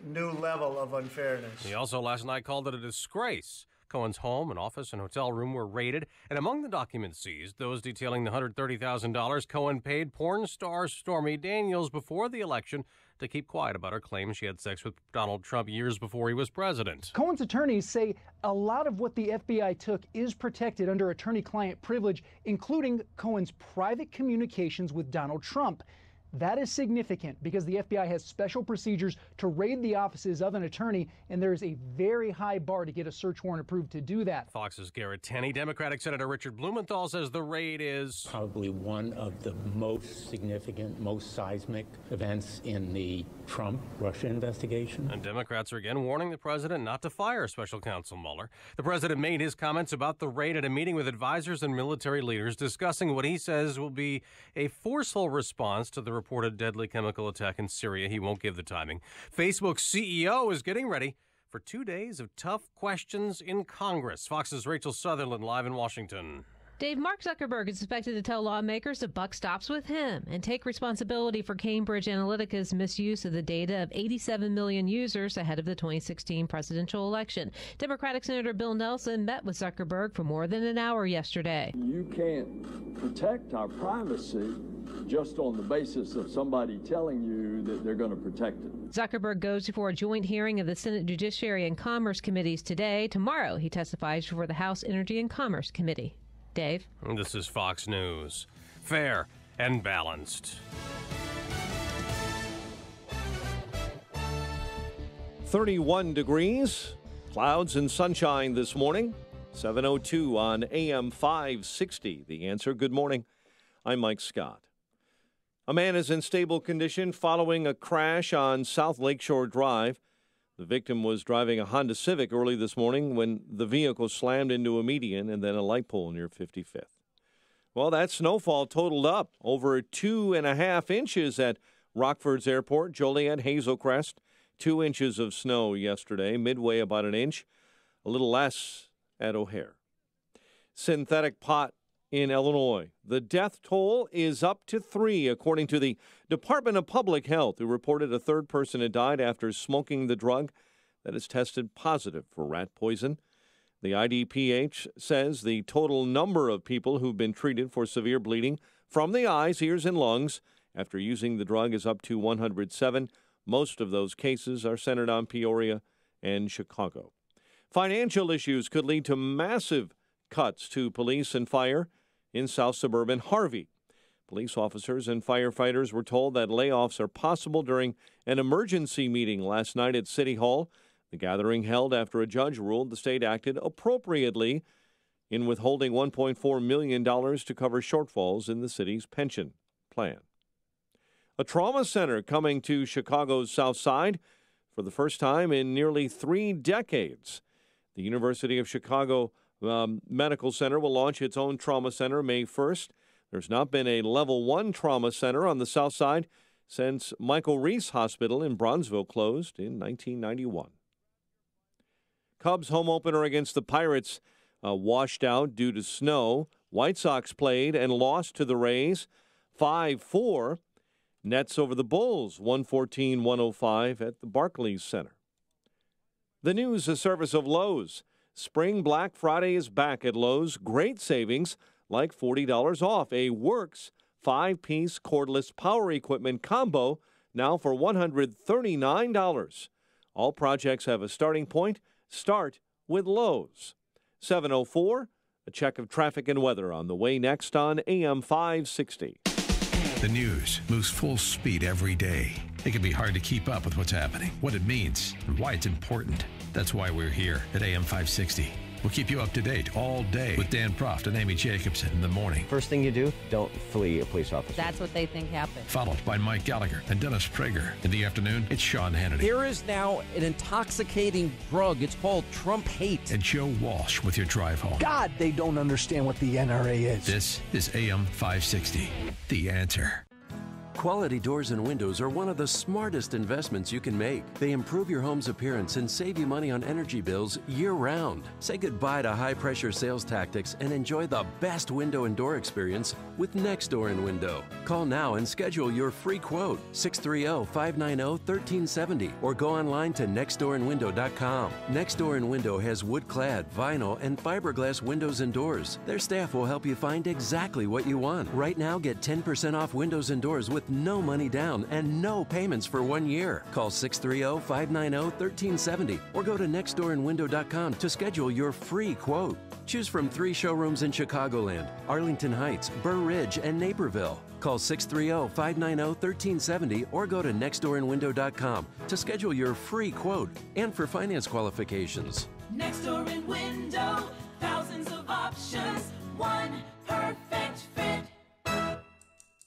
new level of unfairness. He also last night called it a disgrace. Cohen's home and office and hotel room were raided, and among the documents seized, those detailing the $130,000 Cohen paid porn star Stormy Daniels before the election to keep quiet about her claims she had sex with Donald Trump years before he was president. Cohen's attorneys say a lot of what the FBI took is protected under attorney-client privilege, including Cohen's private communications with Donald Trump. That is significant because the FBI has special procedures to raid the offices of an attorney, and there is a very high bar to get a search warrant approved to do that. Fox's Garrett Tenney. Democratic Senator Richard Blumenthal says the raid is probably one of the most significant, most seismic events in the Trump-Russia investigation. And Democrats are again warning the president not to fire special counsel Mueller. The president made his comments about the raid at a meeting with advisors and military leaders discussing what he says will be a forceful response to the reported deadly chemical attack in Syria. He won't give the timing. Facebook's CEO is getting ready for 2 days of tough questions in Congress. Fox's Rachel Sutherland live in Washington. Dave, Mark Zuckerberg is expected to tell lawmakers the buck stops with him and take responsibility for Cambridge Analytica's misuse of the data of 87 million users ahead of the 2016 presidential election. Democratic Senator Bill Nelson met with Zuckerberg for more than an hour yesterday. You can't protect our privacy just on the basis of somebody telling you that they're going to protect it. Zuckerberg goes before a joint hearing of the Senate Judiciary and Commerce Committees today. Tomorrow, he testifies before the House Energy and Commerce Committee. Dave? This is Fox News. Fair and balanced. 31 degrees, clouds and sunshine this morning. 7:02 on AM 560. The Answer. Good morning. I'm Mike Scott. A man is in stable condition following a crash on South Lakeshore Drive. The victim was driving a Honda Civic early this morning when the vehicle slammed into a median and then a light pole near 55th. Well, that snowfall totaled up over 2.5 inches at Rockford's Airport, Joliet, Hazel Crest. 2 inches of snow yesterday, Midway about an inch, a little less at O'Hare. Synthetic pot in Illinois. The death toll is up to 3, according to the Department of Public Health, who reported a third person had died after smoking the drug that is tested positive for rat poison. The IDPH says the total number of people who've been treated for severe bleeding from the eyes, ears, and lungs after using the drug is up to 107. Most of those cases are centered on Peoria and Chicago. Financial issues could lead to massive cuts to police and fire in South Suburban Harvey. Police officers and firefighters were told that layoffs are possible during an emergency meeting last night at City Hall. The gathering held after a judge ruled the state acted appropriately in withholding $1.4 million to cover shortfalls in the city's pension plan. A trauma center coming to Chicago's South Side for the first time in nearly 3 decades. The University of Chicago Medical Center will launch its own trauma center May 1st. There's not been a level 1 trauma center on the South Side since Michael Reese Hospital in Bronzeville closed in 1991. Cubs home opener against the Pirates washed out due to snow. White Sox played and lost to the Rays 5-4. Nets over the Bulls 114-105 at the Barclays Center. The news, a service of Lowe's. Spring Black Friday is back at Lowe's. Great savings, like $40 off. A Works 5-piece cordless power equipment combo, now for $139. All projects have a starting point. Start with Lowe's. 7:04, a check of traffic and weather on the way next on AM 560. The news moves full speed every day. It can be hard to keep up with what's happening, what it means, and why it's important. That's why we're here at AM 560. We'll keep you up to date all day with Dan Proft and Amy Jacobson in the morning. First thing you do, don't flee a police officer. That's what they think happened. Followed by Mike Gallagher and Dennis Prager. In the afternoon, it's Sean Hannity. There is now an intoxicating drug. It's called Trump hate. And Joe Walsh with your drive home. God, they don't understand what the NRA is. This is AM 560. The Answer. Quality doors and windows are one of the smartest investments you can make. They improve your home's appearance and save you money on energy bills year-round. Say goodbye to high-pressure sales tactics and enjoy the best window and door experience with Next Door and Window. Call now and schedule your free quote, 630-590-1370, or go online to nextdoorandwindow.com. Next Door and Window has wood-clad, vinyl, and fiberglass windows and doors. Their staff will help you find exactly what you want. Right now, get 10% off windows and doors with no money down and no payments for 1 year. Call 630-590-1370 or go to nextdoorandwindow.com to schedule your free quote. Choose from 3 showrooms in Chicagoland, Arlington Heights, Burr Ridge, and Naperville. Call 630-590-1370 or go to nextdoorandwindow.com to schedule your free quote and for finance qualifications. Next Door and Window, thousands of options, one perfect fit.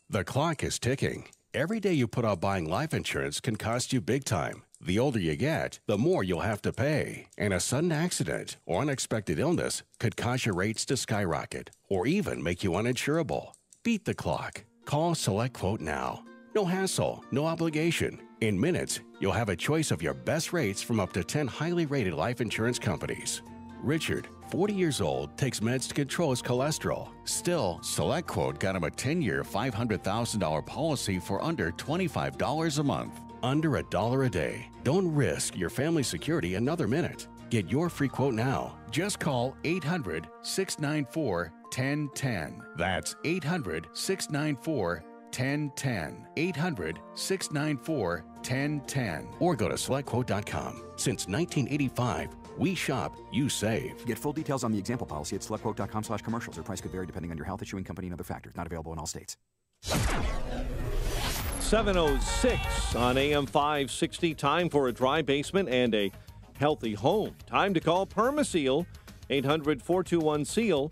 The clock is ticking. Every day you put off buying life insurance can cost you big time. The older you get, the more you'll have to pay. And a sudden accident or unexpected illness could cause your rates to skyrocket or even make you uninsurable. Beat the clock. Call SelectQuote now. No hassle, no obligation. In minutes, you'll have a choice of your best rates from up to 10 highly rated life insurance companies. Richard, 40 years old, takes meds to control his cholesterol. Still, SelectQuote got him a 10-year, $500,000 policy for under $25 a month. Under $1 a day. Don't risk your family's security another minute. Get your free quote now. Just call 800-694-1010. That's 800-694-1010. 800-694-1010. Or go to SelectQuote.com. Since 1985, we shop, you save. Get full details on the example policy at SelectQuote.com/commercials. Or price could vary depending on your health, issuing company, and other factors. Not available in all states. 7:06 on AM 560. Time for a dry basement and a healthy home. Time to call Permaseal. 800-421-SEAL.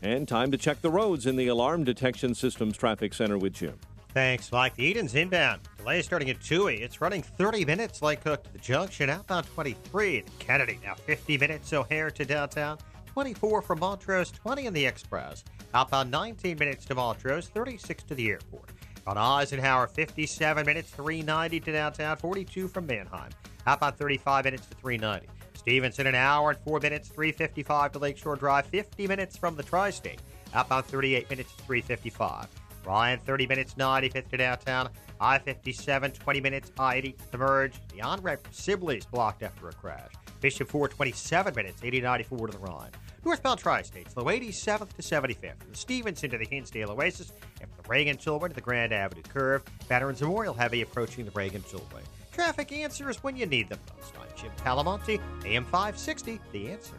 And time to check the roads in the Alarm Detection Systems Traffic Center with Jim. Thanks, Mike. The Eden's inbound. Delay starting at Toohey. It's running 30 minutes like Cook to the junction. Outbound 23 to Kennedy. Now 50 minutes O'Hare to downtown. 24 from Montrose, 20 in the Express. Outbound 19 minutes to Montrose, 36 to the airport. On Eisenhower, 57 minutes, 390 to downtown, 42 from Manheim. Outbound 35 minutes to 390. Stevenson, an hour and 4 minutes, 355 to Lakeshore Drive, 50 minutes from the Tri-State. Outbound 38 minutes to 355. Ryan, 30 minutes, 95th to downtown. I-57, 20 minutes, I-80 to merge. The on-ramp from Sibley's blocked after a crash. Bishop 4, 27 minutes, 80-94 to the Rhine. Northbound Tri-States, low 87th to 75th. From the Stevenson to the Hinsdale Oasis, and from the Reagan-Tollway to the Grand Avenue Curve. Veterans Memorial heavy approaching the Reagan-Tollway. Traffic answers when you need them most. I'm Jim Palamonte, AM 560, The Answer.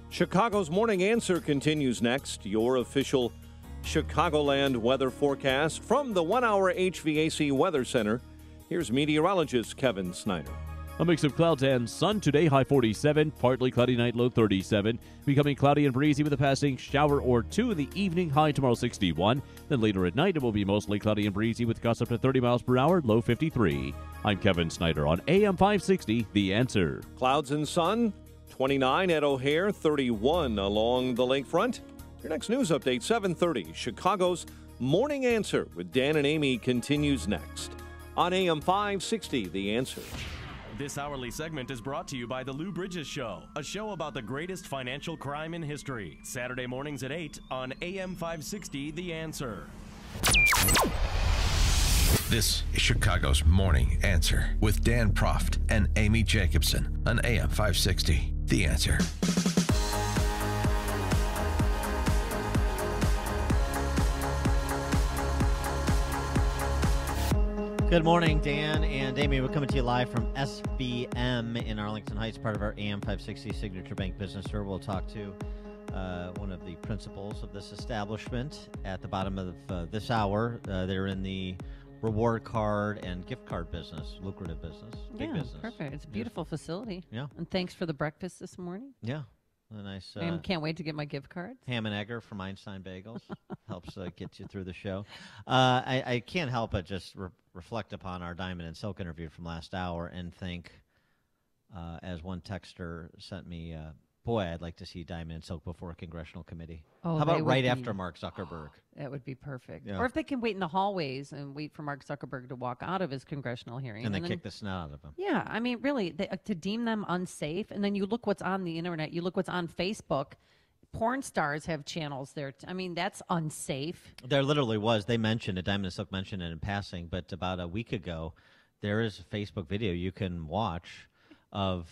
Chicago's Morning Answer continues next. Your official Chicagoland weather forecast from the 1 Hour HVAC Weather Center. Here's meteorologist Kevin Snyder. A mix of clouds and sun today, high 47, partly cloudy night, low 37. Becoming cloudy and breezy with a passing shower or two in the evening, high tomorrow 61. Then later at night, it will be mostly cloudy and breezy with gusts up to 30 miles per hour, low 53. I'm Kevin Snyder on AM 560, The Answer. Clouds and sun, 29 at O'Hare, 31 along the lakefront. Your next news update, 7:30. Chicago's Morning Answer with Dan and Amy continues next on AM 560, The Answer. This hourly segment is brought to you by The Lou Bridges Show, a show about the greatest financial crime in history. Saturday mornings at 8 on AM 560, The Answer. This is Chicago's Morning Answer with Dan Proft and Amy Jacobson on AM 560, The Answer. Good morning, Dan and Amy. We're coming to you live from SBM in Arlington Heights, part of our AM 560 Signature Bank Business Tour. We'll talk to one of the principals of this establishment at the bottom of this hour. They're in the reward card and gift card business, lucrative business, big business. Perfect. It's a beautiful facility. Yeah. And thanks for the breakfast this morning. Yeah. A nice. I can't wait to get my gift cards. Ham and egger from Einstein Bagels helps get you through the show. I can't help but just reflect upon our Diamond and Silk interview from last hour and think, as one texter sent me, boy, I'd like to see Diamond and Silk before a congressional committee. Oh, how about right after Mark Zuckerberg? That would be perfect. Yeah. Or if they can wait in the hallways and wait for Mark Zuckerberg to walk out of his congressional hearing. And then kick the snot out of him. Yeah, I mean, really, to deem them unsafe. And then you look what's on the internet. You look what's on Facebook. Porn stars have channels there. I mean, that's unsafe. There literally was. They mentioned it. Diamond and Silk mentioned it in passing. But about a week ago, there is a Facebook video you can watch of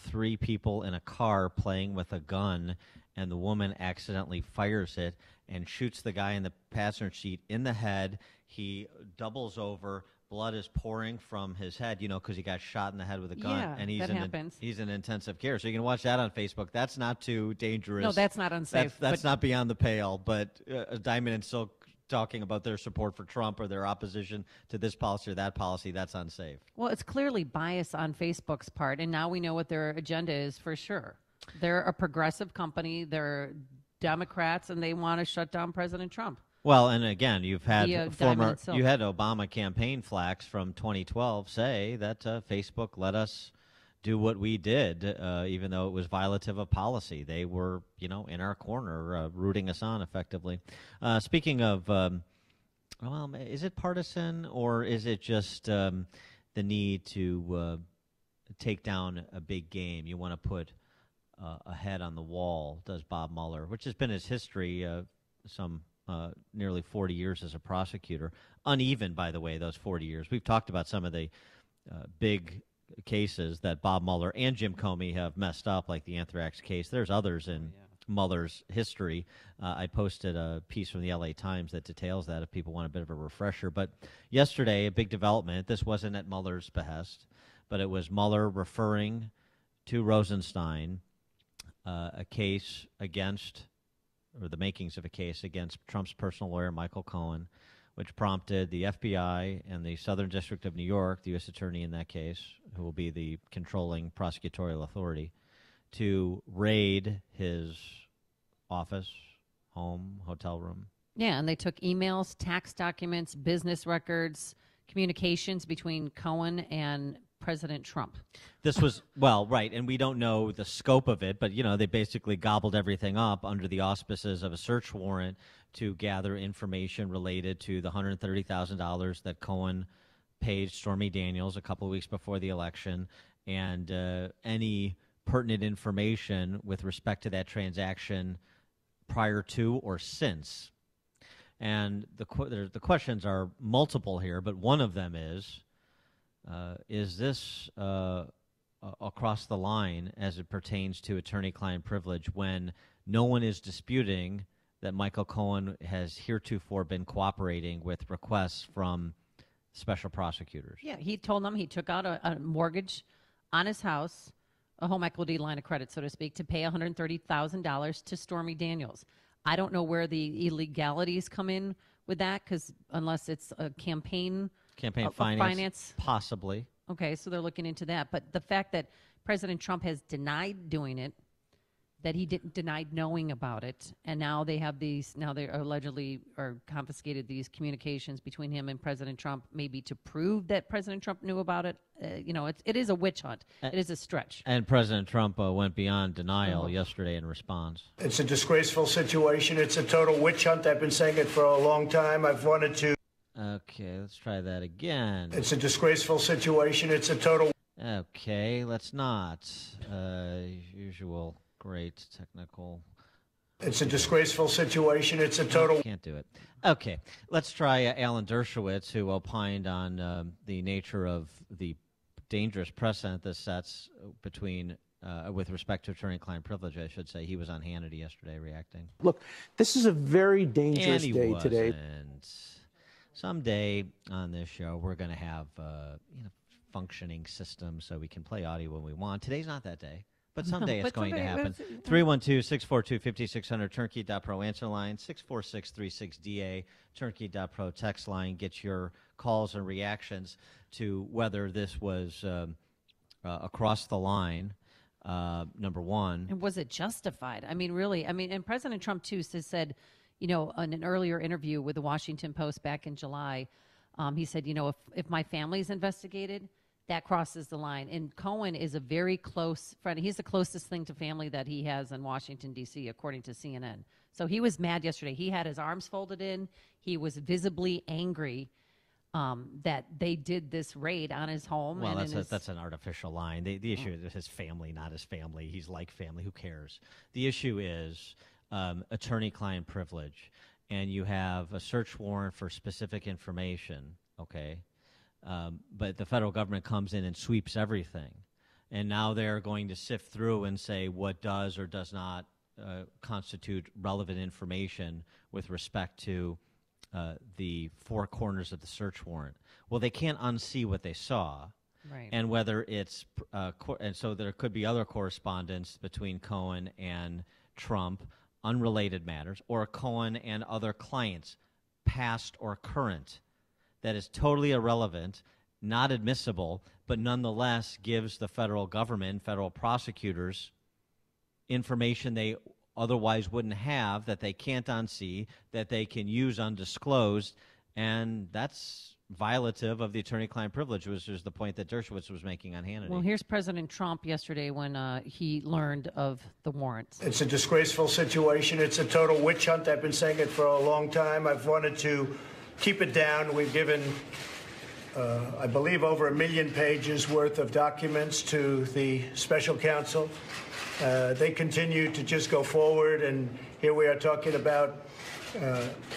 3 people in a car playing with a gun, and the woman accidentally fires it and shoots the guy in the passenger seat in the head. He doubles over. Blood is pouring from his head, because he got shot in the head with a gun. Yeah, and that happens. He's in intensive care. So you can watch that on Facebook. That's not too dangerous. No, that's not unsafe. That's not beyond the pale. But Diamond and Silk talking about their support for Trump or their opposition to this policy or that policy, that's unsafe. Well, it's clearly bias on Facebook's part, and now we know what their agenda is for sure. They're a progressive company. They're Democrats, and they want to shut down President Trump. Well, and again, you had Obama campaign flacks from 2012 say that Facebook let us do what we did, even though it was violative of policy. They were, in our corner, rooting us on effectively. Speaking of, is it partisan or is it just the need to take down a big game? You want to put a head on the wall, does Bob Mueller, which has been his history, nearly 40 years as a prosecutor. Uneven, by the way, those 40 years. We've talked about some of the big cases that Bob Mueller and Jim Comey have messed up, like the anthrax case. There's others in Mueller's history. I posted a piece from the LA Times that details that if people want a bit of a refresher. But yesterday, a big development. This wasn't at Mueller's behest, but it was Mueller referring to Rosenstein a case against, or the makings of a case against Trump's personal lawyer, Michael Cohen, which prompted the FBI and the Southern District of New York, the U.S. Attorney in that case, who will be the controlling prosecutorial authority, to raid his office, home, hotel room. Yeah, and they took emails, tax documents, business records, communications between Cohen and President Trump. This was, well, right, and we don't know the scope of it, but, they basically gobbled everything up under the auspices of a search warrant to gather information related to the $130,000 that Cohen paid Stormy Daniels a couple of weeks before the election, and any pertinent information with respect to that transaction prior to or since. And the questions are multiple here, but one of them is this across the line as it pertains to attorney-client privilege when no one is disputing that Michael Cohen has heretofore been cooperating with requests from special prosecutors? Yeah, he told them he took out a mortgage on his house, a home equity line of credit, so to speak, to pay $130,000 to Stormy Daniels. I don't know where the illegalities come in with that, because unless it's a campaign finance, possibly. Okay, so they're looking into that. But the fact that President Trump has denied doing it, that he denied knowing about it, and now they have now they allegedly or confiscated these communications between him and President Trump, maybe to prove that President Trump knew about it. It is a witch hunt. It is a stretch. And President Trump went beyond denial yesterday in response. It's a disgraceful situation. It's a total witch hunt. I've been saying it for a long time. I've wanted to. Okay, let's try that again. It's a disgraceful situation. It's a total. Okay, let's not. Usual great technical. It's a disgraceful situation. It's a total. Can't do it. Okay, let's try Alan Dershowitz, who opined on the nature of the dangerous precedent this sets between, with respect to attorney-client privilege, I should say. He was on Hannity yesterday reacting. Look, this is a very dangerous day today. Someday on this show, we're going to have functioning system so we can play audio when we want. Today's not that day. But someday it's going to happen. 312-642-5600, turnkey.pro answer line, 64636DA, turnkey.pro text line. Get your calls and reactions to whether this was across the line, number one. And was it justified? I mean, really, and President Trump, too, said, in an earlier interview with the Washington Post back in July, he said, if my family's investigated, that crosses the line. And Cohen is a very close friend. He's the closest thing to family that he has in Washington, D.C., according to CNN. So he was mad yesterday. He had his arms folded in. He was visibly angry that they did this raid on his home. Well, that's an artificial line. The issue is his family, not his family. He's like family. Who cares? The issue is attorney-client privilege. And you have a search warrant for specific information, okay? But the federal government comes in and sweeps everything. And now they're going to sift through and say what does or does not constitute relevant information with respect to the four corners of the search warrant. Well, they can't unsee what they saw. Right. And whether it's and so there could be other correspondence between Cohen and Trump, unrelated matters, or Cohen and other clients, past or current, that is totally irrelevant, not admissible, but nonetheless gives the federal government, federal prosecutors, information they otherwise wouldn't have, that they can't unsee, that they can use undisclosed, and that's violative of the attorney-client privilege, which is the point that Dershowitz was making on Hannity. Well, here's President Trump yesterday when he learned of the warrants. It's a disgraceful situation. It's a total witch hunt. I've been saying it for a long time. I've wanted to keep it down. We've given, I believe, over 1 million pages worth of documents to the special counsel. They continue to just go forward, and here we are talking about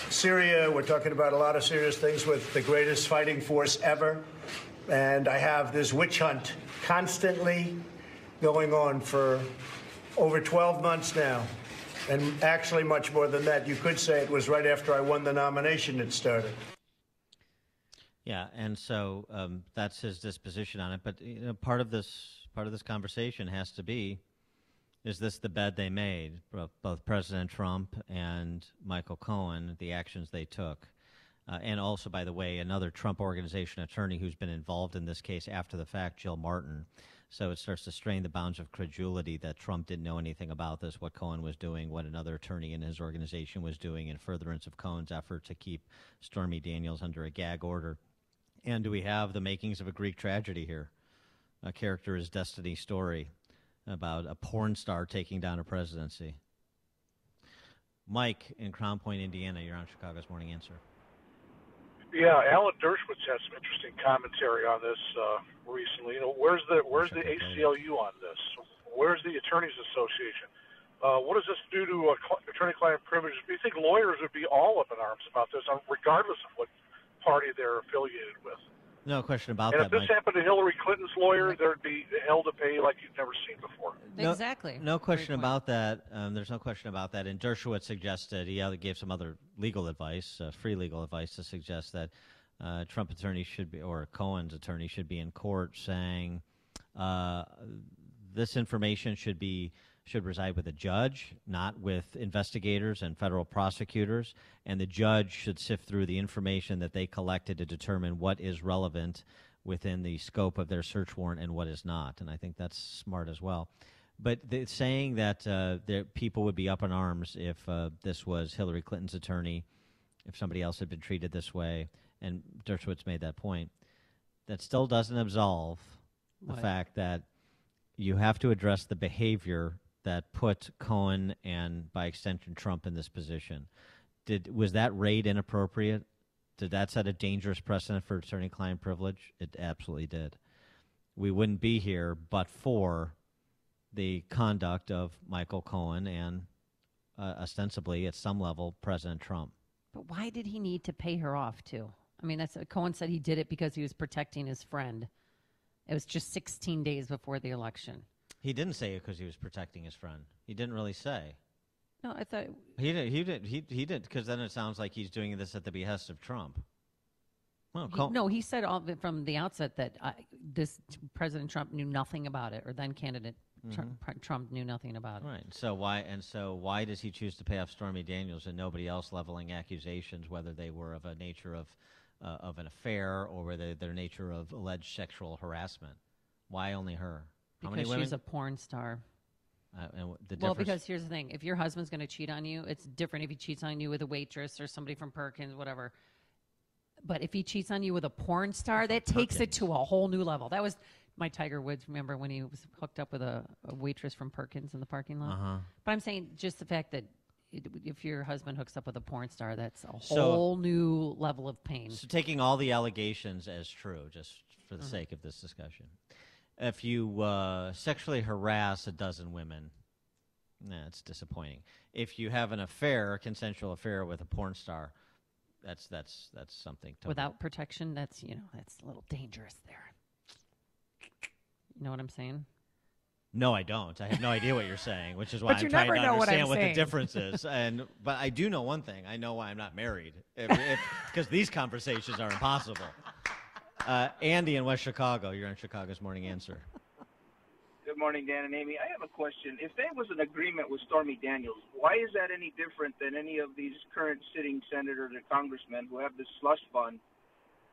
Syria. We're talking about a lot of serious things with the greatest fighting force ever. And I have this witch hunt constantly going on for over 12 months now. And actually much more than that. You could say it was right after I won the nomination it started. Yeah, and so that's his disposition on it. But part of this conversation has to be, is this the bed they made, both President Trump and Michael Cohen, the actions they took? And also, by the way, another Trump Organization attorney who's been involved in this case after the fact, Jill Martin, So it starts to strain the bounds of credulity that Trump didn't know anything about this, what Cohen was doing, what another attorney in his organization was doing in furtherance of Cohen's effort to keep Stormy Daniels under a gag order. And do we have the makings of a Greek tragedy here? A character is Destiny's Story about a porn star taking down a presidency. Mike in Crown Point, Indiana, you're on Chicago's Morning Answer. Yeah, Alan Dershowitz has some interesting commentary on this recently. Where's the ACLU on this? Where's the Attorneys Association? What does this do to attorney-client privilege? Do you think lawyers would be all up in arms about this, regardless of what party they're affiliated with? No question about and that, if this Mike. happened to Hillary Clinton's lawyer, there'd be hell to pay like you've never seen before. Exactly. No question about that. There's no question about that. And Dershowitz suggested, he gave some other legal advice, free legal advice, to suggest that Trump attorneys should be, or Cohen's attorney should be in court saying this information should reside with a judge, not with investigators and federal prosecutors, and the judge should sift through the information that they collected to determine what is relevant within the scope of their search warrant and what is not. And I think that's smart as well. But saying that people would be up in arms if this was Hillary Clinton's attorney, if somebody else had been treated this way, and Dershowitz made that point, that still doesn't absolve the fact that you have to address the behavior that put Cohen and, by extension, Trump in this position. Was that raid inappropriate? Did that set a dangerous precedent for attorney-client privilege? It absolutely did. We wouldn't be here but for the conduct of Michael Cohen and, ostensibly, at some level, President Trump. But why did he need to pay her off, too? I mean, Cohen said he did it because he was protecting his friend. It was just 16 days before the election. He didn't say it because he was protecting his friend. He didn't really say. No, I thought he did because then it sounds like he's doing this at the behest of Trump. Well, he said from the outset that this President Trump knew nothing about it, or then candidate Trump knew nothing about it. Right. So why does he choose to pay off Stormy Daniels and nobody else leveling accusations, whether they were of a nature of an affair or whether they're nature of alleged sexual harassment? Why only her? How many because women? She's a porn star. Well, because here's the thing. If your husband's going to cheat on you, it's different if he cheats on you with a waitress or somebody from Perkins, whatever. But if he cheats on you with a porn star, that takes it to a whole new level. That was my Tiger Woods, remember, when he was hooked up with a waitress from Perkins in the parking lot? Uh-huh. But I'm saying just the fact that if your husband hooks up with a porn star, that's a whole new level of pain. So taking all the allegations as true, just for the sake of this discussion. If you sexually harass a dozen women, it's disappointing. If you have an affair, a consensual affair with a porn star, that's something. Totally. Without protection, that's a little dangerous there. You know what I'm saying? No, I don't. I have no idea what you're saying, which is why I'm trying to understand what the difference is. But I do know one thing. I know why I'm not married, because these conversations are impossible. Andy in West Chicago, you're on Chicago's Morning Answer. Good morning, Dan and Amy. I have a question. If there was an agreement with Stormy Daniels, why is that any different than any of these current sitting senators or congressmen who have this slush fund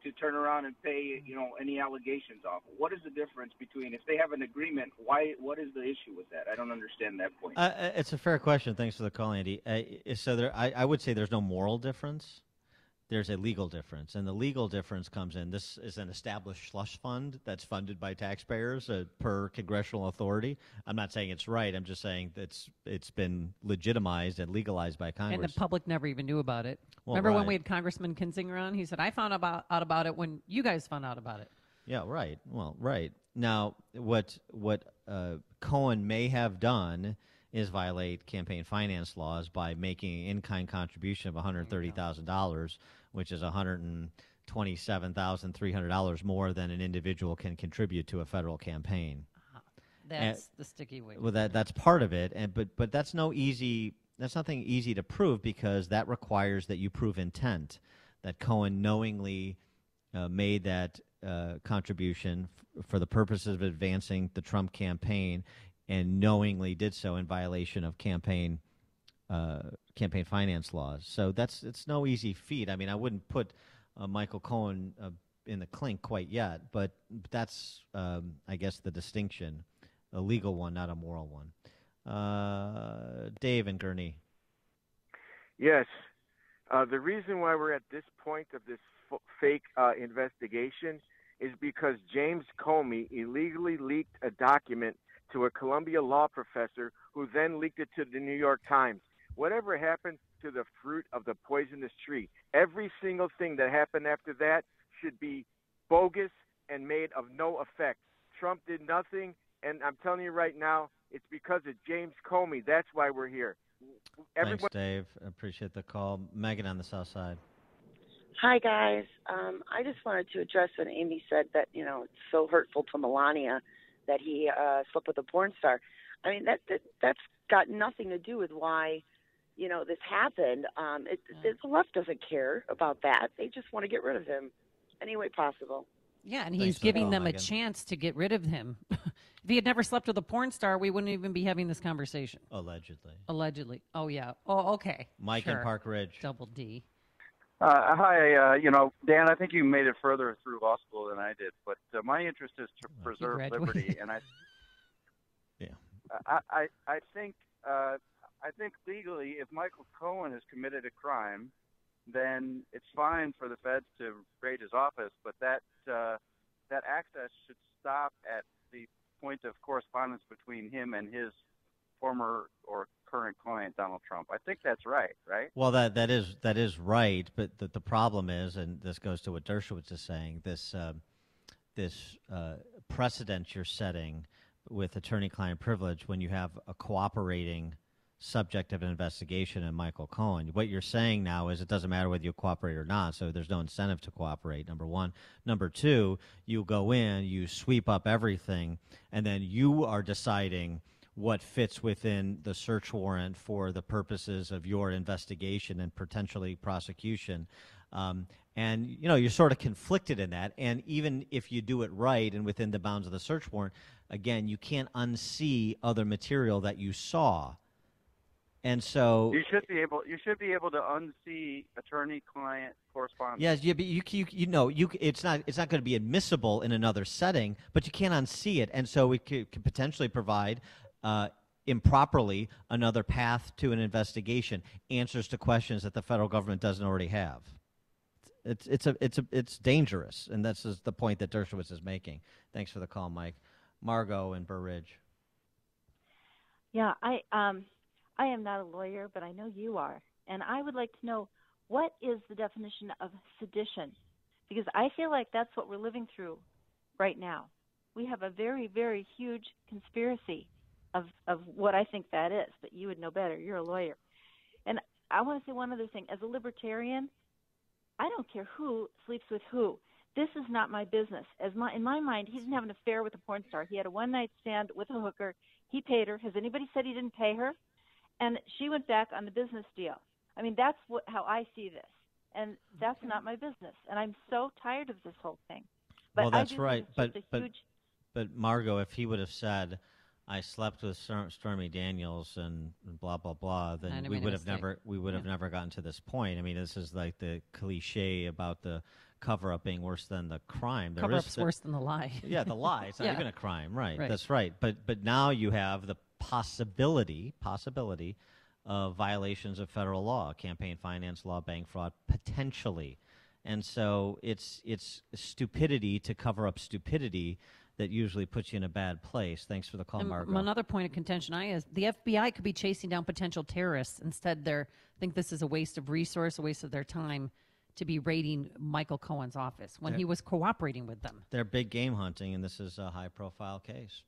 to turn around and pay, any allegations off? What is the difference between, if they have an agreement, what is the issue with that? I don't understand that point. It's a fair question. Thanks for the call, Andy. I would say there's no moral difference. There's a legal difference, and the legal difference comes in. This is an established slush fund that's funded by taxpayers per congressional authority. I'm not saying it's right. I'm just saying it's been legitimized and legalized by Congress. And the public never even knew about it. Well, remember when we had Congressman Kinzinger on? He said, I found out about it when you guys found out about it. Yeah, right. Well, right. Now, what Cohen may have done is violate campaign finance laws by making an in-kind contribution of $130,000, which is $127,300 more than an individual can contribute to a federal campaign. That's the sticky wicket. Well, that's part of it, but that's nothing easy to prove, because that requires that you prove intent, that Cohen knowingly made that contribution for the purposes of advancing the Trump campaign, and knowingly did so in violation of campaign finance laws. So it's no easy feat. I mean, I wouldn't put Michael Cohen in the clink quite yet, but that's, I guess, the distinction, a legal one, not a moral one. Dave and Gurney. Yes. The reason why we're at this point of this fake investigation is because James Comey illegally leaked a document to a Columbia law professor who then leaked it to the New York Times. Whatever happened to the fruit of the poisonous tree? Every single thing that happened after that should be bogus and made of no effect. Trump did nothing, and I'm telling you right now, it's because of James Comey. That's why we're here. Thanks, Dave. I appreciate the call. Megan on the South Side. Hi, guys. I just wanted to address when Amy said that, it's so hurtful to Melania that he slept with a porn star. I mean, that's got nothing to do with why, this happened. The left doesn't care about that. They just want to get rid of him any way possible. Yeah, and he's giving them a chance to get rid of him. If he had never slept with a porn star, we wouldn't even be having this conversation. Allegedly. Oh, yeah. Oh, okay. Mike sure. in Park Ridge. Double D. Hi, Dan, I think you made it further through law school than I did, but my interest is to preserve liberty, and I think legally, if Michael Cohen has committed a crime, then it's fine for the feds to raid his office, but that access should stop at the point of correspondence between him and his former or current client, Donald Trump. I think that's right? Well, that is right, but the problem is, and this goes to what Dershowitz is saying, this precedent you're setting with attorney-client privilege when you have a cooperating subject of an investigation in Michael Cohen. What you're saying now is it doesn't matter whether you cooperate or not, so there's no incentive to cooperate, number one. Number two, you go in, you sweep up everything, and then you are deciding what fits within the search warrant for the purposes of your investigation and potentially prosecution. And, you're sort of conflicted in that. And even if you do it right and within the bounds of the search warrant, again, you can't unsee other material that you saw. And so you should be able to unsee attorney-client correspondence. Yes, yeah, but it's not going to be admissible in another setting, but you can't unsee it, and so we could potentially provide improperly another path to an investigation, answers to questions that the federal government doesn't already have. It's dangerous, and that's the point that Dershowitz is making. Thanks for the call, Mike. Margot in Burr Ridge. Yeah, I am not a lawyer, but I know you are, and I would like to know what is the definition of sedition, because I feel like that's what we're living through right now. We have a very, very huge conspiracy of what I think that is, but you would know better. You're a lawyer. And I want to say one other thing. As a libertarian, I don't care who sleeps with who. This is not my business. In my mind, he didn't have an affair with a porn star. He had a one-night stand with a hooker. He paid her. Has anybody said he didn't pay her? And she went back on the business deal. I mean, that's how I see this. And that's not my business. And I'm so tired of this whole thing. But well, that's I right. But Margot, if he would have said, I slept with Stormy Daniels and blah, blah, blah, then we would have never gotten to this point. I mean, this is like the cliche about the cover-up being worse than the crime. Cover-up's worse than the lie. Yeah, the lie. It's not even a crime. Right. That's right. But now you have the possibility of violations of federal law, campaign finance law, bank fraud, potentially. And so it's stupidity to cover up stupidity that usually puts you in a bad place. Thanks for the call, Margot. Another point of contention is the FBI could be chasing down potential terrorists. Instead, I think this is a waste of resource, a waste of their time to be raiding Michael Cohen's office when he was cooperating with them. They're big game hunting, and this is a high-profile case.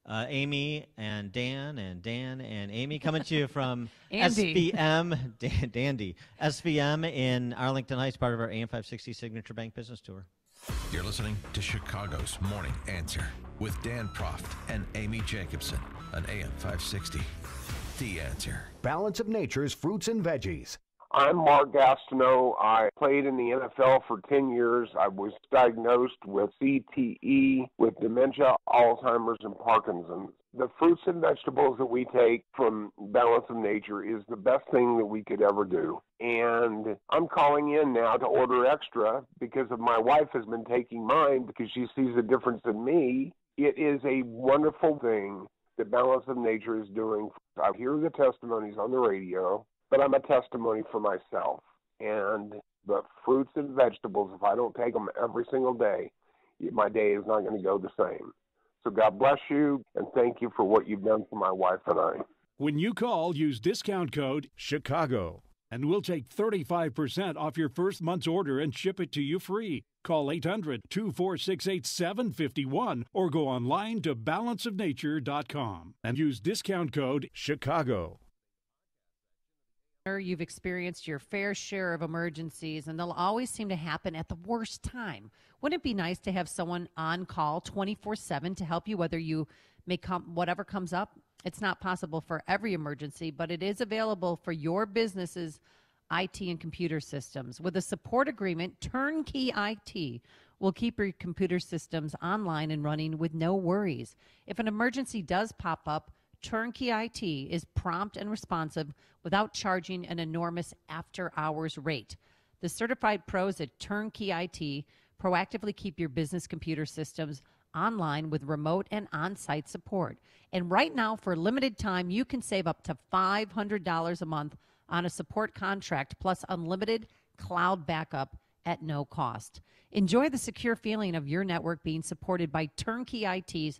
Amy and Dan and Amy coming to you from SVM, Dandy, SVM in Arlington Heights, part of our AM 560 Signature Bank Business Tour. You're listening to Chicago's Morning Answer with Dan Proft and Amy Jacobson on AM 560. The Answer. Balance of Nature's fruits and veggies. I'm Mark Gastineau. I played in the NFL for 10 years. I was diagnosed with CTE, with dementia, Alzheimer's, and Parkinson's. The fruits and vegetables that we take from Balance of Nature is the best thing that we could ever do. And I'm calling in now to order extra because of my wife has been taking mine because she sees a difference in me. It is a wonderful thing that Balance of Nature is doing. I hear the testimonies on the radio, but I'm a testimony for myself. And the fruits and vegetables, if I don't take them every single day, my day is not going to go the same. So God bless you, and thank you for what you've done for my wife and I. When you call, use discount code CHICAGO, and we'll take 35% off your first month's order and ship it to you free. Call 800-246-8751 or go online to balanceofnature.com and use discount code CHICAGO. You've experienced your fair share of emergencies, and they'll always seem to happen at the worst time. Wouldn't it be nice to have someone on call 24/7 to help you, whether you may come, whatever comes up? It's not possible for every emergency, but it is available for your business's IT and computer systems. With a support agreement, Turnkey IT will keep your computer systems online and running with no worries. If an emergency does pop up, Turnkey IT is prompt and responsive without charging an enormous after-hours rate. The certified pros at Turnkey IT proactively keep your business computer systems online with remote and on-site support. And right now, for a limited time, you can save up to $500 a month on a support contract plus unlimited cloud backup at no cost. Enjoy the secure feeling of your network being supported by Turnkey IT's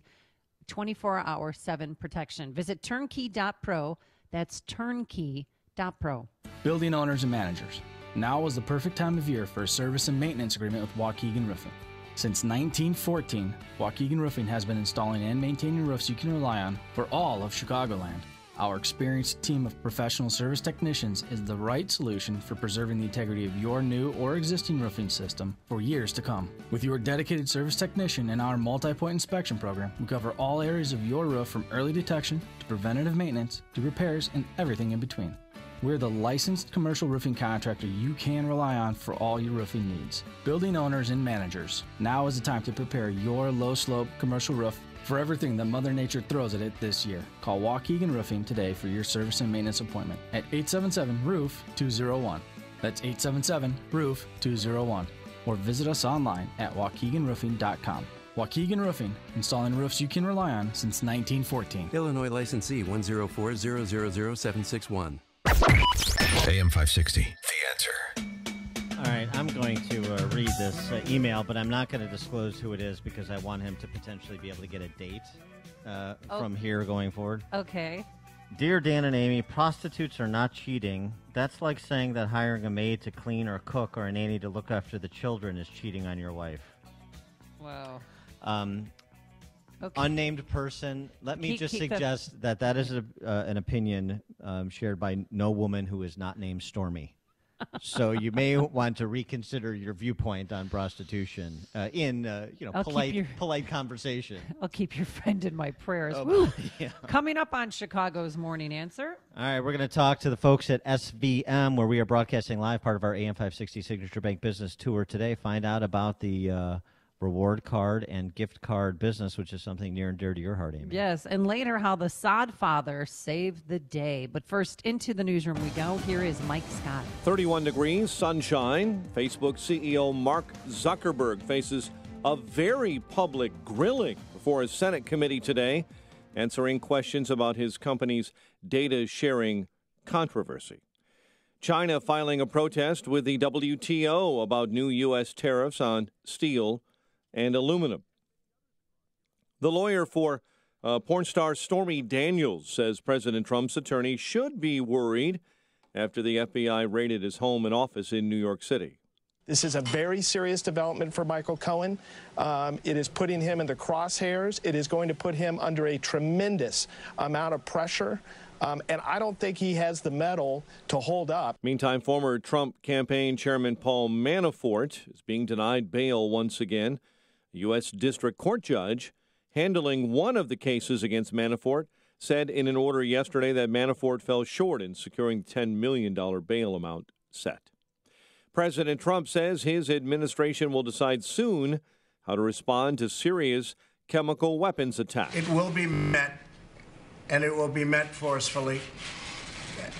24-hour/7 protection. Visit turnkey.pro. That's turnkey.pro. Building owners and managers. Now is the perfect time of year for a service and maintenance agreement with Waukegan Roofing. Since 1914, Waukegan Roofing has been installing and maintaining roofs you can rely on for all of Chicagoland. Our experienced team of professional service technicians is the right solution for preserving the integrity of your new or existing roofing system for years to come. With your dedicated service technician and our multi-point inspection program, we cover all areas of your roof from early detection to preventative maintenance to repairs and everything in between. We're the licensed commercial roofing contractor you can rely on for all your roofing needs. Building owners and managers, now is the time to prepare your low-slope commercial roof for everything that Mother Nature throws at it this year. Call Waukegan Roofing today for your service and maintenance appointment at 877-ROOF-201. That's 877-ROOF-201. Or visit us online at waukeganroofing.com. Waukegan Roofing, installing roofs you can rely on since 1914. Illinois licensee 104000761. AM 560, The Answer. All right, I'm going to read this email, but I'm not going to disclose who it is because I want him to potentially be able to get a date from here going forward. Okay. Dear Dan and Amy, prostitutes are not cheating. That's like saying that hiring a maid to clean or cook or a nanny to look after the children is cheating on your wife. Wow. Okay. Unnamed person. Let me just suggest that is an opinion shared by no woman who is not named Stormy. So you may want to reconsider your viewpoint on prostitution in polite conversation. I'll keep your friend in my prayers. Yeah. Coming up on Chicago's Morning Answer. All right, we're going to talk to the folks at SVM, where we are broadcasting live, part of our AM 560 Signature Bank Business Tour today. Find out about the reward card and gift card business, which is something near and dear to your heart, Amy. Yes, and later how the sod father saved the day. But first, into the newsroom we go. Here is Mike Scott. 31 degrees, sunshine. Facebook CEO Mark Zuckerberg faces a very public grilling before a Senate committee today, answering questions about his company's data sharing controversy. China filing a protest with the WTO about new U.S. tariffs on steel and aluminum. The lawyer for porn star Stormy Daniels says President Trump's attorney should be worried after the FBI raided his home and office in New York City. This is a very serious development for Michael Cohen. It is putting him in the crosshairs. It is going to put him under a tremendous amount of pressure. And I don't think he has the mettle to hold up. Meantime, former Trump campaign chairman Paul Manafort is being denied bail once again. A U.S. District Court judge handling one of the cases against Manafort said in an order yesterday that Manafort fell short in securing the $10 million bail amount set. President Trump says his administration will decide soon how to respond to Syria's chemical weapons attack. It will be met, and it will be met forcefully.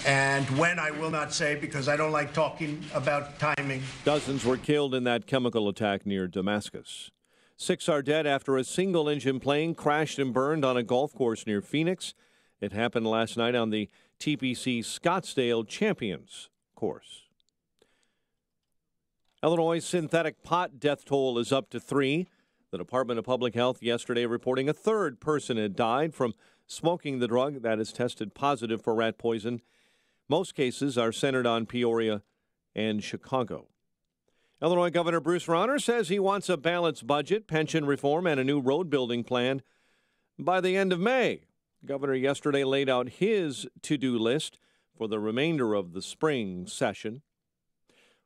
And when, I will not say, because I don't like talking about timing. Dozens were killed in that chemical attack near Damascus. 6 are dead after a single-engine plane crashed and burned on a golf course near Phoenix. It happened last night on the TPC Scottsdale Champions course. Illinois synthetic pot death toll is up to 3. The Department of Public Health yesterday reporting a third person had died from smoking the drug that is tested positive for rat poison. Most cases are centered on Peoria and Chicago. Illinois Governor Bruce Rauner says he wants a balanced budget, pension reform, and a new road building plan by the end of May. The governor yesterday laid out his to-do list for the remainder of the spring session.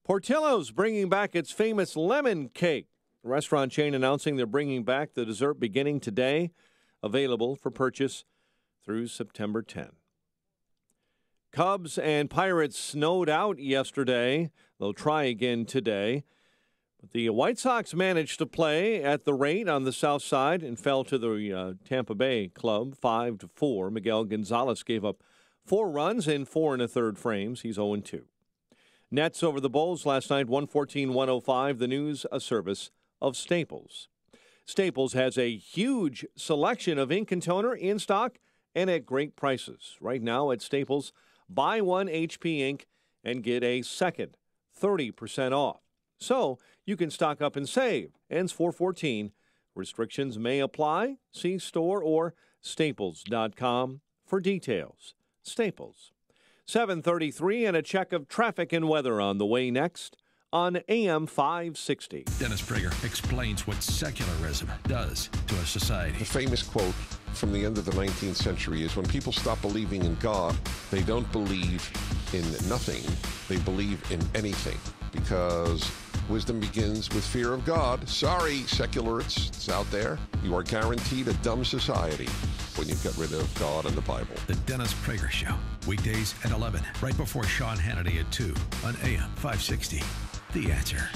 Portillo's bringing back its famous lemon cake. The restaurant chain announcing they're bringing back the dessert beginning today, available for purchase through September 10. Cubs and Pirates snowed out yesterday. They'll try again today. But the White Sox managed to play at the rate on the south side and fell to the Tampa Bay club 5-4. Miguel Gonzalez gave up 4 runs in 4 1/3 frames. He's 0-2. Nets over the Bulls last night, 114-105. The news, a service of Staples. Staples has a huge selection of ink and toner in stock and at great prices. Right now at Staples, buy 1 HP ink and get a second 30% off. So you can stock up and save. Ends 4/14. Restrictions may apply. See store or staples.com for details. Staples. 7:33 and a check of traffic and weather on the way next on AM 560. Dennis Prager explains what secularism does to a society. The famous quote from the end of the 19th century is, when people stop believing in God, they don't believe in nothing, they believe in anything, because wisdom begins with fear of God. Sorry, secularists out there, you are guaranteed a dumb society when you get rid of God and the Bible. The Dennis Prager Show, weekdays at 11, right before Sean Hannity at 2 on AM 560. The Answer.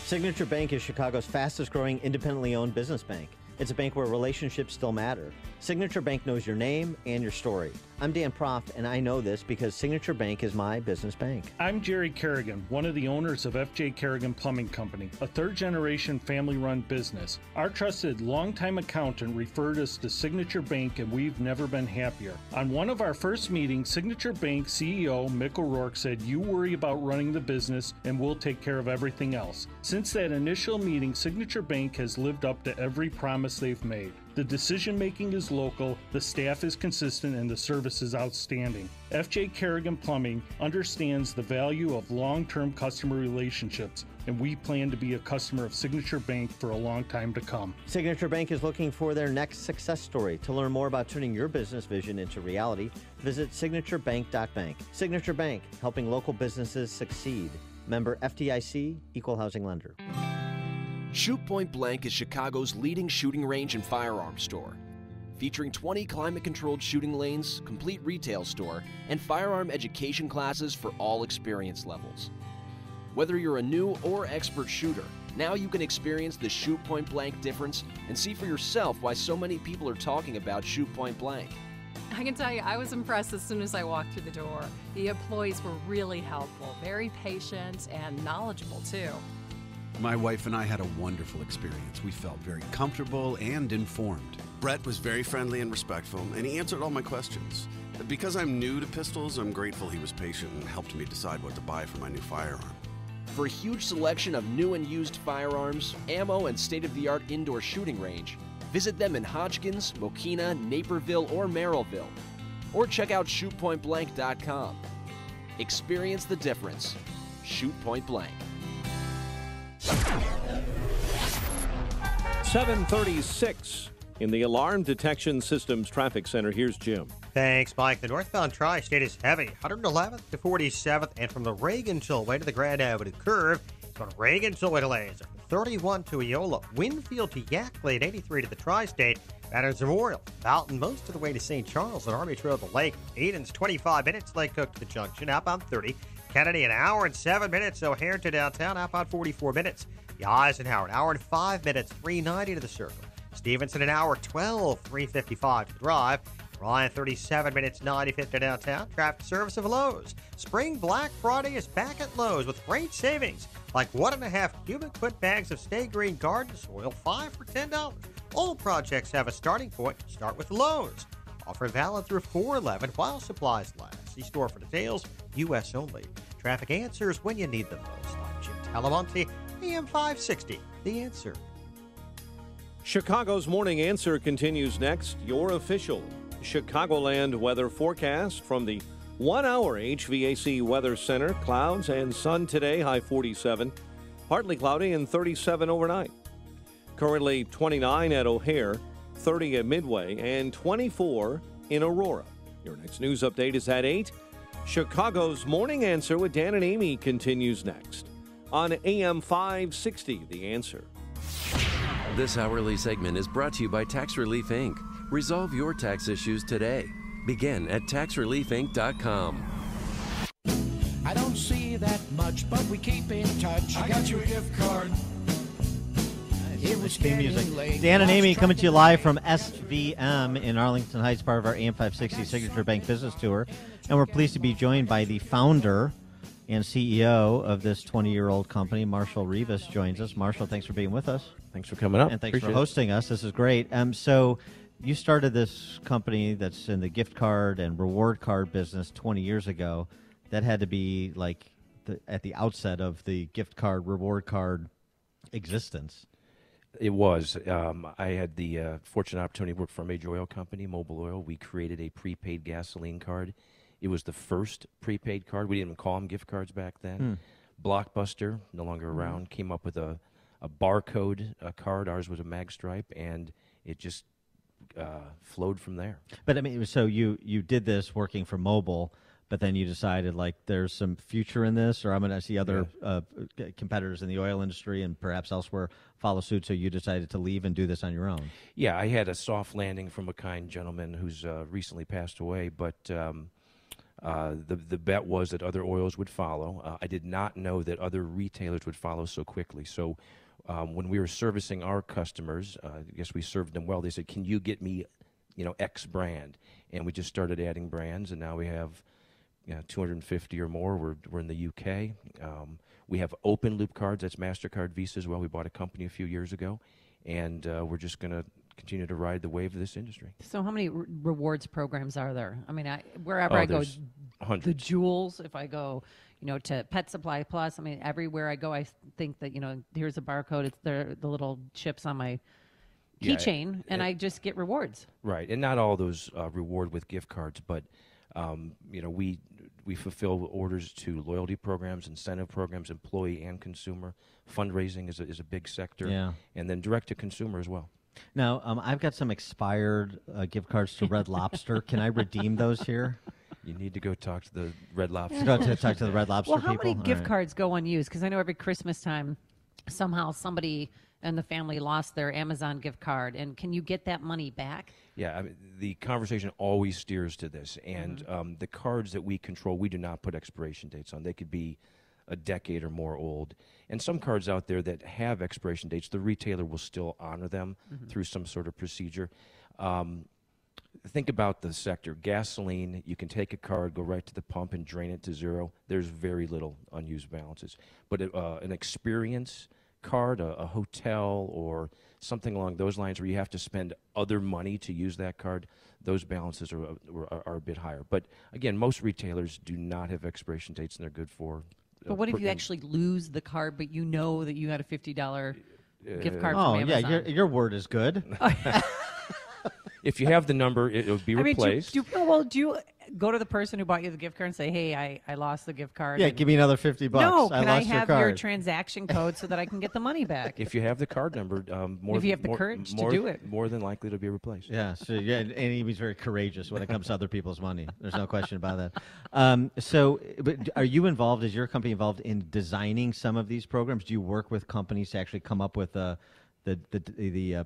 Signature Bank is Chicago's fastest growing independently owned business bank. It's a bank where relationships still matter. Signature Bank knows your name and your story. I'm Dan Proft, and I know this because Signature Bank is my business bank. I'm Jerry Kerrigan, one of the owners of F.J. Kerrigan Plumbing Company, a third-generation family-run business. Our trusted longtime accountant referred us to Signature Bank, and we've never been happier. On one of our first meetings, Signature Bank CEO Mick O'Rourke said, "You worry about running the business, and we'll take care of everything else." Since that initial meeting, Signature Bank has lived up to every promise they've made. The decision-making is local, the staff is consistent, and the service is outstanding. F.J. Kerrigan Plumbing understands the value of long-term customer relationships, and we plan to be a customer of Signature Bank for a long time to come. Signature Bank is looking for their next success story. To learn more about turning your business vision into reality, visit signaturebank.bank. Signature Bank, helping local businesses succeed. Member FDIC, Equal Housing Lender. Shoot Point Blank is Chicago's leading shooting range and firearms store, featuring 20 climate-controlled shooting lanes, complete retail store, and firearm education classes for all experience levels. Whether you're a new or expert shooter, now you can experience the Shoot Point Blank difference and see for yourself why so many people are talking about Shoot Point Blank. I can tell you, I was impressed as soon as I walked through the door. The employees were really helpful, very patient, and knowledgeable, too. My wife and I had a wonderful experience. We felt very comfortable and informed. Brett was very friendly and respectful, and he answered all my questions. Because I'm new to pistols, I'm grateful he was patient and helped me decide what to buy for my new firearm. For a huge selection of new and used firearms, ammo, and state-of-the-art indoor shooting range, visit them in Hodgkins, Mokina, Naperville, or Merrillville. Or check out shootpointblank.com. Experience the difference. Shoot Point Blank. 7:36 in the Alarm Detection Systems Traffic Center. Here's Jim. Thanks, Mike. The northbound tri-state is heavy, 111th to 47th, and from the Reagan Tollway to the Grand Avenue curve, it's on Reagan Tollway delays. 31 to Eola, Winfield to Yakkley, 83 to the tri-state, Veterans Memorial, Fountain most of the way to St. Charles, and Army Trail to Lake. Eden's 25 minutes, Lake Cook to the junction, outbound 30, Kennedy, an hour and 7 minutes. O'Hare to downtown, outbound 44 minutes. The Eisenhower, an hour and 5 minutes, 390 to the Circle. Stevenson, an hour 12, 355 to the Drive. Ryan, 37 minutes, 95 to downtown. Traffic service of Lowe's. Spring Black Friday is back at Lowe's with great savings, like 1.5 cubic foot bags of Stay Green garden soil, 5 for $10. All projects have a starting point. Start with Lowe's. Offer valid through 4/11 while supplies last. See store for details. U.S. only. Traffic answers when you need them most. I'm Jim Talamonte, AM 560. The Answer. Chicago's Morning Answer continues next. Your official Chicagoland weather forecast from the 1-hour HVAC Weather Center. Clouds and sun today, high 47. Partly cloudy and 37 overnight. Currently 29 at O'Hare, 30 at Midway, and 24 in Aurora. Your next news update is at 8. Chicago's Morning Answer with Dan and Amy continues next on AM 560, The Answer. This hourly segment is brought to you by Tax Relief Inc. Resolve your tax issues today. Begin at taxreliefinc.com. I don't see that much, but we keep in touch. I got you a gift card. It was Theme music. late. Dan and Amy coming to you live from SVM in Arlington Heights, part of our AM 560 Signature Bank Business Tour. And we're pleased to be joined by the founder and CEO of this 20-year-old company. Marshall Rivas joins us. Marshall, thanks for being with us. Thanks for coming up. And thanks Appreciate for hosting us. This is great. So you started this company that's in the gift card and reward card business 20 years ago. That had to be like at the outset of the gift card, reward card existence. It was. I had the fortunate opportunity to work for a major oil company, Mobil Oil. We created a prepaid gasoline card. It was the first prepaid card. We didn't even call them gift cards back then. Blockbuster, no longer around, came up with a barcode card. Ours was a mag stripe, and it just flowed from there. But I mean, so you did this working for Mobil, but then you decided like there's some future in this, or I'm going to see other competitors in the oil industry and perhaps elsewhere follow suit. So you decided to leave and do this on your own. Yeah, I had a soft landing from a kind gentleman who's recently passed away, but the bet was that other oils would follow. I did not know that other retailers would follow so quickly. So when we were servicing our customers, I guess we served them well. They said, "Can you get me, X brand?" And we just started adding brands, and now we have 250 or more. We're in the UK. We have open loop cards. That's MasterCard, Visa as well. We bought a company a few years ago, and we're just going to continue to ride the wave of this industry. So how many rewards programs are there? I mean, wherever I go, hundreds. The Jewels, if I go, to Pet Supply Plus, I mean, everywhere I go, I think that, here's a barcode. It's the little chips on my keychain, and I just get rewards. Right, and not all those reward with gift cards, but, we fulfill orders to loyalty programs, incentive programs, employee and consumer. Fundraising is a big sector, and then direct to consumer as well. Now, I've got some expired gift cards to Red Lobster. Can I redeem those here? You need to go talk to the Red Lobster. Go to talk to the Red Lobster Well, how people. many gift cards go unused? Because I know every Christmas time, somehow somebody in the family lost their Amazon gift card. And can you get that money back? Yeah, I mean, the conversation always steers to this. And the cards that we control, we do not put expiration dates on. They could be a decade or more old. And some cards out there that have expiration dates, the retailer will still honor them through some sort of procedure. Think about the sector. Gasoline, you can take a card, go right to the pump and drain it to zero. There's very little unused balances. But an experience card, a hotel or something along those lines where you have to spend other money to use that card, those balances are a bit higher. But again, most retailers do not have expiration dates, and they're good for... But what if you actually lose the card, but you know that you had a $50 gift card Oh, from Amazon? yeah, your word is good. If you have the number, it'll be replaced. Do you go to the person who bought you the gift card and say, "Hey, I lost the gift card"? Yeah, give me another $50. No, can I lost have your your card. transaction code so that I can get the money back? If you have the card number, If you have the courage to do it. more than likely to be replaced. Yeah, so and he's very courageous when it comes to other people's money. There's no question about that. But are you involved? Is your company involved in designing some of these programs? Do you work with companies to actually come up with the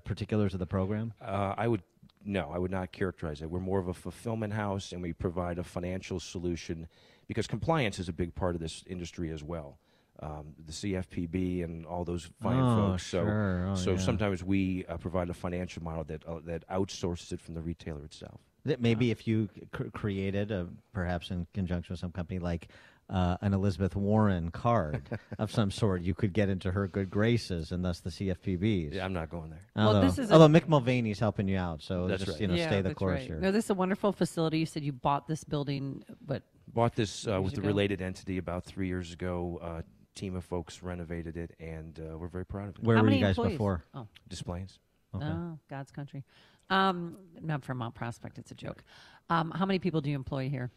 particulars of the program? I would No, I would not characterize it. We're more of a fulfillment house, and we provide a financial solution because compliance is a big part of this industry as well. The CFPB and all those fine folks. So sometimes we provide a financial model that outsources it from the retailer itself. That maybe if you created, perhaps in conjunction with some company like an Elizabeth Warren card of some sort, you could get into her good graces and thus the CFPBs. Yeah, I'm not going there. Although, Mick Mulvaney's helping you out, so that's just right. Stay the course here. No, this is a wonderful facility. You said you bought this building, but bought this with a related entity about 3 years ago. Team of folks renovated it, and we're very proud of it. Where were you guys before? Oh. Des Plaines. Okay. Oh, God's country. Not from Mount Prospect. It's a joke. How many people do you employ here?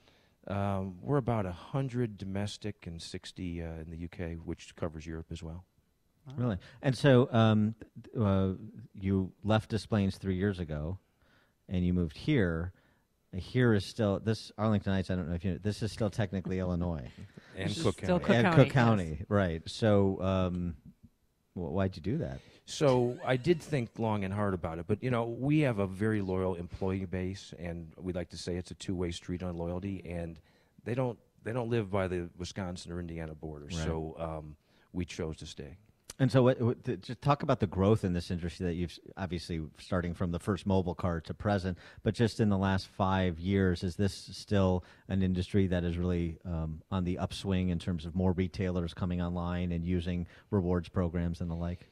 We're about 100 domestic and 60 in the UK, which covers Europe as well. Really? And so you left Des Plaines 3 years ago, and you moved here. Here is still this Arlington Heights. I don't know if you know. This is still technically Illinois, and Cook County. And Cook County, yes. Right? So, why'd you do that? So I did think long and hard about it, but we have a very loyal employee base, and we like to say it's a two-way street on loyalty, and they don't live by the Wisconsin or Indiana border, right. So we chose to stay. And so, just talk about the growth in this industry that you've obviously starting from the first mobile card to present, but just in the last 5 years, is this still an industry that is really on the upswing in terms of more retailers coming online and using rewards programs and the like?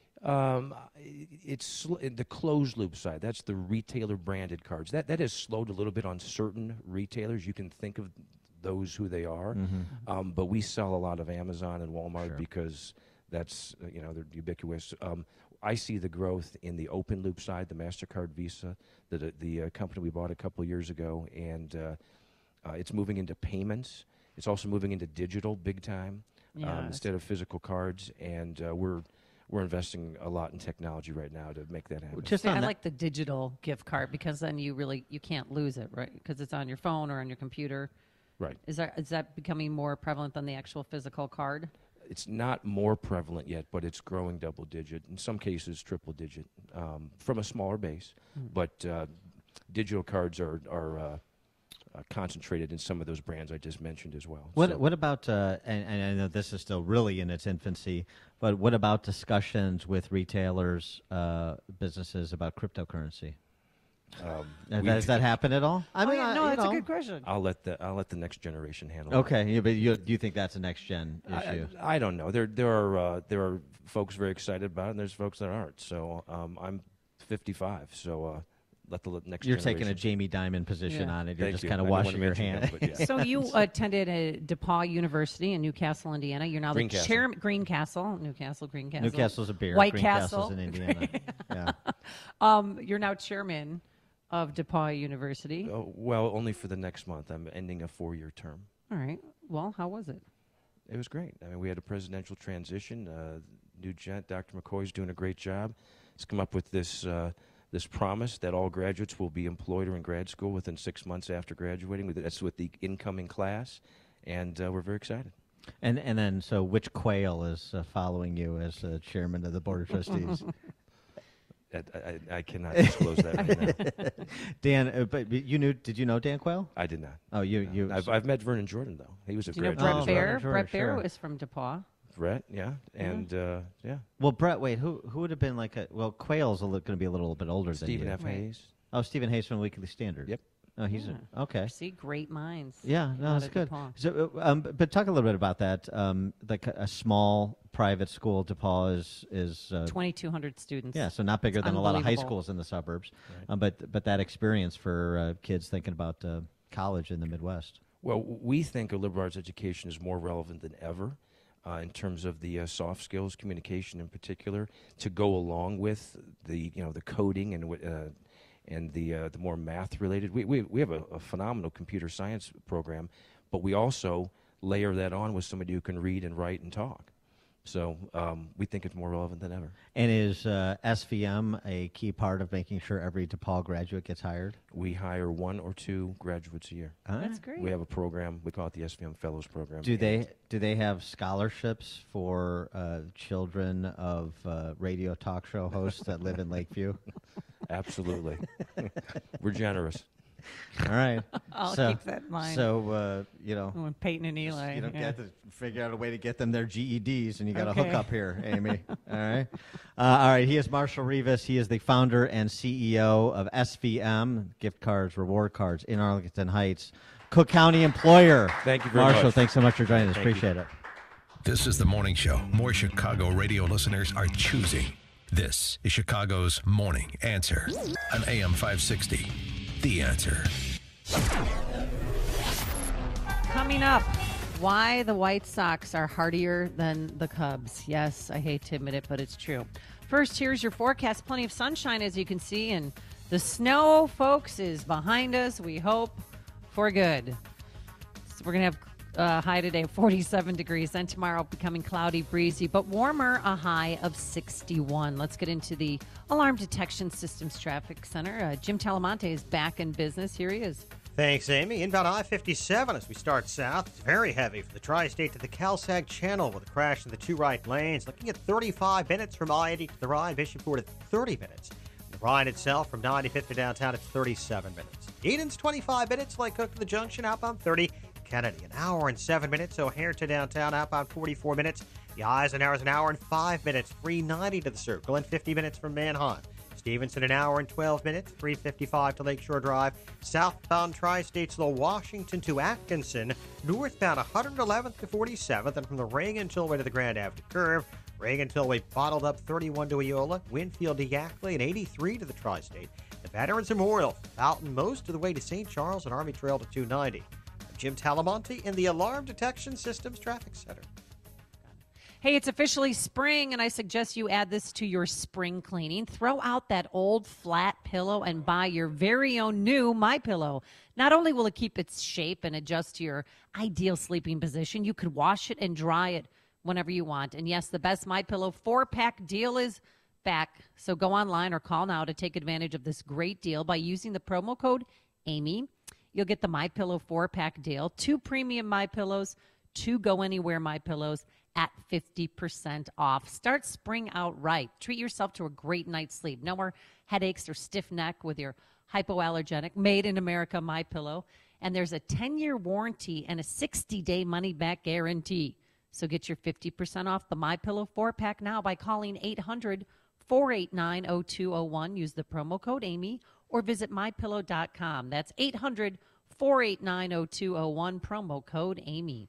It's the closed loop side. That's the retailer branded cards. That has slowed a little bit on certain retailers. You can think of those who they are, but we sell a lot of Amazon and Walmart because that's they're ubiquitous. I see the growth in the open loop side, the MasterCard, Visa, the company we bought a couple of years ago, and it's moving into payments. It's also moving into digital big time instead of physical cards, and we're investing a lot in technology right now to make that happen. I like the digital gift card because then you can't lose it, right? Because it's on your phone or on your computer. Right. Is that becoming more prevalent than the actual physical card? It's not more prevalent yet, but it's growing double digit. In some cases, triple digit from a smaller base. But digital cards are concentrated in some of those brands I just mentioned as well. What about, and I know this is still really in its infancy, but what about discussions with retailers, businesses about cryptocurrency? Does that happen at all? I mean, no, that's a good question. I'll let the next generation handle. Okay, yeah, but do you think that's a next gen issue? I don't know. There are folks very excited about it, and there's folks that aren't. So I'm 55, so let the next. You're generation. taking a Jamie Dimon position on it. You're Thank just you. kind of washing your hands. So you attended DePaul University in Newcastle, Indiana. You're now the chairman. Greencastle. Newcastle's a beer. White Greencastle's Castle in Indiana. You're now chairman of DePaul University. Well, only for the next month. I'm ending a 4-year term. All right. Well, how was it? It was great. I mean, we had a presidential transition. New gent, Dr. McCoy's doing a great job. He's come up with this promise that all graduates will be employed or in grad school within 6 months after graduating. That's with the incoming class, and we're very excited. And then, so which quail is following you as chairman of the board of trustees? I cannot disclose that right now. Dan, but did you know Dan Quayle? I did not. Oh, you. I've met Vernon Jordan though. He was a graduate. Brett Baer? Brett Baer was from DePaul. Brett, yeah, and yeah. Well, Brett, wait, who would have been Quayle's going to be a little bit older than you. Stephen F. Hayes. Oh, Stephen Hayes from Weekly Standard. Yep. Oh, he's okay. See, great minds. Yeah, no, that's good. So, but talk a little bit about that. Like a small private school, DePaul is 2,200 students. Yeah, so not bigger than a lot of high schools in the suburbs. Right. But that experience for kids thinking about college in the Midwest. Well, we think a liberal arts education is more relevant than ever. In terms of the soft skills, communication in particular, to go along with the coding and the more math related. We have a phenomenal computer science program, but we also layer that on with somebody who can read and write and talk. So we think it's more relevant than ever. And is SVM a key part of making sure every DePaul graduate gets hired? We hire 1 or 2 graduates a year. That's great. We have a program. We call it the SVM Fellows Program. Do they have scholarships for children of radio talk show hosts that live in Lakeview? Absolutely. We're generous. All right. I'll so, keep that in mind. So, When Peyton and Eli. You don't yeah. get to figure out a way to get them their GEDs, and you got to Okay. hook up here, Amy. All right. All right. He is Marshall Rivas. He is the founder and CEO of SVM, gift cards, reward cards in Arlington Heights. Cook County employer. Thank you very Marshall, much. thanks so much for joining us. Thank you. Appreciate it. This is the morning show more Chicago radio listeners are choosing. This is Chicago's Morning Answer on AM 560. The Answer. Coming up, why the White Sox are hardier than the Cubs. Yes, I hate to admit it, but it's true. First, here's your forecast. Plenty of sunshine, as you can see, and the snow, folks, is behind us, we hope, for good. So we're going to have high today, 47 degrees. Then tomorrow, becoming cloudy, breezy, but warmer, a high of 61. Let's get into the Alarm Detection Systems Traffic Center. Jim Talamonte is back in business. Here he is. Thanks, Amy. Inbound I-57 as we start south. It's very heavy from the Tri-State to the Cal-Sag Channel with a crash in the two right lanes. Looking at 35 minutes from I-80 to the Ryan. Bishopford at 30 minutes. The Ryan itself from 95th to downtown, it's 37 minutes. Eden's 25 minutes. Lake Cook to the Junction, outbound 30. Kennedy, an hour and 7 minutes. O'Hare to downtown, outbound 44 minutes. The Eisenhower's an hour and 5 minutes. 390 to the Circle and 50 minutes from Manheim. Stevenson, an hour and 12 minutes, 355 to Lakeshore Drive. Southbound Tri-States, the Washington to Atkinson. Northbound 111th to 47th, and from the Reagan Tollway to the Grand Avenue Curve. Reagan Tollway bottled up 31 to Eola. Winfield to Yackley, and 83 to the Tri-State. The Veterans Memorial, Fountain most of the way to St. Charles and Army Trail to 290. I'm Jim Talamonte in the Alarm Detection Systems Traffic Center. Hey, it's officially spring, and I suggest you add this to your spring cleaning. Throw out that old flat pillow and buy your very own new MyPillow. Not only will it keep its shape and adjust to your ideal sleeping position, you could wash it and dry it whenever you want. And yes, the best MyPillow 4-pack deal is back. So go online or call now to take advantage of this great deal by using the promo code Amy. You'll get the MyPillow 4-pack deal, 2 premium MyPillows, 2 Go Anywhere MyPillows at 50% off. Start spring out right. Treat yourself to a great night's sleep. No more headaches or stiff neck with your hypoallergenic, made in America MyPillow. And there's a 10-year warranty and a 60-day money-back guarantee. So get your 50% off the MyPillow 4-pack now by calling 800-489-0201. Use the promo code Amy or visit MyPillow.com. That's 800-489-0201, promo code Amy.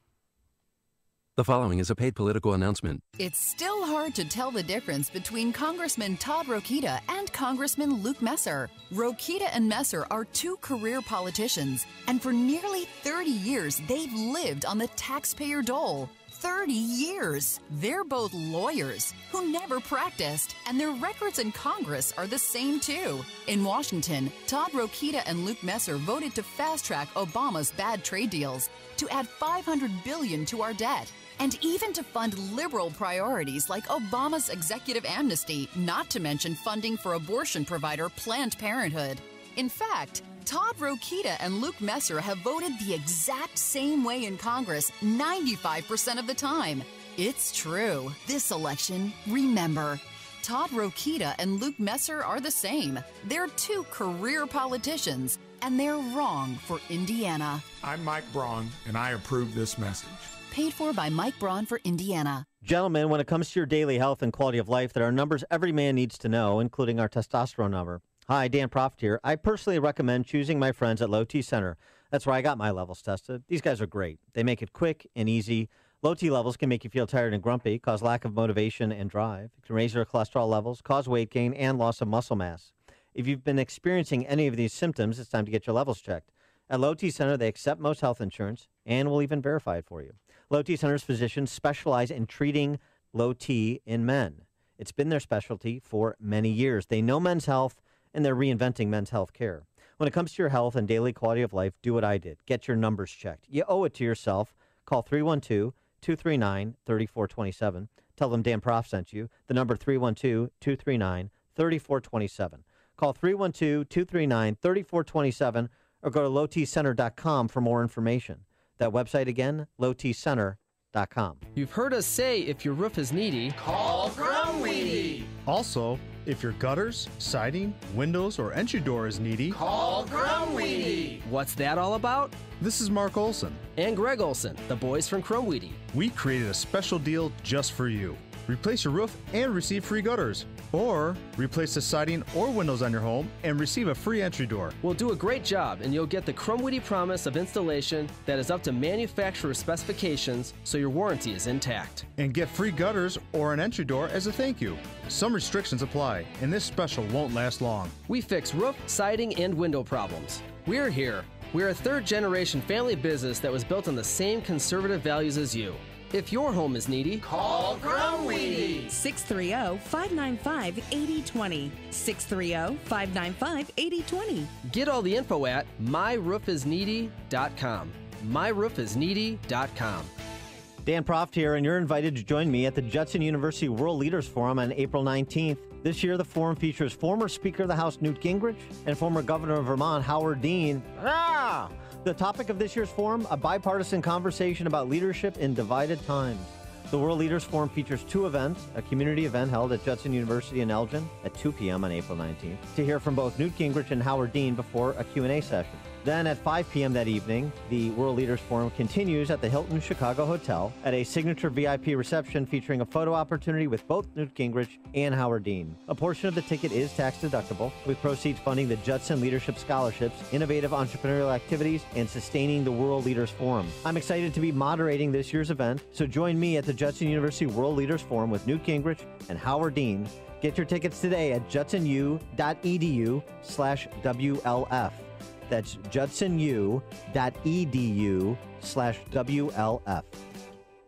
The following is a paid political announcement. It's still hard to tell the difference between Congressman Todd Rokita and Congressman Luke Messer. Rokita and Messer are 2 career politicians, and for nearly 30 years, they've lived on the taxpayer dole. 30 years. They're both lawyers who never practiced, and their records in Congress are the same too. In Washington, Todd Rokita and Luke Messer voted to fast-track Obama's bad trade deals, to add $500 billion to our debt, and even to fund liberal priorities like Obama's executive amnesty, not to mention funding for abortion provider Planned Parenthood. In fact, Todd Rokita and Luke Messer have voted the exact same way in Congress 95% of the time. It's true. This election, remember, Todd Rokita and Luke Messer are the same. They're 2 career politicians, and they're wrong for Indiana. I'm Mike Braun, and I approve this message. Paid for by Mike Braun for Indiana. Gentlemen, when it comes to your daily health and quality of life, there are numbers every man needs to know, including our testosterone number. Hi, Dan Proft here. I personally recommend choosing my friends at Low T Center. That's where I got my levels tested. These guys are great. They make it quick and easy. Low T levels can make you feel tired and grumpy, cause lack of motivation and drive. It can raise your cholesterol levels, cause weight gain, and loss of muscle mass. If you've been experiencing any of these symptoms, it's time to get your levels checked. At Low T Center, they accept most health insurance and will even verify it for you. Low T Center's physicians specialize in treating low T in men. It's been their specialty for many years. They know men's health, and they're reinventing men's health care. When it comes to your health and daily quality of life, do what I did. Get your numbers checked. You owe it to yourself. Call 312-239-3427. Tell them Dan Proft sent you. The number 312-239-3427. Call 312-239-3427 or go to lowtcenter.com for more information. That website again, lowtcenter.com. You've heard us say if your roof is needy, Call From Weedy. Also, If your gutters, siding, windows, or entry door is needy, Call Crumweedy. What's that all about? This is Mark Olson and Greg Olson, the boys from Crumweedy. We created a special deal just for you. Replace your roof and receive free gutters. Or replace the siding or windows on your home and receive a free entry door. We'll do a great job, and you'll get the Crumweedy promise of installation that is up to manufacturer specifications, so your warranty is intact. And get free gutters or an entry door as a thank you. Some restrictions apply, and this special won't last long. We fix roof, siding, and window problems. We're here. We're a third-generation family business that was built on the same conservative values as you. If your home is needy, call Crumweedy. 630-595-8020. 630-595-8020. Get all the info at myroofisneedy.com. myroofisneedy.com. Dan Proft here, and you're invited to join me at the Judson University World Leaders Forum on April 19th. This year, the forum features former Speaker of the House Newt Gingrich and former Governor of Vermont Howard Dean. The topic of this year's forum, a bipartisan conversation about leadership in divided times. The World Leaders Forum features two events, a community event held at Judson University in Elgin at 2 p.m. on April 19th, to hear from both Newt Gingrich and Howard Dean before a Q&A session. Then at 5 p.m. that evening, the World Leaders Forum continues at the Hilton Chicago Hotel at a signature VIP reception featuring a photo opportunity with both Newt Gingrich and Howard Dean. A portion of the ticket is tax deductible, with proceeds funding the Judson Leadership Scholarships, innovative entrepreneurial activities, and sustaining the World Leaders Forum. I'm excited to be moderating this year's event, so join me at the Judson University World Leaders Forum with Newt Gingrich and Howard Dean. Get your tickets today at judsonu.edu/WLF. That's judsonu.edu/WLF.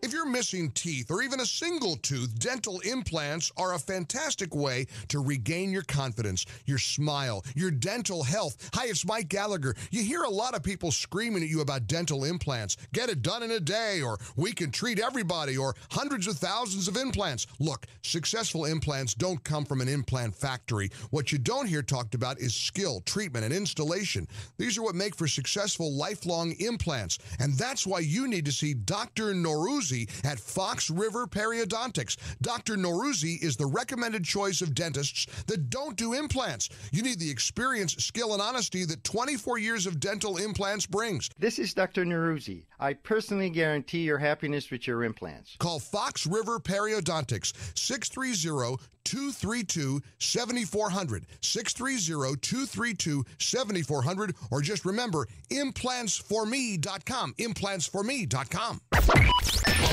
If you're missing teeth or even a single tooth, dental implants are a fantastic way to regain your confidence, your smile, your dental health. Hi, it's Mike Gallagher. You hear a lot of people screaming at you about dental implants. Get it done in a day, or we can treat everybody, or hundreds of thousands of implants. Look, successful implants don't come from an implant factory. What you don't hear talked about is skill, treatment, and installation. These are what make for successful lifelong implants. And that's why you need to see Dr. Norouzi at Fox River Periodontics. Dr. Norouzi is the recommended choice of dentists that don't do implants. You need the experience, skill, and honesty that 24 years of dental implants brings. This is Dr. Norouzi. I personally guarantee your happiness with your implants. Call Fox River Periodontics, 630-232-7400, 630-232-7400, or just remember, implantsforme.com, implantsforme.com.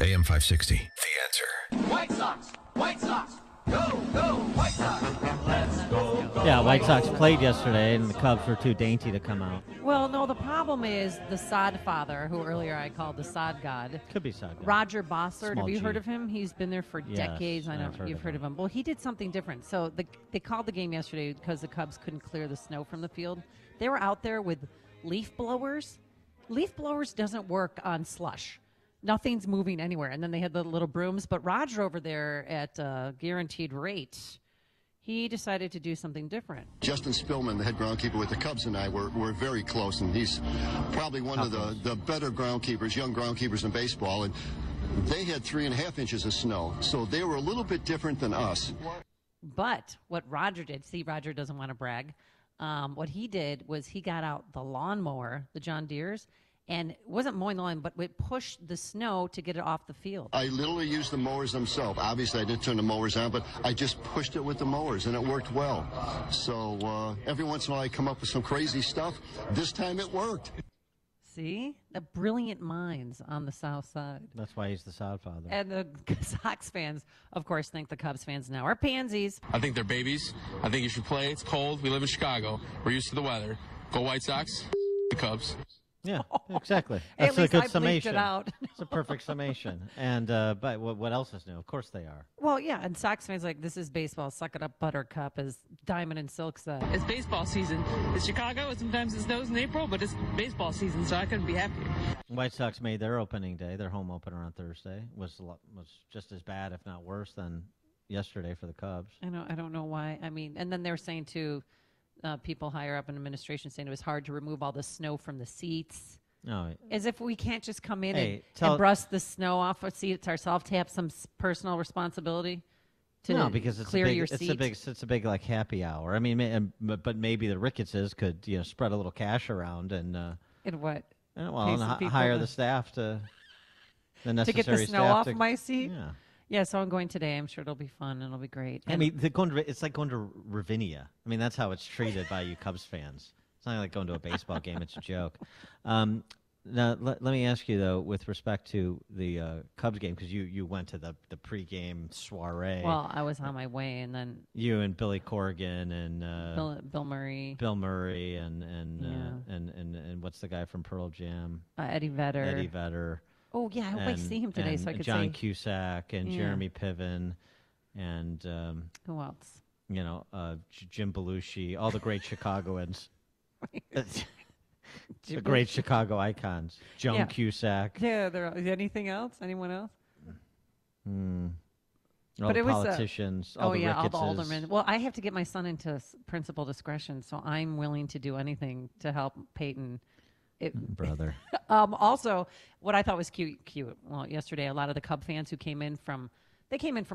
AM 560, The Answer. White Sox, White Sox, go, go, White Sox. Let's go, go. Yeah, White Sox played yesterday, and the Cubs were too dainty to come out. Well, no, the problem is the sod father, who earlier I called the sod god. Could be sod god. Roger Bossard. Small Have you G. heard of him? He's been there for decades. I know you've heard of him. Well, he did something different. So they called the game yesterday because the Cubs couldn't clear the snow from the field. They were out there with leaf blowers. Leaf blowers doesn't work on slush. Nothing's moving anywhere. And then they had the little brooms. But Roger over there at Guaranteed Rate, he decided to do something different. Justin Spillman, the head groundkeeper with the Cubs, and I were very close, and he's probably one of the better groundkeepers, young groundkeepers in baseball, and they had 3.5 inches of snow, so they were a little bit different than us. But what Roger did, see, Roger doesn't want to brag. What he did was he got out the lawnmower, the John Deere's, and it wasn't mowing the lawn, but it pushed the snow to get it off the field. I literally used the mowers themselves. Obviously, I did turn the mowers on, but I just pushed it with the mowers, and it worked well. So every once in a while, I come up with some crazy stuff. This time, it worked. See? The brilliant minds on the South Side. That's why he's the sod father. And the Sox fans, of course, think the Cubs fans now are pansies. I think they're babies. I think you should play. It's cold. We live in Chicago. We're used to the weather. Go White Sox. The Cubs. Yeah, exactly. At That's a least good I bleeped summation. it out. It's a perfect summation. And but what else is new? Of course they are. Well, yeah, and Sox fans like, this is baseball. Suck it up, Buttercup, as Diamond and Silk said. It's baseball season. It's Chicago, and sometimes it snows in April, but it's baseball season, so I couldn't be happier. White Sox made their opening day, their home opener on Thursday, was just as bad, if not worse, than yesterday for the Cubs. I don't know why. I mean, and then they're saying too, people higher up in administration saying it was hard to remove all the snow from the seats. No, as if we can't just come in Hey, and brush the snow off our seats ourselves to have some personal responsibility. No, because it's clear a big, your it's seat? a big like happy hour. I mean, but maybe the Ricketses could spread a little cash around and And what? and Pay some people hire to- the staff to the To necessary get the snow staff off to, my seat? Yeah. Yeah, so I'm going today. I'm sure it'll be fun and it'll be great. I mean, it's like going to Ravinia. I mean, that's how it's treated by you Cubs fans. It's not like going to a baseball game. It's a joke. Now, let me ask you, though, with respect to the Cubs game, because you went to the pregame soiree. Well, I was on my way, and then You and Billy Corrigan and Bill Murray. Bill Murray and what's the guy from Pearl Jam? Eddie Vedder. Eddie Vedder. Oh, yeah, I hope I see him today so I could John say- Cusack and Yeah. Jeremy Piven and Who else? Jim Belushi, all the great Chicagoans. The Jim great Belushi. Chicago icons. Joan Yeah. Cusack. Yeah, anything else? Anyone else? All But the it was, politicians, all the all the Ricketses. aldermen. Well, I have to get my son into principal discretion, so I'm willing to do anything to help Peyton. Brother. Also, what I thought was cute. Well, yesterday, a lot of the Cub fans who came in from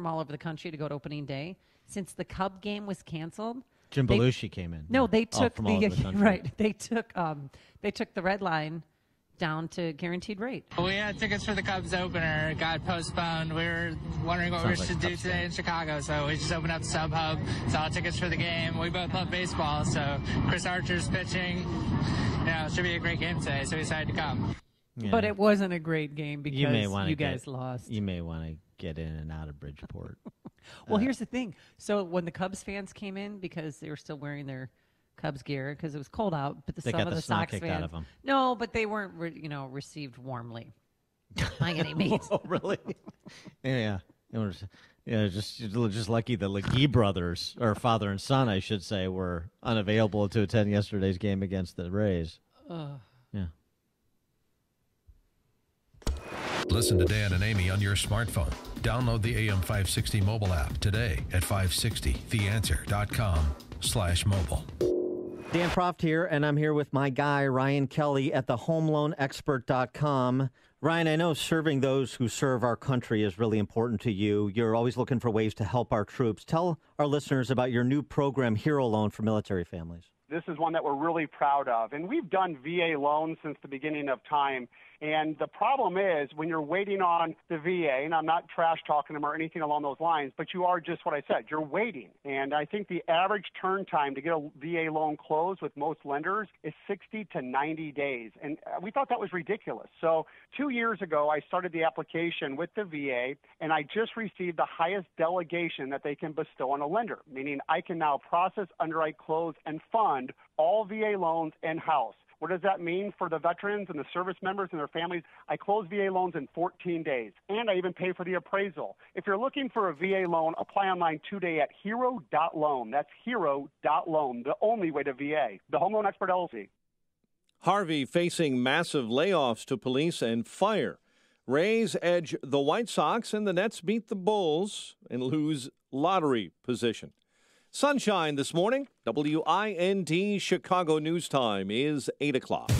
all over the country to go to opening day. Since the Cub game was canceled, Jim Belushi came in. No, they All took from all over the country. right. They took the red line down to guaranteed rate. We had tickets for the Cubs opener. It got postponed. We were wondering what Sounds we like should a do Cubs today fan. in Chicago, so we just opened up SubHub, saw tickets for the game. We both love baseball, so Chris Archer's pitching. It should be a great game today, so we decided to come. Yeah. But it wasn't a great game because you guys lost. You may want to get in and out of Bridgeport. Well, here's the thing. So when the Cubs fans came in, because they were still wearing their Cubs gear because it was cold out, but They some got of the the snot Sox kicked fans, out of 'em. no, but they weren't, received warmly by any means. Oh, really? Yeah. Just lucky the Legee brothers, or father and son, I should say, were unavailable to attend yesterday's game against the Rays. Yeah. Listen to Dan and Amy on your smartphone. Download the AM 560 mobile app today at 560theanswer.com/mobile. Dan Proft here, and I'm here with my guy, Ryan Kelly, at the HomeLoanExpert.com. Ryan, I know serving those who serve our country is really important to you. You're always looking for ways to help our troops. Tell our listeners about your new program, Hero Loan for Military Families. This is one that we're really proud of. And we've done VA loans since the beginning of time. And the problem is when you're waiting on the VA, and I'm not trash talking them or anything along those lines, but you are just what I said, you're waiting. And I think the average turn time to get a VA loan closed with most lenders is 60 to 90 days. And we thought that was ridiculous. So 2 years ago, I started the application with the VA, and I just received the highest delegation that they can bestow on a lender, meaning I can now process, underwrite, close, and fund all VA loans in-house. What does that mean for the veterans and the service members and their families? I close VA loans in 14 days, and I even pay for the appraisal. If you're looking for a VA loan, apply online today at hero.loan. That's hero.loan, the only way to VA. The Home Loan Expert LLC. Harvey facing massive layoffs to police and fire. Rays edge the White Sox, and the Nets beat the Bulls and lose lottery position. Sunshine this morning. WINT Chicago News Time is 8 o'clock.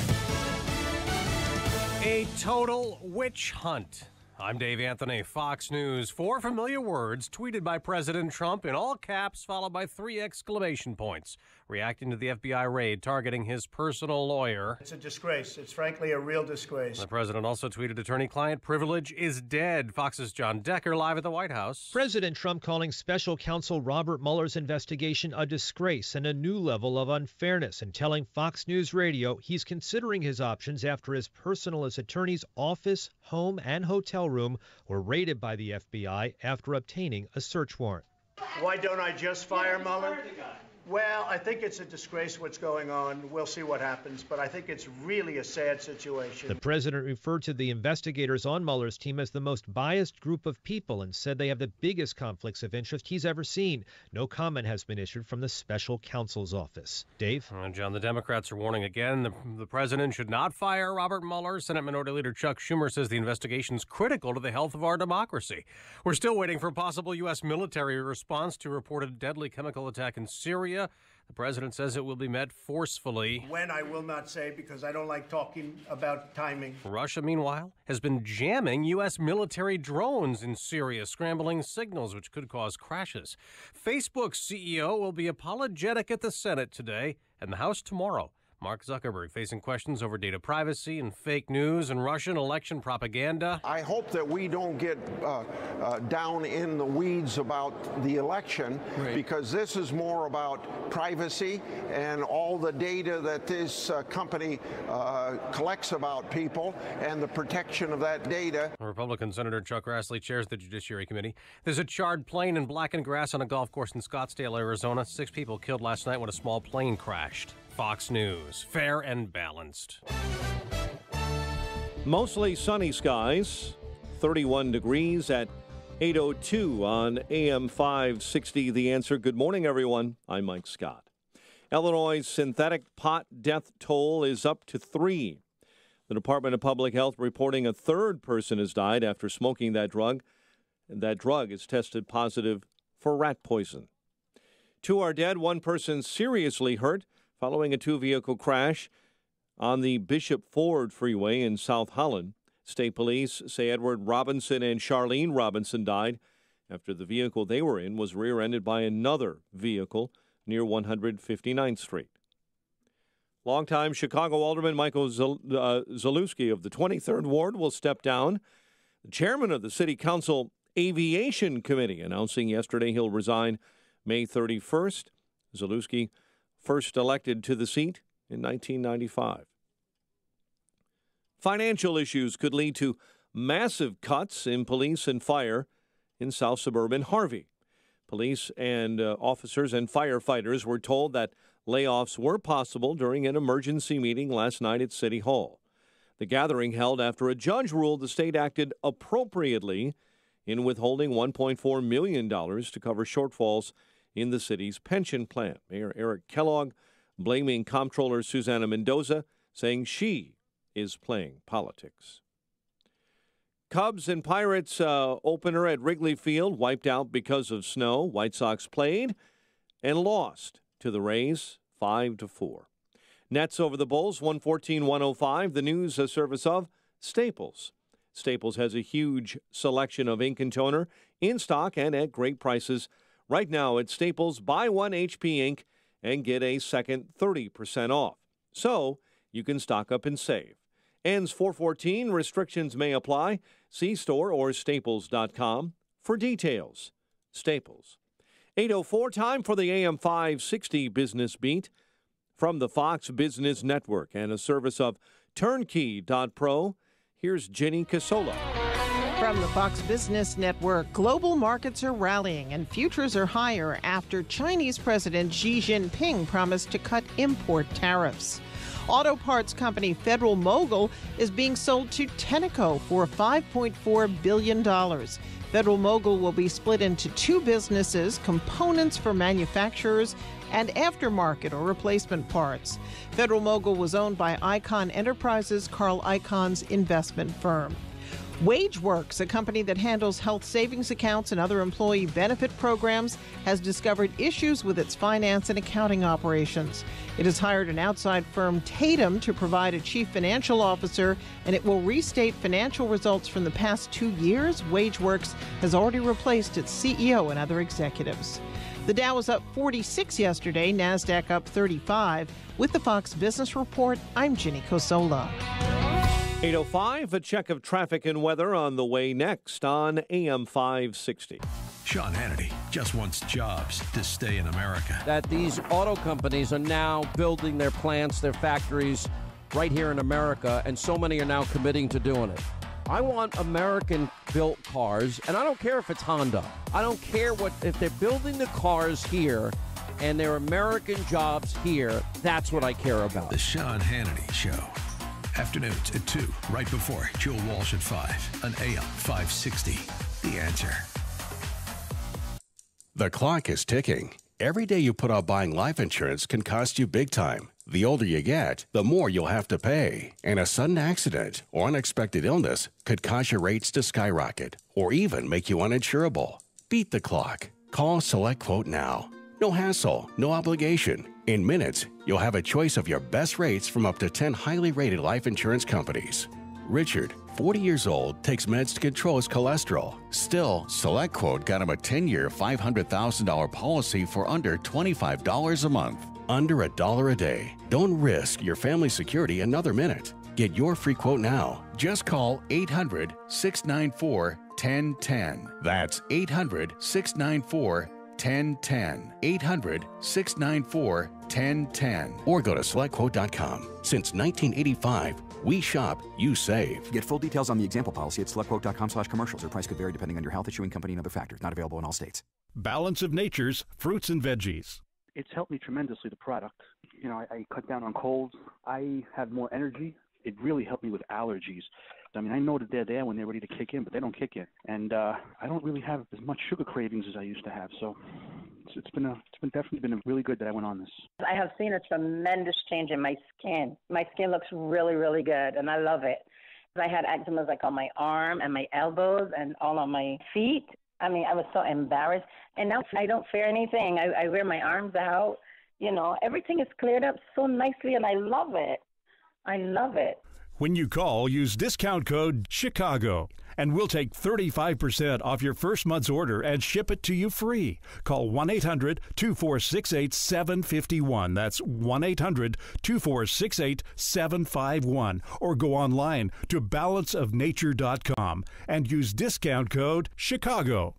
A total witch hunt. I'm Dave Anthony, Fox News. 4 familiar words tweeted by President Trump in all caps, followed by 3 exclamation points, reacting to the FBI raid targeting his personal lawyer. It's a disgrace. It's frankly a real disgrace. The president also tweeted attorney-client privilege is dead. Fox's John Decker live at the White House. President Trump calling special counsel Robert Mueller's investigation a disgrace and a new level of unfairness, and telling Fox News Radio he's considering his options after his personal attorney's office, home, and hotel room were raided by the FBI after obtaining a search warrant. Why don't I just fire Mueller? Well, I think it's a disgrace what's going on. We'll see what happens, but I think it's really a sad situation. The president referred to the investigators on Mueller's team as the most biased group of people and said they have the biggest conflicts of interest he's ever seen. No comment has been issued from the special counsel's office. Dave? John, the Democrats are warning again the president should not fire Robert Mueller. Senate Minority Leader Chuck Schumer says the investigation is critical to the health of our democracy. We're still waiting for a possible U.S. military response to reported deadly chemical attack in Syria. The president says it will be met forcefully. When, I will not say, because I don't like talking about timing. Russia, meanwhile, has been jamming U.S. military drones in Syria, scrambling signals which could cause crashes. Facebook's CEO will be apologetic at the Senate today and the House tomorrow. Mark Zuckerberg facing questions over data privacy and fake news and Russian election propaganda. I hope that we don't get down in the weeds about the election, because this is more about privacy and all the data that this company collects about people and the protection of that data. Republican Senator Chuck Grassley chairs the Judiciary Committee. There's a charred plane and blackened grass on a golf course in Scottsdale, Arizona. 6 people killed last night when a small plane crashed. Fox News, fair and balanced. Mostly sunny skies, 31 degrees at 8:02 on AM 560. The Answer. Good morning, everyone. I'm Mike Scott. Illinois' synthetic pot death toll is up to 3. The Department of Public Health reporting a third person has died after smoking that drug. That drug is tested positive for rat poison. 2 are dead, 1 person seriously hurt following a 2-vehicle crash on the Bishop Ford Freeway in South Holland. State police say Edward Robinson and Charlene Robinson died after the vehicle they were in was rear-ended by another vehicle near 159th Street. Longtime Chicago Alderman Michael Zalewski of the 23rd Ward will step down. The chairman of the City Council Aviation Committee announcing yesterday he'll resign May 31st. Zalewski first elected to the seat in 1995. Financial issues could lead to massive cuts in police and fire in South suburban Harvey. Police and officers and firefighters were told that layoffs were possible during an emergency meeting last night at City Hall. The gathering held after a judge ruled the state acted appropriately in withholding $1.4 million to cover shortfalls in the city's pension plan. Mayor Eric Kellogg blaming Comptroller Susana Mendoza, saying she is playing politics. Cubs and Pirates opener at Wrigley Field wiped out because of snow. White Sox played and lost to the Rays 5-4. Nets over the Bulls 114-105. The news a service of Staples. Staples has a huge selection of ink and toner in stock and at great prices. Right now at Staples, buy 1 HP ink and get a second 30% off. So you can stock up and save. Ends 4/14. Restrictions may apply. See store or staples.com for details. Staples. 8:04, time for the AM 560 Business Beat from the Fox Business Network and a service of Turnkey.pro. Here's Jenny Casola. From the Fox Business Network, global markets are rallying and futures are higher after Chinese President Xi Jinping promised to cut import tariffs. Auto parts company Federal Mogul is being sold to Tenneco for $5.4 billion. Federal Mogul will be split into 2 businesses, components for manufacturers and aftermarket or replacement parts. Federal Mogul was owned by Icon Enterprises, Carl Icon's investment firm. WageWorks, a company that handles health savings accounts and other employee benefit programs, has discovered issues with its finance and accounting operations. It has hired an outside firm, Tatum, to provide a chief financial officer, and it will restate financial results from the past 2 years. WageWorks has already replaced its CEO and other executives. The Dow was up 46 yesterday, NASDAQ up 35. With the Fox Business Report, I'm Ginny Cosola. 8:05, a check of traffic and weather on the way next on AM 560. Sean Hannity just wants jobs to stay in America. That these auto companies are now building their plants, their factories right here in America, and so many are now committing to doing it. I want American-built cars, and I don't care if it's Honda. I don't care if they're building the cars here and they're American jobs here. That's what I care about. The Sean Hannity Show. Afternoons at 2, right before Joe Walsh at 5 on AM 560. The Answer. The clock is ticking. Every day you put off buying life insurance can cost you big time. The older you get, the more you'll have to pay. And a sudden accident or unexpected illness could cause your rates to skyrocket or even make you uninsurable. Beat the clock. Call SelectQuote now. No hassle, no obligation. In minutes, you'll have a choice of your best rates from up to 10 highly rated life insurance companies. Richard, 40 years old, takes meds to control his cholesterol. Still, SelectQuote got him a 10-year, $500,000 policy for under $25 a month. Under $1 a day. Don't risk your family's security another minute. Get your free quote now. Just call 800-694-1010. That's 800-694-1010. 800-694-1010. Or go to SelectQuote.com. Since 1985, we shop, you save. Get full details on the example policy at SelectQuote.com/commercials. Or price could vary depending on your health, issuing company, and other factors. Not available in all states. Balance of Nature's fruits and veggies. It's helped me tremendously, the product. You know, I cut down on colds. I have more energy. It really helped me with allergies. I mean, I know that they're there when they're ready to kick in, but they don't kick in. And I don't really have as much sugar cravings as I used to have. So it's definitely been really good that I went on this. I have seen a tremendous change in my skin. My skin looks really, really good, and I love it. I had eczema like on my arm and my elbows and all on my feet. I mean, I was so embarrassed. And now I don't fear anything. I wear my arms out. You know, everything is cleared up so nicely, and I love it. I love it. When you call, use discount code CHICAGO, and we'll take 35% off your first month's order and ship it to you free. Call 1-800-246-8751. That's 1-800-246-8751. Or go online to balanceofnature.com and use discount code CHICAGO.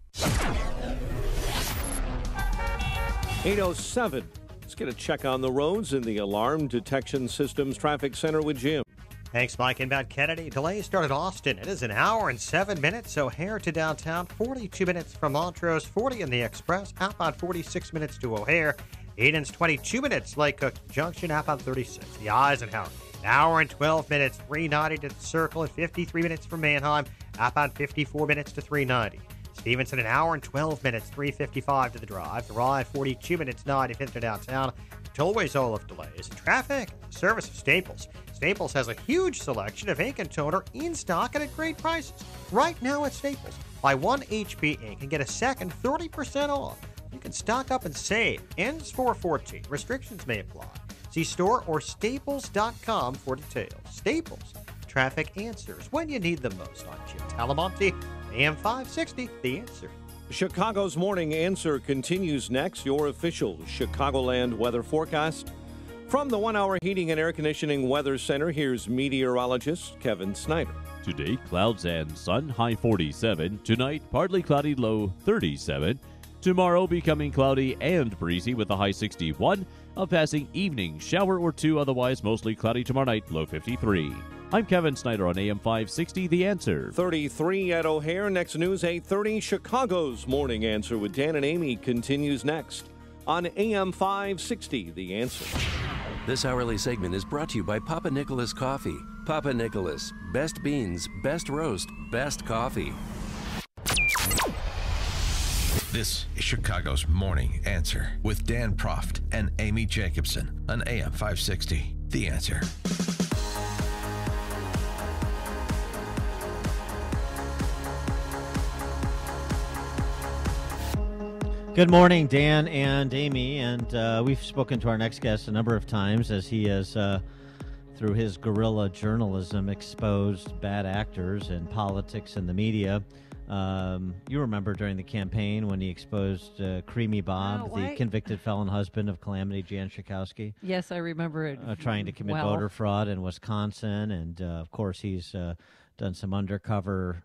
8:07. Let's get a check on the roads in the Alarm Detection Systems Traffic Center with Jim. Thanks, Mike. Inbound Kennedy. Delays start at Austin. It is an hour and 7 minutes. O'Hare to downtown, 42 minutes from Montrose, 40 in the Express. Outbound 46 minutes to O'Hare. Eden's 22 minutes. Lake Cook Junction, outbound 36. The Eisenhower, an hour and 12 minutes. 390 to the Circle and 53 minutes from Manheim. Outbound 54 minutes to 390. Stevenson, an hour and 12 minutes. 355 to the Drive. The Ride, 42 minutes. 95th to downtown. Tollways all of delays. Traffic, service of Staples. Staples has a huge selection of ink and toner in stock and at great prices. Right now at Staples, buy one HP ink and get a second 30% off. You can stock up and save. Ends 4/14. Restrictions may apply. See store or staples.com for details. Staples, traffic answers when you need them most. I'm Jim Talamonte, AM 560, The Answer. Chicago's Morning Answer continues next. Your official Chicagoland weather forecast. From the 1 Hour Heating and Air Conditioning Weather Center, here's meteorologist Kevin Snyder. Today, clouds and sun, high 47. Tonight, partly cloudy, low 37. Tomorrow, becoming cloudy and breezy with a high 61. A passing evening shower or two, otherwise mostly cloudy tomorrow night, low 53. I'm Kevin Snyder on AM 560, The Answer. 33 at O'Hare. Next news, 8:30. Chicago's Morning Answer with Dan and Amy continues next on AM 560, The Answer. This hourly segment is brought to you by Papa Nicholas Coffee. Papa Nicholas, best beans, best roast, best coffee. This is Chicago's Morning Answer with Dan Proft and Amy Jacobson on AM 560, The Answer. Good morning, Dan and Amy, and we've spoken to our next guest a number of times as he has, through his guerrilla journalism, exposed bad actors in politics and the media. You remember during the campaign when he exposed Creamy Bob, the convicted felon husband of Calamity Jan Schakowsky? Yes, I remember it. Trying to commit voter fraud in Wisconsin, and of course he's done some undercover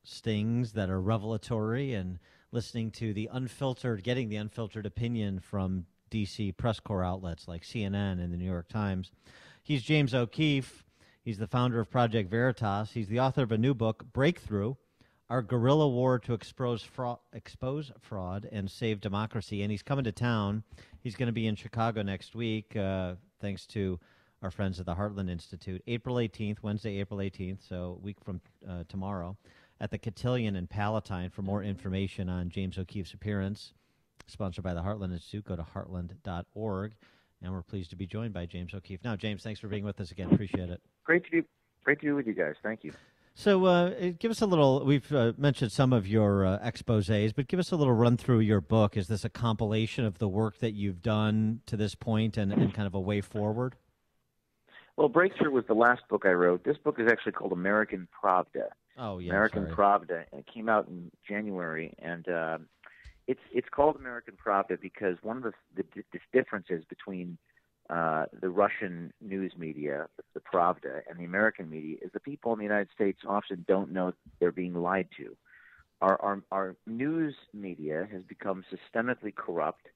stings that are revelatory, and listening to getting the unfiltered opinion from D.C. press corps outlets like CNN and the New York Times. He's James O'Keefe. He's the founder of Project Veritas. He's the author of a new book, Breakthrough, Our Guerrilla War to Expose Fraud and Save Democracy. And he's coming to town. He's going to be in Chicago next week, thanks to our friends at the Heartland Institute. Wednesday, April 18th, so a week from tomorrow, at the Cotillion in Palatine. For more information on James O'Keefe's appearance, sponsored by the Heartland Institute, go to heartland.org. And we're pleased to be joined by James O'Keefe. Now, James, thanks for being with us again. Appreciate it. Great to be with you guys. Thank you. So give us a little, we've mentioned some of your exposés, but give us a little run through your book. Is this a compilation of the work that you've done to this point and kind of a way forward? Well, Breakthrough was the last book I wrote. This book is actually called American Pravda. Oh, yeah. American Pravda. And it came out in January. And it's called American Pravda because one of the differences between the Russian news media, the Pravda, and the American media is the people in the United States often don't know they're being lied to. Our news media has become systemically corrupt.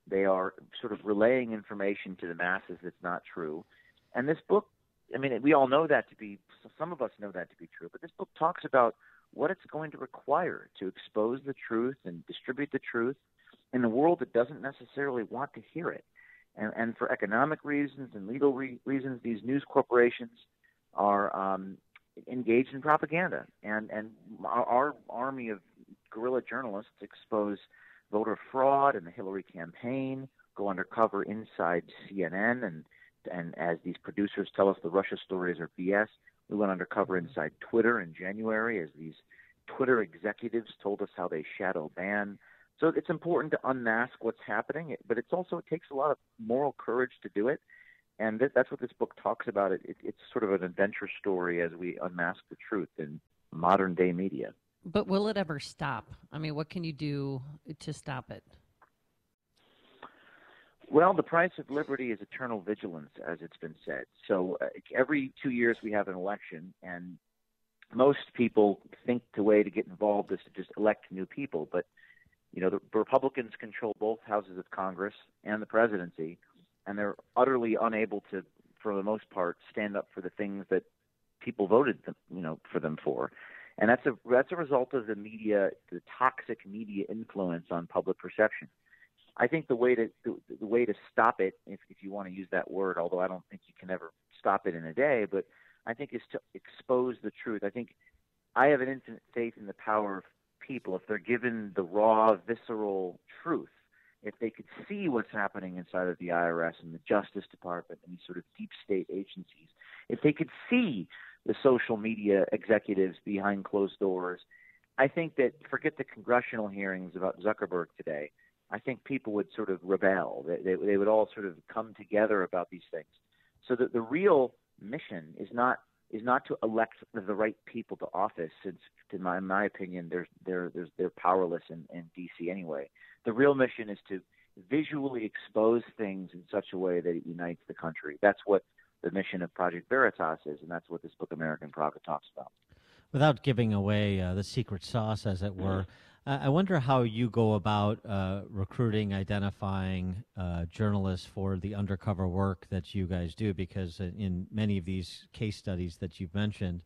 They are sort of relaying information to the masses that's not true. And this book, I mean, we all know that to be, some of us know that to be true, but this book talks about what it's going to require to expose the truth and distribute the truth in a world that doesn't necessarily want to hear it. And for economic reasons and legal reasons, these news corporations are engaged in propaganda. And our army of guerrilla journalists expose voter fraud and the Hillary campaign, go undercover inside CNN, and as these producers tell us the Russia stories are BS, we went undercover inside Twitter in January as these Twitter executives told us how they shadow ban. So it's important to unmask what's happening, but it takes a lot of moral courage to do it. And that's what this book talks about. It's sort of an adventure story as we unmask the truth in modern day media. But will it ever stop? I mean, what can you do to stop it? Well, the price of liberty is eternal vigilance, as it's been said. So every 2 years we have an election, and most people think the way to get involved is to just elect new people. But, you know, the Republicans control both houses of Congress and the presidency, and they're utterly unable to, for the most part, stand up for the things that people voted them, for them for. And that's a result of the media, the toxic media influence on public perception. I think the way to stop it, if you want to use that word, although I don't think you can ever stop it in a day, but I think is to expose the truth. I think I have an infinite faith in the power of people if they're given the raw, visceral truth. If they could see what's happening inside of the IRS and the Justice Department and these sort of deep state agencies, if they could see the social media executives behind closed doors, I think that, forget the congressional hearings about Zuckerberg today, I think people would sort of rebel. They would all sort of come together about these things. So that the real mission is not to elect the right people to office, since, in my opinion, they're powerless in D.C. anyway. The real mission is to visually expose things in such a way that it unites the country. That's what the mission of Project Veritas is, and that's what this book, American Pravda, talks about. Without giving away the secret sauce, as it were, I wonder how you go about recruiting, identifying journalists for the undercover work that you guys do, because in many of these case studies that you've mentioned,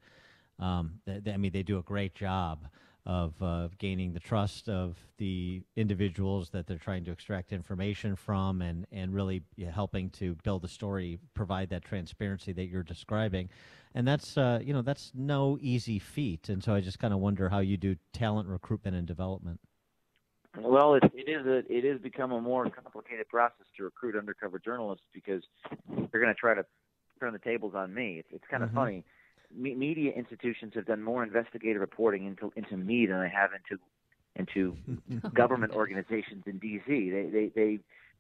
they do a great job of gaining the trust of the individuals that they're trying to extract information from, and really helping to build a story, provide that transparency that you're describing. And that's that's no easy feat. And so I just kind of wonder how you do talent recruitment and development. Well, it is become a more complicated process to recruit undercover journalists, because they're going to try to turn the tables on me. It's kind of funny. Media institutions have done more investigative reporting into me than they have into government organizations in D.C.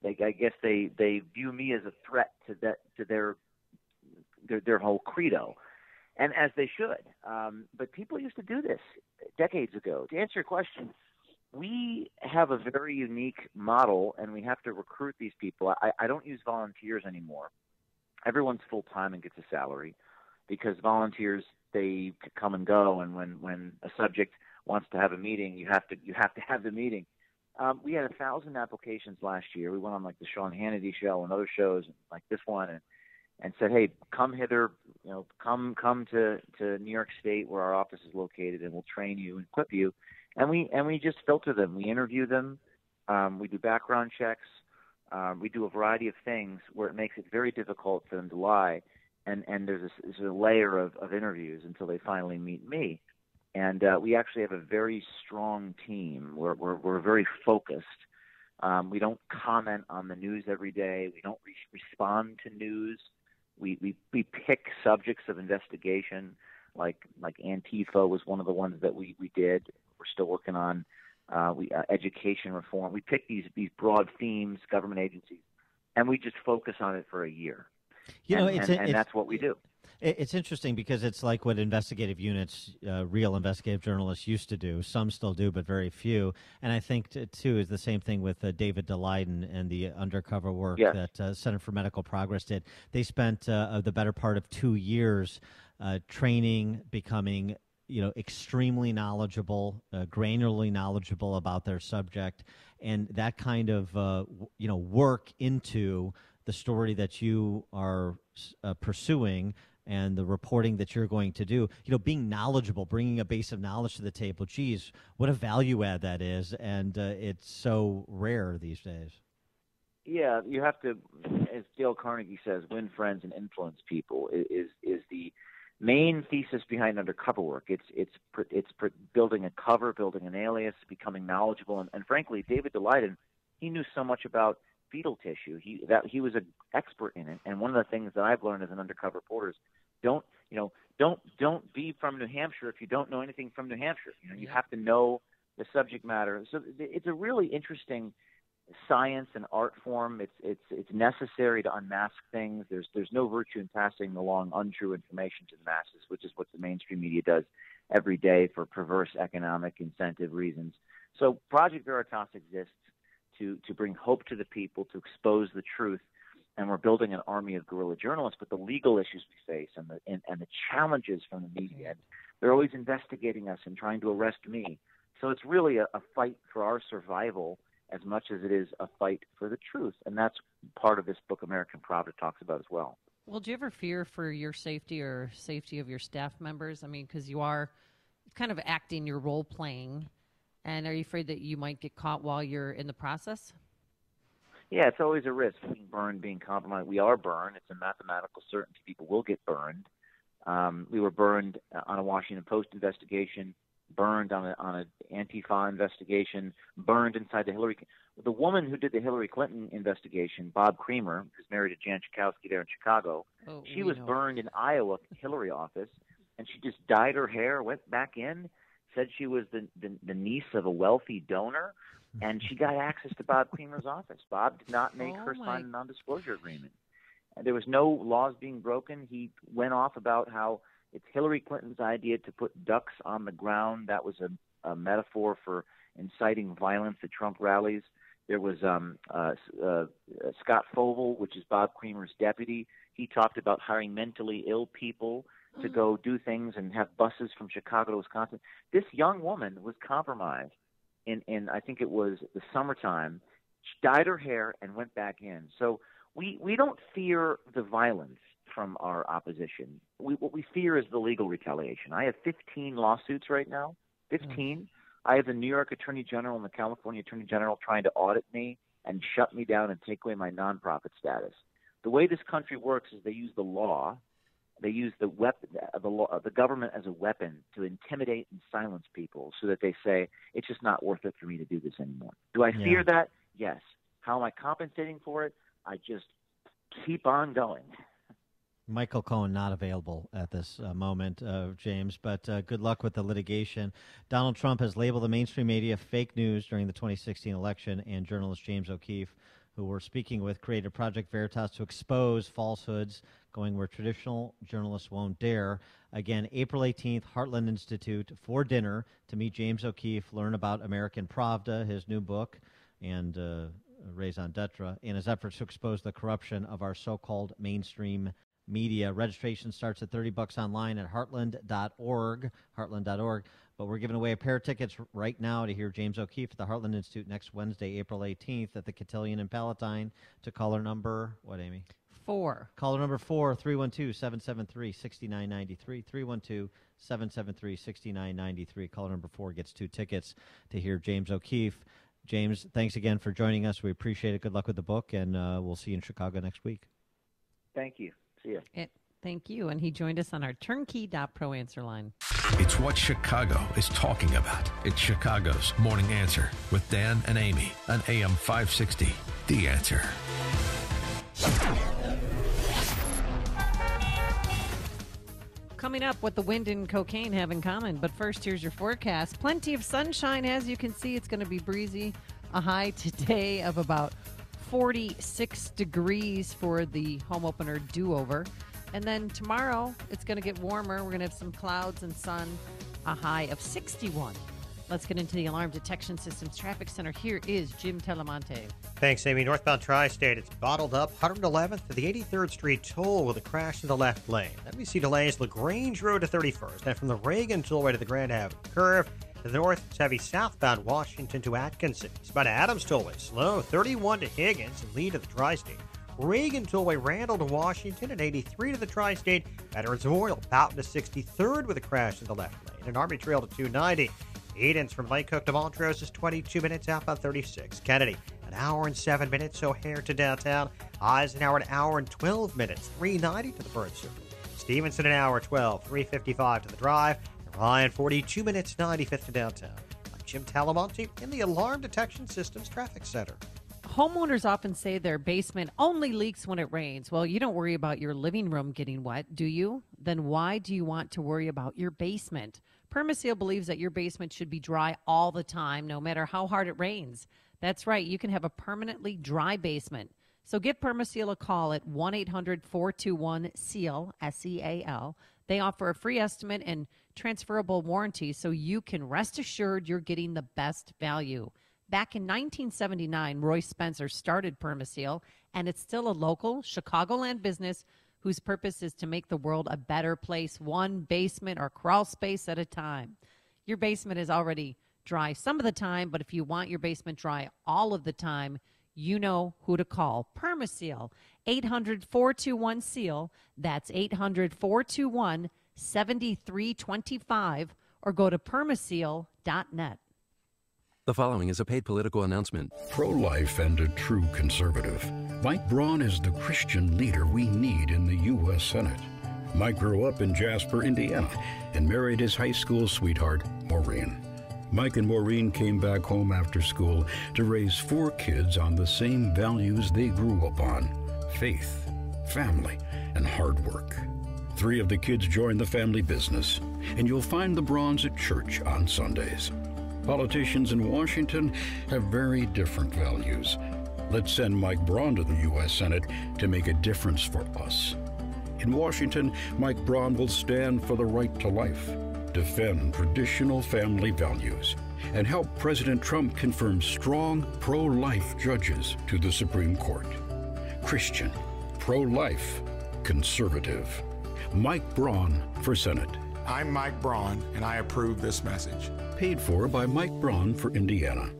I guess they view me as a threat to their whole credo, and as they should. But people used to do this decades ago. To answer your question, we have a very unique model, and we have to recruit these people. I don't use volunteers anymore. Everyone's full time and gets a salary, because volunteers, they come and go, and when a subject wants to have a meeting, you have to have the meeting. We had 1,000 applications last year. We went on like the Sean Hannity show and other shows like this one, and said, hey, come hither, come to New York State where our office is located, and we'll train you and equip you. And we just filter them. We interview them. We do background checks. We do a variety of things where it makes it very difficult for them to lie. And there's a layer of interviews until they finally meet me. And we actually have a very strong team. We're very focused. We don't comment on the news every day. We don't respond to news. We pick subjects of investigation. like Antifa was one of the ones that we did. We're still working on education reform. We pick these broad themes, government agencies, and we just focus on it for a year. And that's what we do. It's interesting because it's like what investigative units, real investigative journalists used to do. Some still do, but very few. And I think, too, is the same thing with David Daleiden and the undercover work that Center for Medical Progress did. They spent the better part of 2 years training, becoming extremely knowledgeable, granularly knowledgeable about their subject, and that kind of work into the story that you are pursuing and the reporting that you're going to do, being knowledgeable, bringing a base of knowledge to the table. Geez, what a value add that is, and it's so rare these days. Yeah, you have to, as Dale Carnegie says, win friends and influence people is the main thesis behind undercover work. It's building a cover, building an alias, becoming knowledgeable, and frankly, David Daleiden, he knew so much about fetal tissue. He was an expert in it, and one of the things that I've learned as an undercover reporter is don't be from New Hampshire if you don't know anything from New Hampshire. You have to know the subject matter. So it's a really interesting science and art form. It's necessary to unmask things. There's no virtue in passing along untrue information to the masses, which is what the mainstream media does every day for perverse economic incentive reasons. So Project Veritas exists to bring hope to the people, to expose the truth, and we're building an army of guerrilla journalists. But the legal issues we face and the challenges from the media, they're always investigating us and trying to arrest me. So it's really a fight for our survival as much as it is a fight for the truth, and that's part of this book, American Pravda, talks about as well. Well, do you ever fear for your safety or safety of your staff members? I mean, because you are kind of acting, you're role-playing. And are you afraid that you might get caught while you're in the process? Yeah, it's always a risk, being burned, being compromised. We are burned. It's a mathematical certainty people will get burned. We were burned on a Washington Post investigation, burned on an Antifa investigation, burned inside the woman who did the Hillary Clinton investigation, Bob Creamer, who's married to Jan Schakowsky there in Chicago. She was burned in Iowa Hillary office, and she just dyed her hair, went back in, said she was the niece of a wealthy donor, and she got access to Bob Creamer's office. Bob did not make her sign a non-disclosure agreement. And there was no laws being broken. He went off about how it's Hillary Clinton's idea to put ducks on the ground. That was a metaphor for inciting violence at Trump rallies. There was Scott Fogle, which is Bob Creamer's deputy. He talked about hiring mentally ill people to go do things and have buses from Chicago to Wisconsin. This young woman was compromised in I think it was the summertime. She dyed her hair and went back in. So we don't fear the violence from our opposition. What we fear is the legal retaliation. I have 15 lawsuits right now, 15. I have the New York Attorney General and the California Attorney General trying to audit me and shut me down and take away my nonprofit status. The way this country works is they use the law. They use the government as a weapon to intimidate and silence people so that they say, it's just not worth it for me to do this anymore. Do I fear that? Yes. How am I compensating for it? I just keep on going. Michael Cohen not available at this moment, James, but good luck with the litigation. Donald Trump has labeled the mainstream media fake news during the 2016 election, and journalist James O'Keefe, who we're speaking with, created Project Veritas to expose falsehoods going where traditional journalists won't dare. Again, April 18th, Heartland Institute for dinner to meet James O'Keefe, learn about American Pravda, his new book, and raison d'etre, in his efforts to expose the corruption of our so-called mainstream media. Registration starts at $30 online at heartland.org, but we're giving away a pair of tickets right now to hear James O'Keefe at the Heartland Institute next Wednesday, April 18th at the Cotillion in Palatine. To caller number, what, Amy? 4. Caller number 4, 312-773-6993, 312-773-6993. Caller number 4 gets 2 tickets to hear James O'Keefe. James, thanks again for joining us. We appreciate it. Good luck with the book, and we'll see you in Chicago next week. Thank you. See you. Thank you. And he joined us on our turnkey.pro answer line. It's what Chicago is talking about. It's Chicago's Morning Answer with Dan and Amy on AM 560. The Answer. coming up, what the wind and cocaine have in common. But first, here's your forecast. Plenty of sunshine. As you can see, it's going to be breezy. A high today of about 46 degrees for the home opener do-over. And then tomorrow, it's going to get warmer. We're going to have some clouds and sun, a high of 61. Let's get into the Alarm Detection Systems Traffic Center. Here is Jim Telemonte. Thanks, Amy. Northbound Tri-State, it's bottled up 111th to the 83rd Street toll with a crash in the left lane. Then we see delays LaGrange Road to 31st. And from the Reagan Tollway to the Grand Avenue curve, to the north, it's heavy southbound Washington to Atkinson. It's about Adams Tollway, slow 31 to Higgins and lead to the Tri-State. Reagan Tollway, Randall to Washington, and 83 to the Tri-State. Veterans Memorial, Fountain to 63rd with a crash in the left lane. And Army Trail to 290. Edens from Lake Cook to Montrose is 22 minutes, outbound 36. Kennedy, an hour and 7 minutes. O'Hare to downtown. Eisenhower, an hour and 12 minutes, 390 to the Burn Circle. Stevenson, an hour 12, 355 to the Drive. And Ryan, 42 minutes, 95th to downtown. I'm Jim Talamonte in the Alarm Detection Systems Traffic Center. Homeowners often say their basement only leaks when it rains. Well, you don't worry about your living room getting wet, do you? Then why do you want to worry about your basement? Permaseal believes that your basement should be dry all the time, no matter how hard it rains. That's right. You can have a permanently dry basement. So give Permaseal a call at 1-800-421-SEAL, S-E-A-L. They offer a free estimate and transferable warranty, so you can rest assured you're getting the best value. Back in 1979, Roy Spencer started Permaseal, and it's still a local Chicagoland business whose purpose is to make the world a better place, one basement or crawl space at a time. Your basement is already dry some of the time, but if you want your basement dry all of the time, you know who to call. Permaseal, 800-421-SEAL. That's 800-421-7325, or go to permaseal.net. The following is a paid political announcement. Pro-life and a true conservative, Mike Braun is the Christian leader we need in the U.S. Senate. Mike grew up in Jasper, Indiana, and married his high school sweetheart, Maureen. Mike and Maureen came back home after school to raise 4 kids on the same values they grew up on: faith, family, and hard work. 3 of the kids joined the family business, and you'll find the Brauns at church on Sundays. Politicians in Washington have very different values. Let's send Mike Braun to the U.S. Senate to make a difference for us. In Washington, Mike Braun will stand for the right to life, defend traditional family values, and help President Trump confirm strong pro-life judges to the Supreme Court. Christian, pro-life, conservative. Mike Braun for Senate. I'm Mike Braun, and I approve this message. Paid for by Mike Braun for Indiana.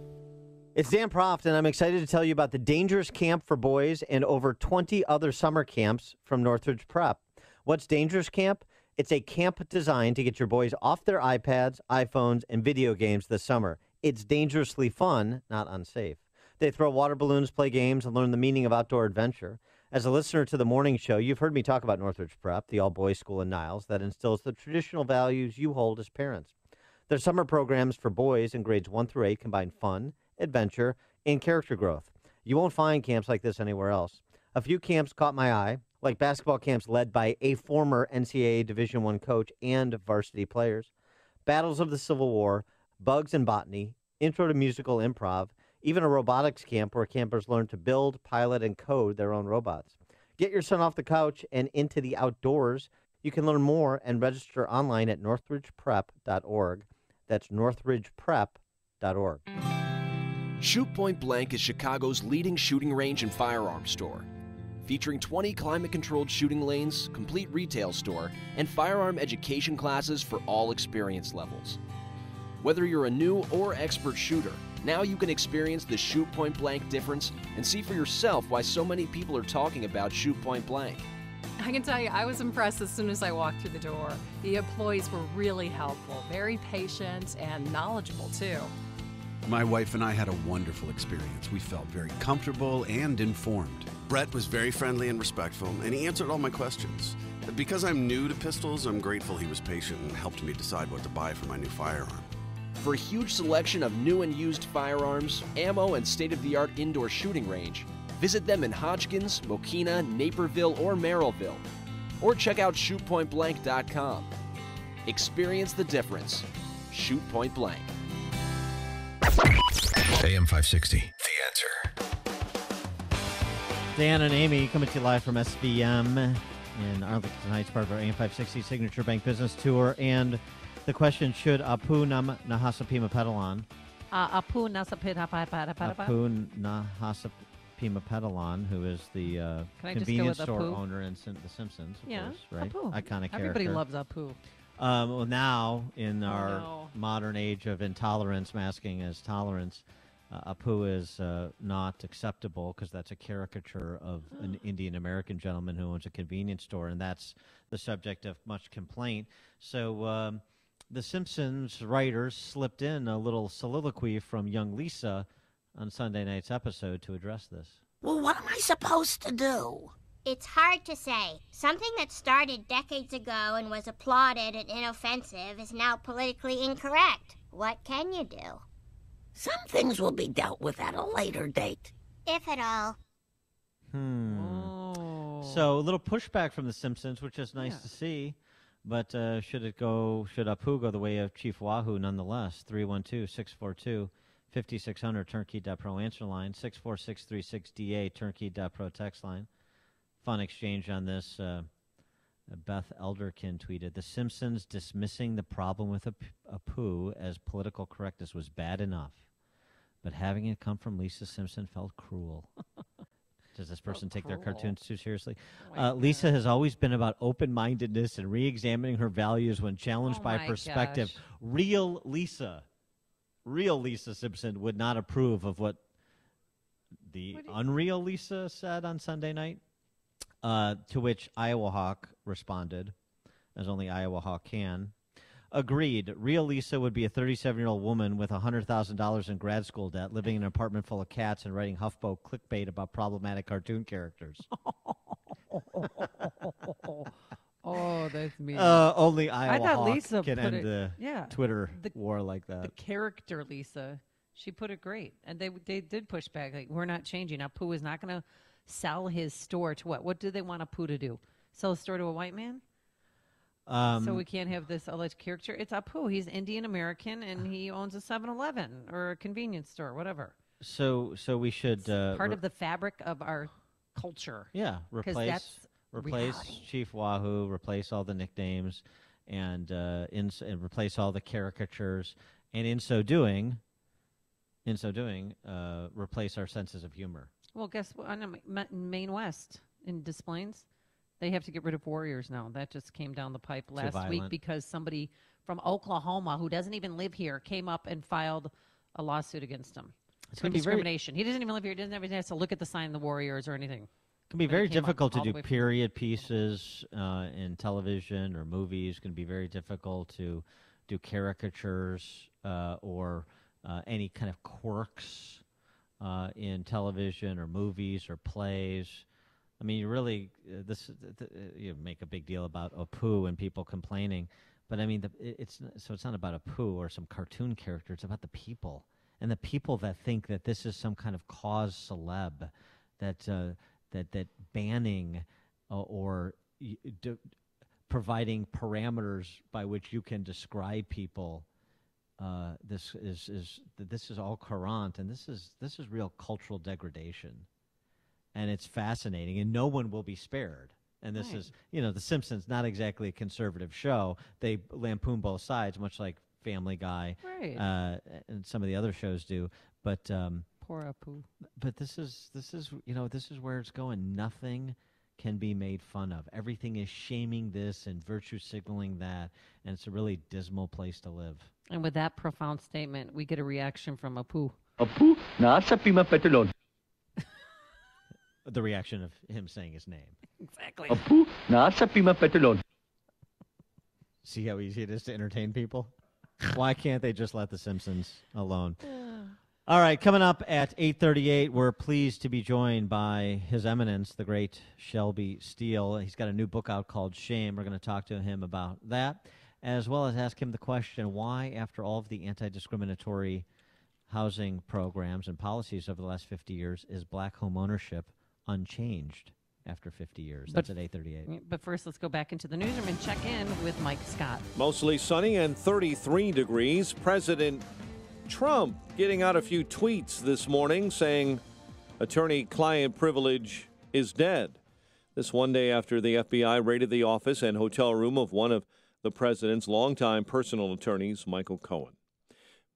It's Dan Proft, and I'm excited to tell you about the Dangerous Camp for Boys and over 20 other summer camps from Northridge Prep. What's Dangerous Camp? It's a camp designed to get your boys off their iPads, iPhones, and video games this summer. It's dangerously fun, not unsafe. They throw water balloons, play games, and learn the meaning of outdoor adventure. As a listener to the morning show, you've heard me talk about Northridge Prep, the all-boys school in Niles that instills the traditional values you hold as parents. Their summer programs for boys in grades 1 through 8 combine fun, adventure, and character growth. You won't find camps like this anywhere else. A few camps caught my eye, like basketball camps led by a former NCAA Division I coach and varsity players, Battles of the Civil War, Bugs and Botany, Intro to Musical Improv, even a robotics camp where campers learn to build, pilot, and code their own robots. Get your son off the couch and into the outdoors. You can learn more and register online at northridgeprep.org. That's northridgeprep.org. Shoot Point Blank is Chicago's leading shooting range and firearms store. Featuring 20 climate-controlled shooting lanes, complete retail store, and firearm education classes for all experience levels. Whether you're a new or expert shooter, now you can experience the Shoot Point Blank difference and see for yourself why so many people are talking about Shoot Point Blank. I can tell you, I was impressed as soon as I walked through the door. The employees were really helpful, very patient, and knowledgeable, too. My wife and I had a wonderful experience. We felt very comfortable and informed. Brett was very friendly and respectful, and he answered all my questions. Because I'm new to pistols, I'm grateful he was patient and helped me decide what to buy for my new firearm. For a huge selection of new and used firearms, ammo, and state-of-the-art indoor shooting range, visit them in Hodgkins, Mokina, Naperville, or Merrillville. or check out shootpointblank.com. Experience the difference. Shoot Point Blank. AM 560, The Answer. Dan and Amy coming to you live from SVM in Arlington Heights, part of our AM 560 Signature Bank Business Tour. And the question, should Apu Nahasapima Petalon Apu Nahasapima Petalon, who is the Can I just go convenience with store Apu? owner in The Simpsons, of Yeah, course, right? Apu. Iconic character. Everybody loves Apu. Well, now, in our no. modern age of intolerance masking as tolerance, Apu is not acceptable because that's a caricature of an Indian American gentleman who owns a convenience store, and that's the subject of much complaint. So the Simpsons writers slipped in a little soliloquy from young Lisa on Sunday night's episode to address this. Well, what am I supposed to do? It's hard to say. Something that started decades ago and was applauded and inoffensive is now politically incorrect. What can you do? Some things will be dealt with at a later date. If at all. So a little pushback from the Simpsons, which is nice to see. But should Apu go the way of Chief Wahoo nonetheless? 312-642-5600, turnkey.pro answer line, 64636DA, turnkey.pro text line. Fun exchange on this. Beth Elderkin tweeted, "The Simpsons dismissing the problem with Apu as political correctness was bad enough, but having it come from Lisa Simpson felt cruel." Does this person take their cartoons too seriously? Lisa has always been about open-mindedness and re-examining her values when challenged by perspective. Gosh. Real Lisa Simpson would not approve of what the unreal Lisa said on Sunday night. To which Iowa Hawk responded, as only Iowa Hawk can. Agreed. Real Lisa would be a 37-year-old woman with $100,000 in grad school debt, living in an apartment full of cats and writing HuffPo clickbait about problematic cartoon characters. Oh, that's mean. Only Iowa I thought Hawk Lisa can put end it, the Twitter war like that. The character Lisa, she put it great, and they did push back. Like, we're not changing. Apu is not going to sell his store to what? What do they want Apu to do? Sell a store to a white man? So we can't have this alleged character. It's Apu. He's Indian American, and he owns a 7-Eleven or a convenience store, whatever. So we should Part of the fabric of our culture. Yeah, 'Cause replace that's reality. Chief Wahoo, replace all the nicknames, and replace all the caricatures, and in so doing, replace our senses of humor. Well, guess what? In Maine West, in Des Plaines, they have to get rid of Warriors now. That just came down the pipe last week because somebody from Oklahoma who doesn't even live here came up and filed a lawsuit against him. It's for gonna be discrimination. He doesn't even live here. He doesn't even have to look at the sign of the Warriors or anything. It can be But very it came up difficult to all the do way from- period pieces in television or movies. It can be very difficult to do caricatures or any kind of quirks in television or movies or plays. I mean, you really you make a big deal about Apu and people complaining, but I mean, it's not about Apu or some cartoon character. It's about the people and the people that think that this is some kind of cause celeb, that banning or providing parameters by which you can describe people. This is all current, and this is real cultural degradation. And it's fascinating, and no one will be spared. And this is, The Simpsons, not exactly a conservative show. They lampoon both sides, much like Family Guy and some of the other shows do. But poor Apu. But this is where it's going. Nothing can be made fun of. Everything is shaming this and virtue signaling that, and it's a really dismal place to live. And with that profound statement, we get a reaction from Apu. Apu, Nahasapima Petalon. The reaction of him saying his name. Exactly. Apu, Nahasapima Petalon. See how easy it is to entertain people? Why can't they just let The Simpsons alone? All right, coming up at 8:38, we're pleased to be joined by His Eminence, the great Shelby Steele. He's got a new book out called Shame. We're going to talk to him about that, as well as ask him the question, why, after all of the anti-discriminatory housing programs and policies over the last 50 years, is black home ownership unchanged? after 50 years. That's at 8:38. But first, let's go back into the newsroom and check in with Mike Scott. Mostly sunny and 33 degrees. President Trump getting out a few tweets this morning saying attorney-client privilege is dead. This one day after the FBI raided the office and hotel room of one of the president's longtime personal attorneys, Michael Cohen.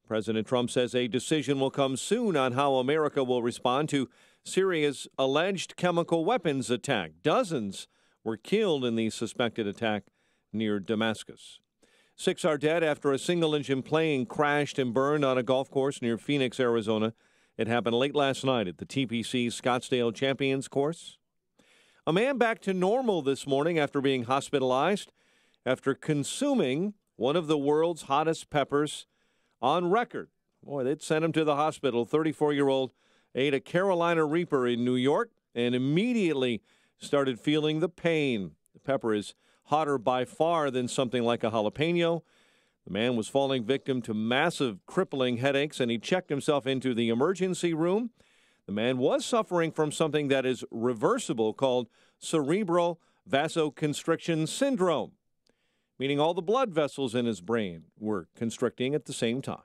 President Trump says a decision will come soon on how America will respond to Syria's alleged chemical weapons attack. Dozens were killed in the suspected attack near Damascus. 6 are dead after a single-engine plane crashed and burned on a golf course near Phoenix, Arizona. It happened late last night at the TPC Scottsdale Champions course. A man back to normal this morning after being hospitalized after consuming one of the world's hottest peppers on record. Boy, they'd sent him to the hospital. 34-year-old ate a Carolina Reaper in New York and immediately started feeling the pain. The pepper is hotter by far than something like a jalapeno. The man was falling victim to massive crippling headaches, and he checked himself into the emergency room. The man was suffering from something that is reversible called cerebral vasoconstriction syndrome, meaning all the blood vessels in his brain were constricting at the same time.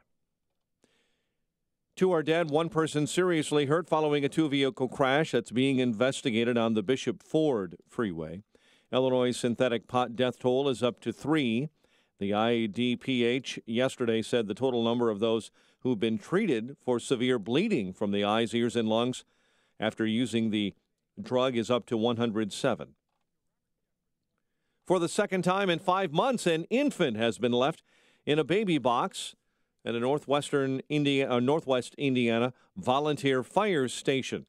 2 are dead, 1 person seriously hurt following a 2-vehicle crash that's being investigated on the Bishop Ford Freeway. Illinois' synthetic pot death toll is up to 3. The IDPH yesterday said the total number of those who've been treated for severe bleeding from the eyes, ears, and lungs after using the drug is up to 107. For the second time in 5 months, an infant has been left in a baby box at a Northwest Indiana volunteer fire station.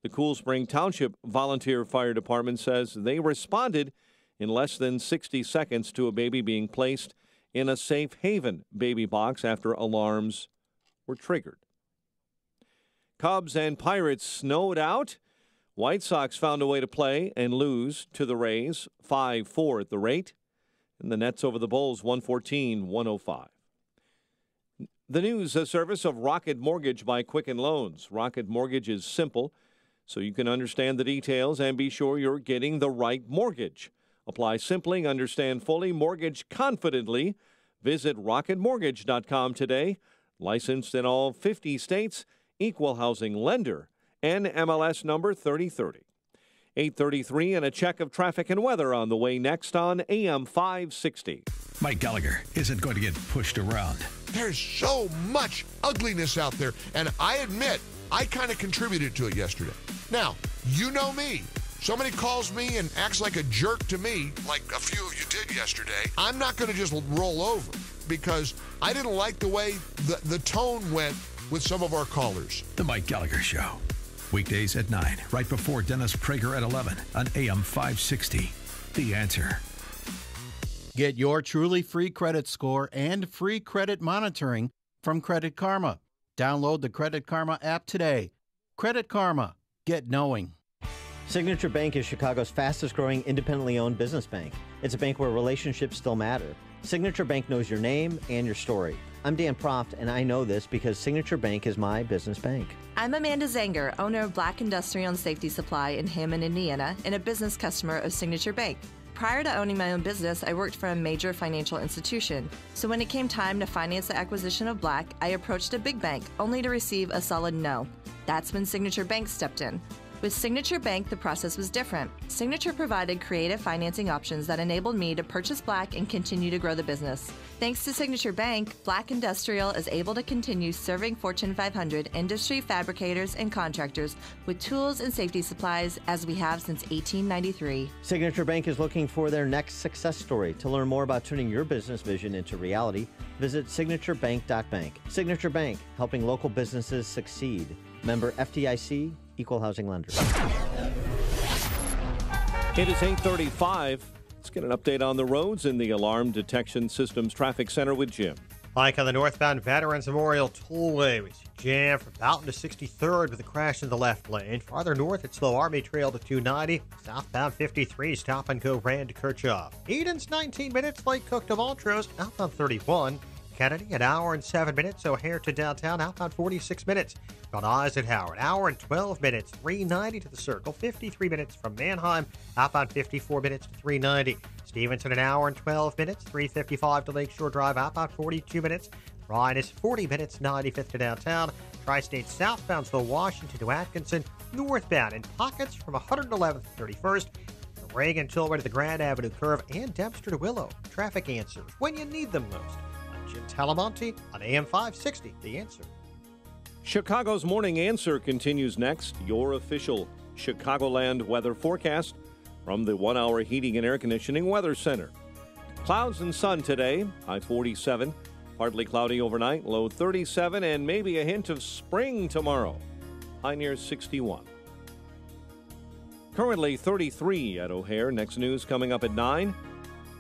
The Cool Spring Township Volunteer Fire Department says they responded in less than 60 seconds to a baby being placed in a safe haven baby box after alarms were triggered. Cubs and Pirates snowed out. White Sox found a way to play and lose to the Rays, 5-4 at the rate. And the Nets over the Bulls, 114-105. The news service of Rocket Mortgage by Quicken Loans. Rocket Mortgage is simple, so you can understand the details and be sure you're getting the right mortgage. Apply simply, understand fully, mortgage confidently. Visit rocketmortgage.com today. Licensed in all 50 states, equal housing lender, NMLS number 3030. 8:33 and a check of traffic and weather on the way next on AM 560. Mike Gallagher isn't going to get pushed around. There's so much ugliness out there, and I admit I kind of contributed to it yesterday. Now, you know me. Somebody calls me and acts like a jerk to me, like a few of you did yesterday. I'm not going to just roll over because I didn't like the way the tone went with some of our callers. The Mike Gallagher Show. Weekdays at 9, right before Dennis Prager at 11 on AM 560. The Answer. Get your truly free credit score and free credit monitoring from Credit Karma. Download the Credit Karma app today. Credit Karma. Get knowing. Signature Bank is Chicago's fastest growing independently owned business bank. It's a bank where relationships still matter. Signature Bank knows your name and your story. I'm Dan Proft, and I know this because Signature Bank is my business bank. I'm Amanda Zanger, owner of Black Industrial and Safety Supply in Hammond, Indiana, and a business customer of Signature Bank. Prior to owning my own business, I worked for a major financial institution. So when it came time to finance the acquisition of Black, I approached a big bank, only to receive a solid no. That's when Signature Bank stepped in. With Signature Bank, the process was different. Signature provided creative financing options that enabled me to purchase Black and continue to grow the business. Thanks to Signature Bank, Black Industrial is able to continue serving Fortune 500 industry fabricators and contractors with tools and safety supplies as we have since 1893. Signature Bank is looking for their next success story. To learn more about turning your business vision into reality, visit signaturebank.bank. Signature Bank, helping local businesses succeed. Member FDIC, Equal Housing Lender. It is 8:35. Let's get an update on the roads in the Alarm Detection Systems Traffic Center with Jim. Like on the northbound Veterans Memorial Tollway, we see jam from Boughton to 63rd with a crash in the left lane. Farther north, it's slow Army Trail to 290. Southbound 53, stop and go Rand to Kirchhoff. Eden's 19 minutes, Lake Cook to Montrose. Outbound 31. Kennedy, an hour and 7 minutes. O'Hare to downtown, outbound 46 minutes. On Eisenhower, an hour and 12 minutes. 390 to the Circle, 53 minutes from Mannheim, outbound 54 minutes to 390. Stevenson, an hour and 12 minutes. 355 to Lakeshore Drive, outbound 42 minutes. Ryan is 40 minutes, 95th to downtown. Tri-State southbound's the Washington to Atkinson. Northbound in pockets from 111th to 31st. From Reagan Tollway to the Grand Avenue curve and Dempster to Willow. Traffic answers when you need them most. I'm Jim Talamonte on AM 560, The Answer. Chicago's Morning Answer continues next. Your official Chicagoland weather forecast from the 1 Hour Heating and Air Conditioning Weather Center. Clouds and sun today, high 47. Partly cloudy overnight, low 37, and maybe a hint of spring tomorrow, high near 61. Currently 33 at O'Hare. Next news coming up at 9.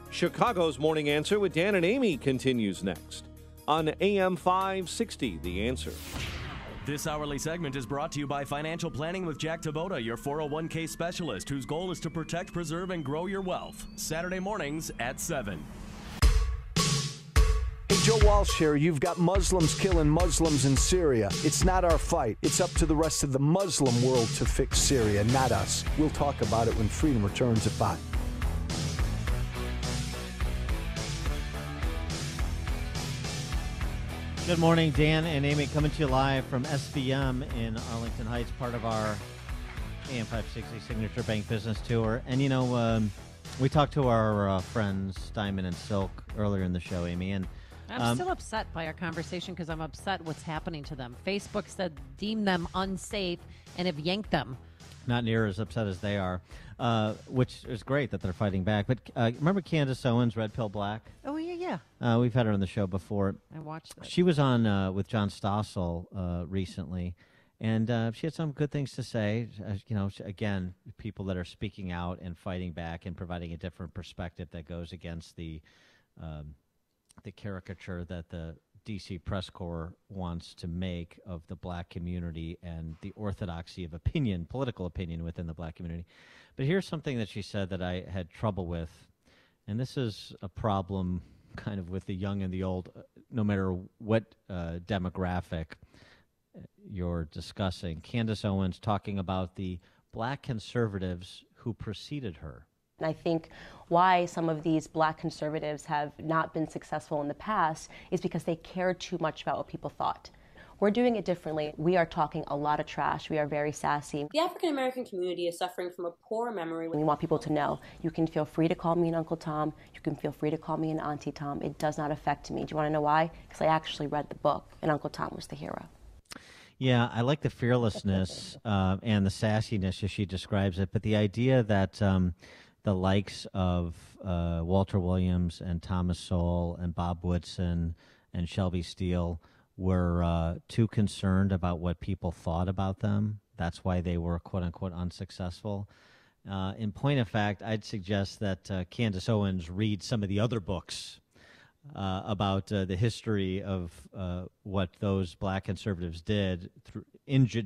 Chicago's Morning Answer with Dan and Amy continues next on AM 560, The Answer. This hourly segment is brought to you by Financial Planning with Jack Tabota, your 401k specialist, whose goal is to protect, preserve, and grow your wealth. Saturday mornings at 7. Hey, Joe Walsh here. You've got Muslims killing Muslims in Syria. It's not our fight. It's up to the rest of the Muslim world to fix Syria, not us. We'll talk about it when Freedom returns at 5. Good morning, Dan and Amy, coming to you live from SVM in Arlington Heights, part of our AM 560 Signature Bank Business Tour. And, you know, we talked to our friends, Diamond and Silk, earlier in the show, Amy. And I'm still upset by our conversation because I'm upset what's happening to them. Facebook said deem them unsafe and have yanked them. Not near as upset as they are, which is great that they're fighting back. But remember Candace Owens, Red Pill Black? Oh, yeah. We've had her on the show before. I watched that. She was on with John Stossel recently, and she had some good things to say. You know, again, people that are speaking out and fighting back and providing a different perspective that goes against the caricature that the D.C. Press Corps wants to make of the black community and the orthodoxy of opinion, political opinion within the black community. But here's something that she said that I had trouble with, and this is a problem kind of with the young and the old, no matter what demographic you're discussing. Candace Owens talking about the black conservatives who preceded her. And I think why some of these black conservatives have not been successful in the past is because they cared too much about what people thought. We're doing it differently. We are talking a lot of trash. We are very sassy. The African American community is suffering from a poor memory. We want people to know you can feel free to call me an Uncle Tom. You can feel free to call me an Auntie Tom. It does not affect me. Do you want to know why? Because I actually read the book, and Uncle Tom was the hero. Yeah, I like the fearlessness and the sassiness as she describes it, but the idea that the likes of Walter Williams and Thomas Sowell and Bob Woodson and Shelby Steele were too concerned about what people thought about them. That's why they were, quote-unquote, unsuccessful. In point of fact, I'd suggest that Candace Owens read some of the other books about the history of what those black conservatives did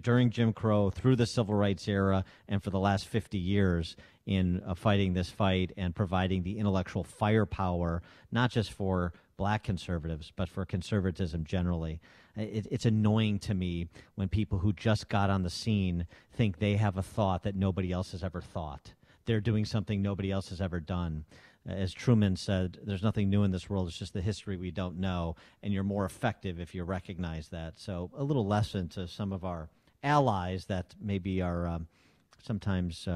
during Jim Crow, through the Civil Rights era, and for the last 50 years in fighting this fight and providing the intellectual firepower, not just for black conservatives, but for conservatism generally. It's annoying to me when people who just got on the scene think they have a thought that nobody else has ever thought. They're doing something nobody else has ever done. As Truman said, there's nothing new in this world. It's just the history we don't know, and you're more effective if you recognize that. So a little lesson to some of our allies that maybe are sometimes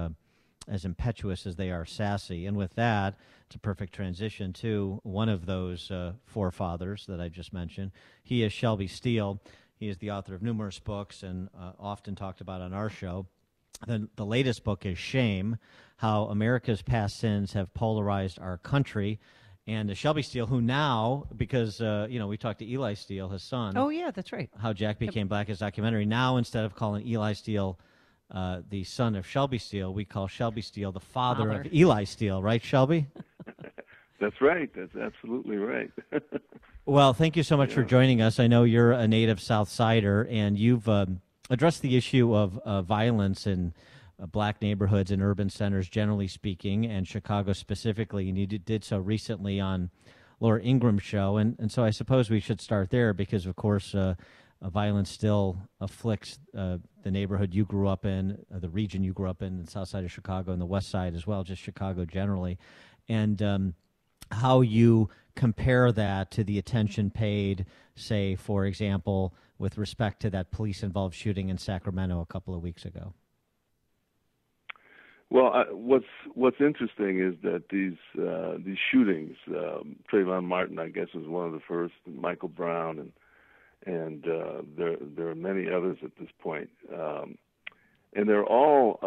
as impetuous as they are sassy. And with that, it's a perfect transition to one of those forefathers that I just mentioned. He is Shelby Steele. He is the author of numerous books and often talked about on our show. The latest book is Shame, How America's Past Sins Have Polarized Our Country. And Shelby Steele, who now, because, we talked to Eli Steele, his son. Oh, yeah, that's right. How Jack Became Black, his documentary. Now, instead of calling Eli Steele the son of Shelby Steele, we call Shelby Steele the father of Eli Steele. Right, Shelby? That's right. That's absolutely right. Well, thank you so much for joining us. I know you're a native South Sider, and you've addressed the issue of violence in black neighborhoods and urban centers, generally speaking, and Chicago specifically. And you did so recently on Laura Ingraham show. And so I suppose we should start there because, of course, violence still afflicts the neighborhood you grew up in, the region you grew up in, the south side of Chicago and the west side as well, just Chicago generally. And how you compare that to the attention paid, say, for example, with respect to that police-involved shooting in Sacramento a couple of weeks ago. Well, what's interesting is that these shootings, Trayvon Martin, I guess, was one of the first, Michael Brown, and there are many others at this point, and they're all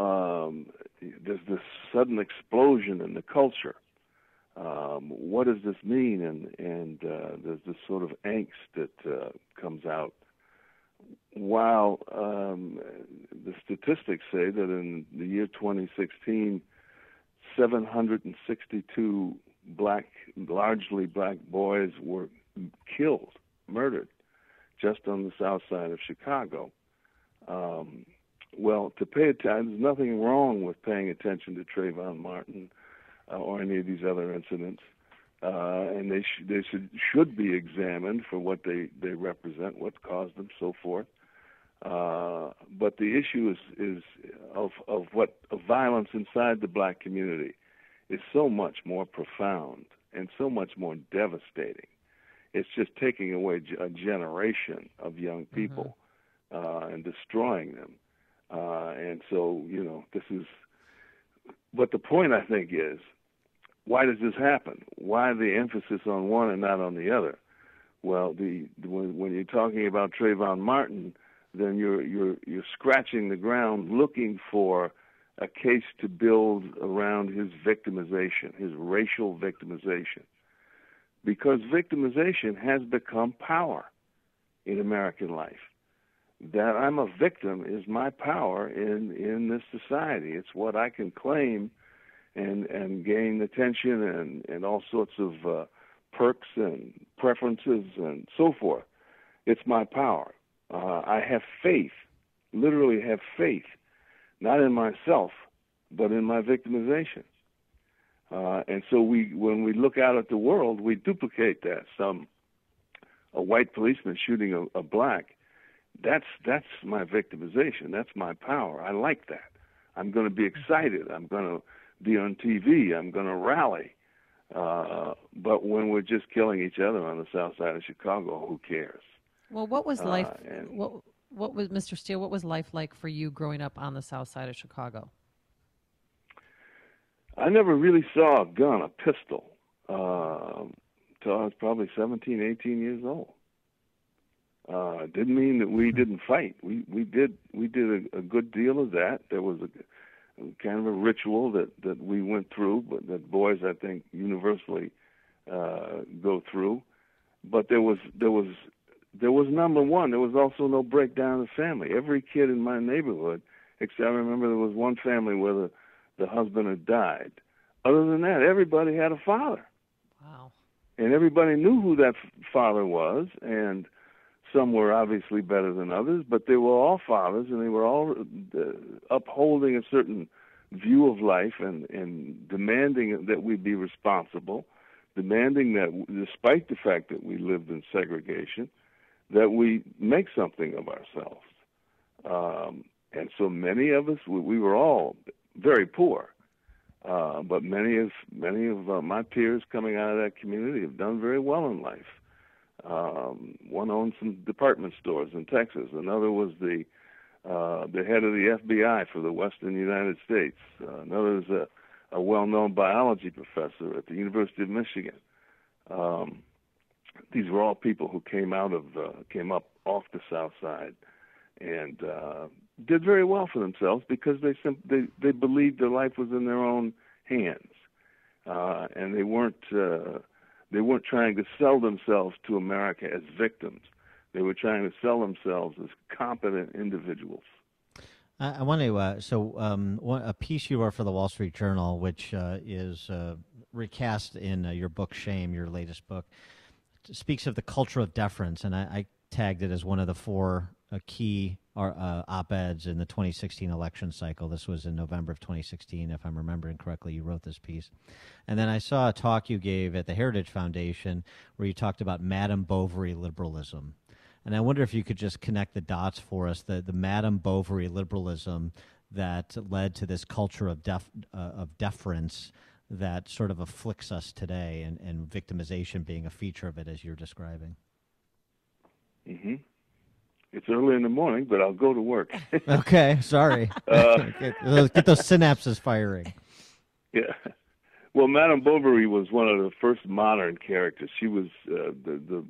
there's this sudden explosion in the culture. What does this mean? And there's this sort of angst that comes out. While the statistics say that in the year 2016, 762 largely black boys were killed, murdered, just on the south side of Chicago. Well, to pay attention, there's nothing wrong with paying attention to Trayvon Martin or any of these other incidents, and they should be examined for what they represent, what caused them, so forth. But the issue is of violence inside the black community is so much more profound and so much more devastating. It's just taking away a generation of young people and destroying them. And so, this is. But the point, I think, is why does this happen? Why the emphasis on one and not on the other? Well, when you're talking about Trayvon Martin, then you're scratching the ground looking for a case to build around his victimization, his racial victimization. Because victimization has become power in American life. That I'm a victim is my power in this society. It's what I can claim and gain attention and all sorts of perks and preferences and so forth. It's my power. I have faith, literally have faith, not in myself, but in my victimization. And so when we look out at the world, we duplicate that. A white policeman shooting a black, that's my victimization. That's my power. I like that. I'm going to be excited. I'm going to be on TV. I'm going to rally. But when we're just killing each other on the south side of Chicago, who cares? Well, what was life? What was Mr. Steele? What was life like for you growing up on the south side of Chicago? I never really saw a gun, a pistol, till I was probably 17, 18 years old. Didn't mean that we didn't fight. We did a good deal of that. There was a kind of a ritual that we went through, but that boys, I think, universally go through. But there was number one. There was also no breakdown of the family. Every kid in my neighborhood, except I remember there was one family where the husband had died. Other than that, everybody had a father. Wow. And everybody knew who that father was, and some were obviously better than others, but they were all fathers, and they were all upholding a certain view of life and demanding that we be responsible, demanding that, despite the fact that we lived in segregation, that we make something of ourselves. And so many of us, we were all very poor, but many of my peers coming out of that community have done very well in life. One owned some department stores in Texas. Another was the head of the FBI for the Western United States. Another is a well-known biology professor at the University of Michigan. These were all people who came up off the South Side and did very well for themselves because they believed their life was in their own hands, and they weren't trying to sell themselves to America as victims. They were trying to sell themselves as competent individuals. I want to, a piece you wrote for the Wall Street Journal, which is recast in your book, Shame, your latest book, speaks of the culture of deference, and I tagged it as one of the four key op-eds in the 2016 election cycle. This was in November of 2016, if I'm remembering correctly. You wrote this piece. And then I saw a talk you gave at the Heritage Foundation where you talked about Madame Bovary liberalism. And I wonder if you could just connect the dots for us, the Madame Bovary liberalism that led to this culture of deference that sort of afflicts us today, and victimization being a feature of it, as you're describing. Mm-hmm. It's early in the morning, but I'll go to work. Okay, sorry. Get those synapses firing. Yeah. Well, Madame Bovary was one of the first modern characters. She was the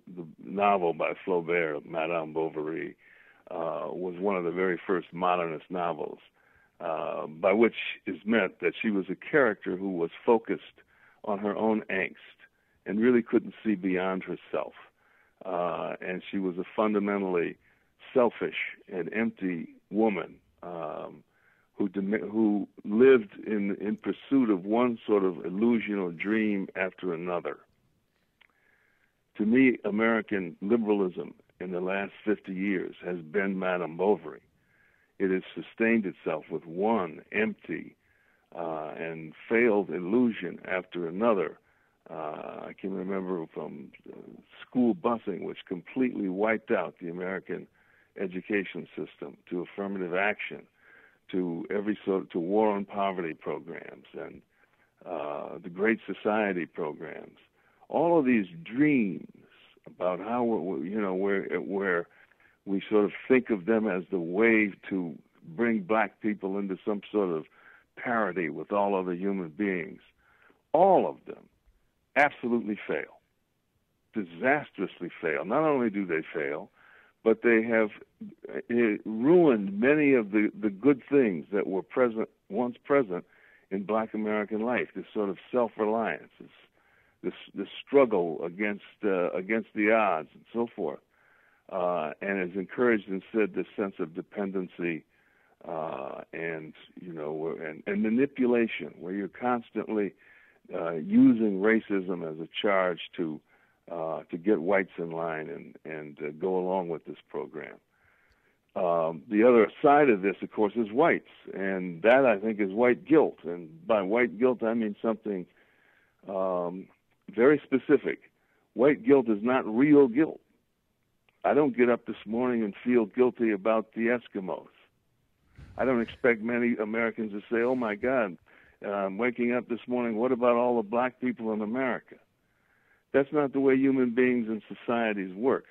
novel by Flaubert, Madame Bovary, was one of the very first modernist novels, by which is meant that she was a character who was focused on her own angst and really couldn't see beyond herself. And she was a fundamentally selfish and empty woman who lived in pursuit of one sort of illusion or dream after another. To me, American liberalism in the last 50 years has been Madame Bovary. It has sustained itself with one empty and failed illusion after another. I can remember from school busing, which completely wiped out the American education system, to affirmative action, to to war on poverty programs and the Great Society programs. All of these dreams about how where we sort of think of them as the way to bring black people into some sort of parity with all other human beings. All of them absolutely fail, disastrously fail. Not only do they fail, but they have ruined many of the good things that were once present in black American life. This sort of self-reliance, this struggle against the odds, and so forth, and has encouraged instead this sense of dependency and manipulation, where you're constantly using racism as a charge to get whites in line and go along with this program. The other side of this, of course, is whites, and that, I think, is white guilt. And by white guilt, I mean something very specific. White guilt is not real guilt. I don't get up this morning and feel guilty about the Eskimos. I don't expect many Americans to say, oh, my God, I'm waking up this morning, what about all the black people in America? That's not the way human beings and societies work.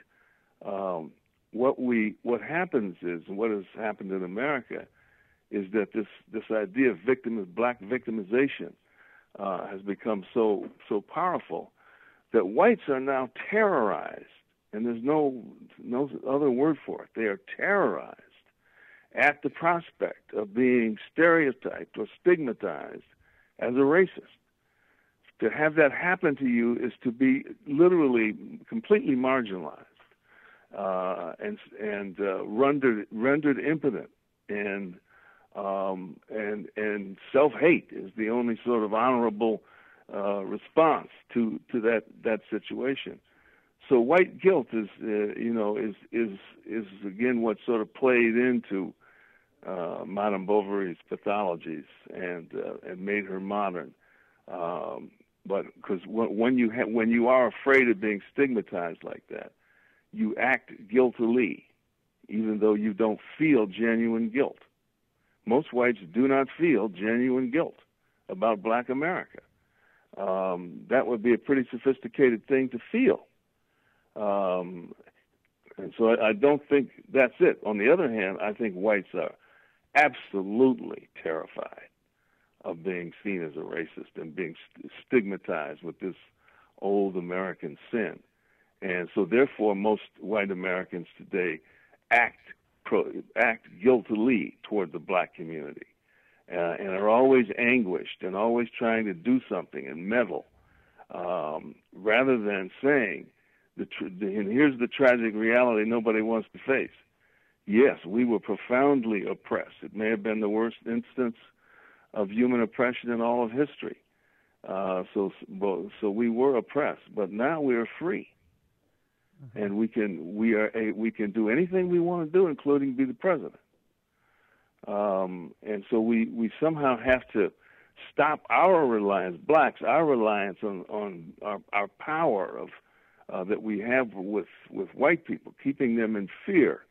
What happens is, and what has happened in America, is that this idea of black victimization has become so powerful that whites are now terrorized, and there's no other word for it. They are terrorized at the prospect of being stereotyped or stigmatized as a racist. To have that happen to you is to be literally completely marginalized and rendered impotent, and self-hate is the only sort of honorable response to that situation. So white guilt is again what sort of played into Madame Bovary's pathologies and made her modern. But because when you are afraid of being stigmatized like that, you act guiltily, even though you don't feel genuine guilt. Most whites do not feel genuine guilt about black America. That would be a pretty sophisticated thing to feel. And so I don't think that's it. On the other hand, I think whites are absolutely terrified of being seen as a racist and being stigmatized with this old American sin. And so therefore most white Americans today act guiltily toward the black community and are always anguished and always trying to do something and meddle rather than saying, and here's the tragic reality nobody wants to face. Yes, we were profoundly oppressed. It may have been the worst instance of human oppression in all of history. So we were oppressed, but now we are free. and we can do anything we want to do, including be the president. And so we somehow have to stop our reliance, blacks, our reliance on our power of that we have with white people, keeping them in fear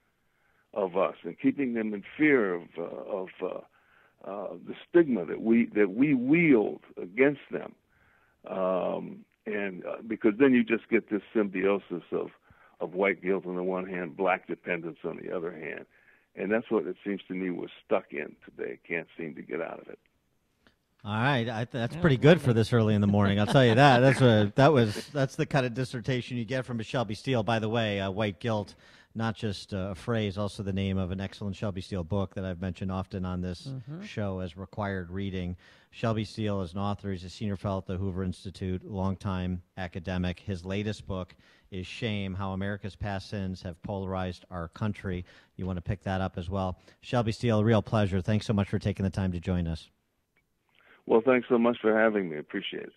of us and keeping them in fear of the stigma that we wield against them. And because then you just get this symbiosis of white guilt on the one hand, black dependence on the other hand. And that's what it seems to me we're stuck in today. Can't seem to get out of it. All right, that's pretty good for this early in the morning. I'll tell you that. That's the kind of dissertation you get from a Shelby Steele. By the way, white guilt, not just a phrase, also the name of an excellent Shelby Steele book that I've mentioned often on this show as required reading. Shelby Steele is an author. He's a senior fellow at the Hoover Institute, longtime academic. His latest book is Shame, How America's Past Sins Have Polarized Our Country. You want to pick that up as well. Shelby Steele, a real pleasure. Thanks so much for taking the time to join us. Well, thanks so much for having me. Appreciate it.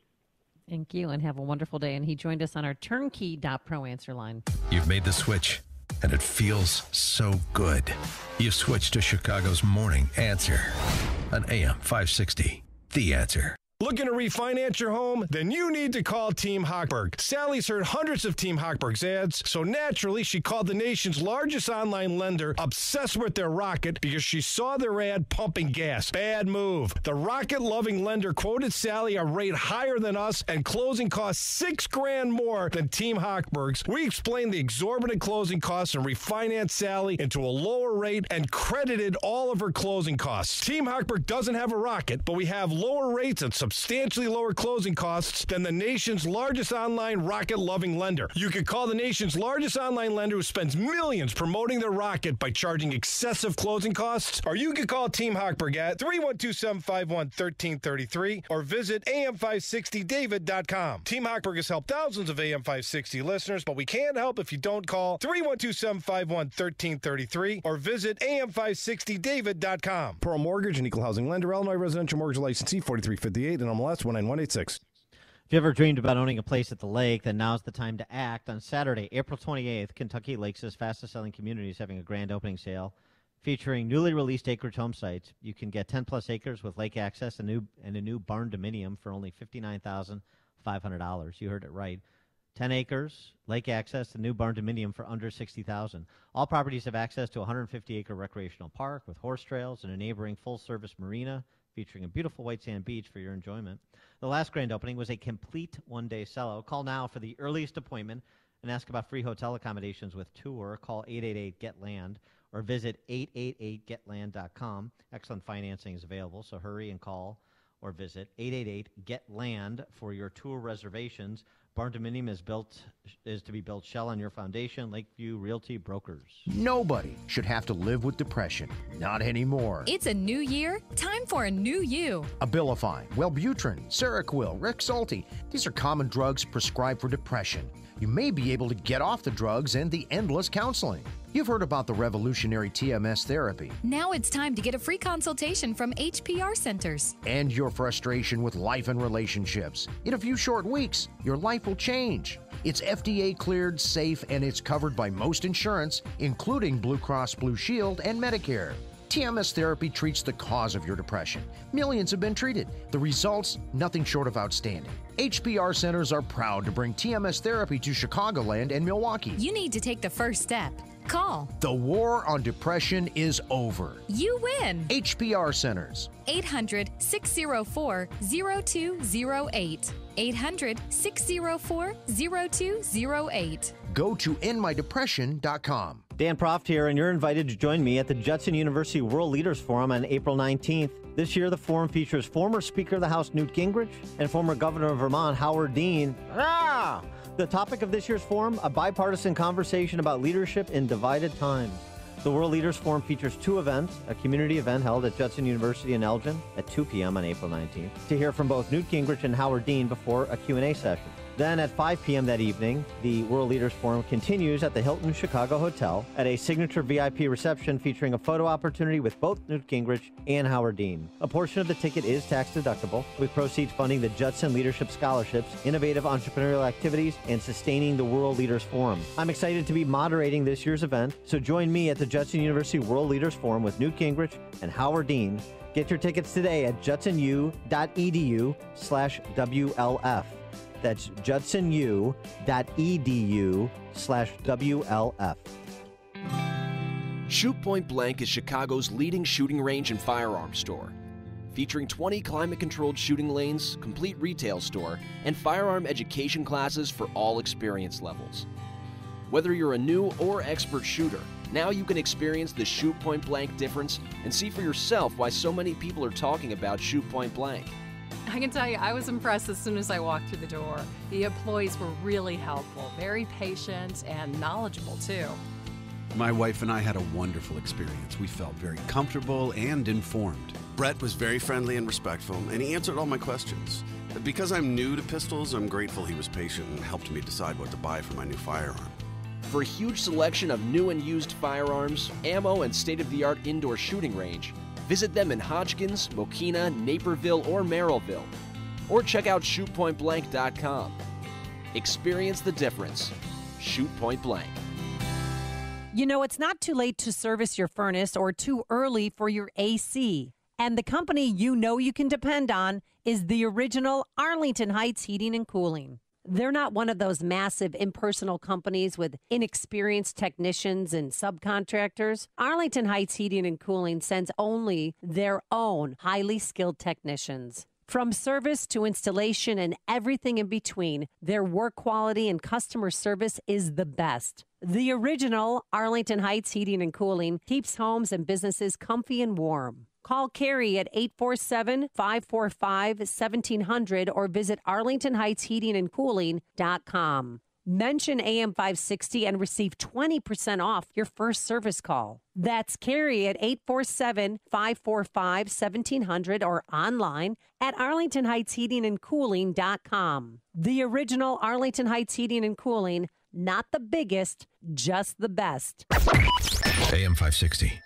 Thank you, and have a wonderful day. And he joined us on our turnkey.pro answer line. You've made the switch, and it feels so good. You've switched to Chicago's Morning Answer on AM 560. The Answer. Looking to refinance your home? Then you need to call Team Hochberg. Sally's heard hundreds of Team Hochberg's ads, so naturally she called the nation's largest online lender obsessed with their Rocket because she saw their ad pumping gas. Bad move. The Rocket-loving lender quoted Sally a rate higher than us and closing costs $6,000 more than Team Hochberg's. We explained the exorbitant closing costs and refinanced Sally into a lower rate and credited all of her closing costs. Team Hochberg doesn't have a Rocket, but we have lower rates and substantially lower closing costs than the nation's largest online Rocket-loving lender. You could call the nation's largest online lender who spends millions promoting their Rocket by charging excessive closing costs, or you could call Team Hochberg at 312-751-1333 or visit am560david.com. Team Hochberg has helped thousands of AM560 listeners, but we can't help if you don't call 312-751-1333 or visit am560david.com. Pearl Mortgage and Equal Housing Lender, Illinois Residential Mortgage Licensee 4358 and MLS 19186. If you ever dreamed about owning a place at the lake, then now's the time to act. On Saturday, April 28th, Kentucky Lakes' fastest-selling community is having a grand opening sale featuring newly released acreage home sites. You can get 10-plus acres with lake access and a new barn dominium for only $59,500. You heard it right. 10 acres, lake access, and new barn dominium for under $60,000. All properties have access to a 150-acre recreational park with horse trails and a neighboring full-service marina featuring a beautiful white sand beach for your enjoyment. The last grand opening was a complete one-day sellout. Call now for the earliest appointment and ask about free hotel accommodations with tour. Call 888-GET-LAND or visit 888getland.com. Excellent financing is available, so hurry and call or visit 888-GET-LAND for your tour reservations. Barn Dominium is to be built shell on your foundation. Lakeview Realty Brokers. Nobody should have to live with depression. Not anymore. It's a new year. Time for a new you. Abilify, Wellbutrin, Seroquel, Rexulti. These are common drugs prescribed for depression. You may be able to get off the drugs and the endless counseling. You've heard about the revolutionary TMS therapy. Now it's time to get a free consultation from HPR Centers. End your frustration with life and relationships. In a few short weeks, your life will change. It's FDA cleared, safe, and it's covered by most insurance, including Blue Cross Blue Shield and Medicare. TMS therapy treats the cause of your depression. Millions have been treated. The results, nothing short of outstanding. HPR Centers are proud to bring TMS therapy to Chicagoland and Milwaukee. You need to take the first step. Call. The war on depression is over. You win. HPR Centers. 800-604-0208. 800-604-0208. Go to endmydepression.com. Dan Proft here, and you're invited to join me at the Judson University World Leaders Forum on April 19th. This year, the forum features former Speaker of the House Newt Gingrich and former Governor of Vermont Howard Dean. The topic of this year's forum, a bipartisan conversation about leadership in divided times. The World Leaders Forum features two events, a community event held at Judson University in Elgin at 2 p.m. on April 19th, to hear from both Newt Gingrich and Howard Dean before a Q&A session. Then at 5 p.m. that evening, the World Leaders Forum continues at the Hilton Chicago Hotel at a signature VIP reception featuring a photo opportunity with both Newt Gingrich and Howard Dean. A portion of the ticket is tax deductible, with proceeds funding the Judson Leadership Scholarships, innovative entrepreneurial activities, and sustaining the World Leaders Forum. I'm excited to be moderating this year's event, so join me at the Judson University World Leaders Forum with Newt Gingrich and Howard Dean. Get your tickets today at judsonu.edu/WLF. That's judsonu.edu/WLF. Shoot Point Blank is Chicago's leading shooting range and firearms store, featuring 20 climate-controlled shooting lanes, complete retail store, and firearm education classes for all experience levels. Whether you're a new or expert shooter, now you can experience the Shoot Point Blank difference and see for yourself why so many people are talking about Shoot Point Blank. I can tell you, I was impressed as soon as I walked through the door. The employees were really helpful, very patient, and knowledgeable, too. My wife and I had a wonderful experience. We felt very comfortable and informed. Brett was very friendly and respectful, and he answered all my questions. Because I'm new to pistols, I'm grateful he was patient and helped me decide what to buy for my new firearm. For a huge selection of new and used firearms, ammo, and state-of-the-art indoor shooting range, visit them in Hodgkins, Mokina, Naperville, or Merrillville. Or check out shootpointblank.com. Experience the difference. Shoot Point Blank. You know, it's not too late to service your furnace or too early for your AC. And the company you know you can depend on is the original Arlington Heights Heating and Cooling. They're not one of those massive impersonal companies with inexperienced technicians and subcontractors. Arlington Heights Heating and Cooling sends only their own highly skilled technicians. From service to installation and everything in between, their work quality and customer service is the best. The original Arlington Heights Heating and Cooling keeps homes and businesses comfy and warm. Call Carrie at 847-545-1700 or visit arlingtonheightsheatingandcooling.com. Mention AM 560 and receive 20% off your first service call. That's Carrie at 847-545-1700 or online at arlingtonheightsheatingandcooling.com. The original Arlington Heights Heating and Cooling, not the biggest, just the best. AM 560, The Answer.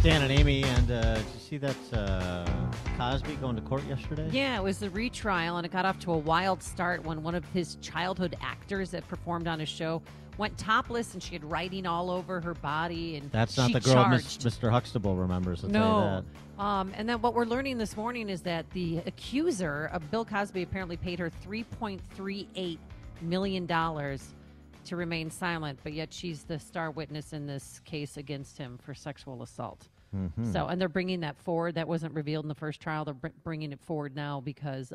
Dan and Amy, and did you see that Cosby going to court yesterday? Yeah, it was the retrial, and it got off to a wild start when one of his childhood actors that performed on his show went topless, and she had writing all over her body. And that's not the girl Mr. Huxtable remembers. I'll tell you that. And then what we're learning this morning is that the accuser of Bill Cosby apparently paid her $3.38 million to remain silent, but yet she's the star witness in this case against him for sexual assault. Mm-hmm. So, and they're bringing that forward. That wasn't revealed in the first trial. They're bringing it forward now because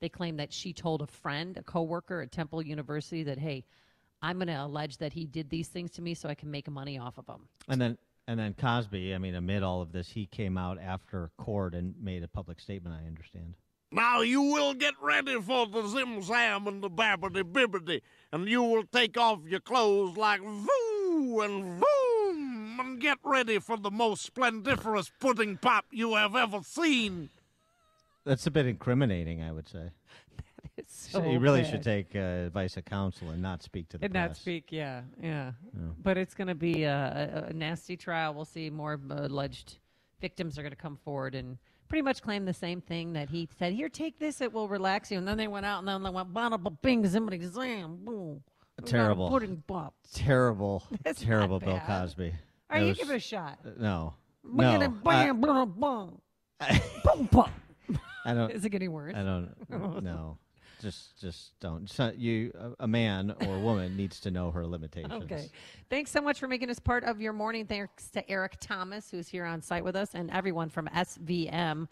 they claim that she told a friend, a coworker at Temple University, that, hey, I'm going to allege that he did these things to me so I can make money off of him. And then Cosby, I mean, amid all of this, he came out after court and made a public statement, I understand. Now you will get ready for the zim-zam and the babbity-bibbity, and you will take off your clothes like voo and voom, and get ready for the most splendiferous pudding pop you have ever seen. That's a bit incriminating, I would say. That is so you really bad. should take advice of counsel and not speak to the press. Not speak, yeah. But it's going to be a nasty trial. We'll see more alleged victims are going to come forward and pretty much claim the same thing that he said. Here, take this; it will relax you. And then they went out and then they went bada bing, zimbity zam, boom. Terrible, pudding pop. Terrible not Bill bad. Cosby. All right, you give it a shot. No. Bam, bam, bam, bam. Boom, pop. I don't. Is it getting worse? I don't. No. Just don't. A man or woman needs to know her limitations. Okay. Thanks so much for making us part of your morning. Thanks to Eric Thomas, who's here on site with us, and everyone from SVM.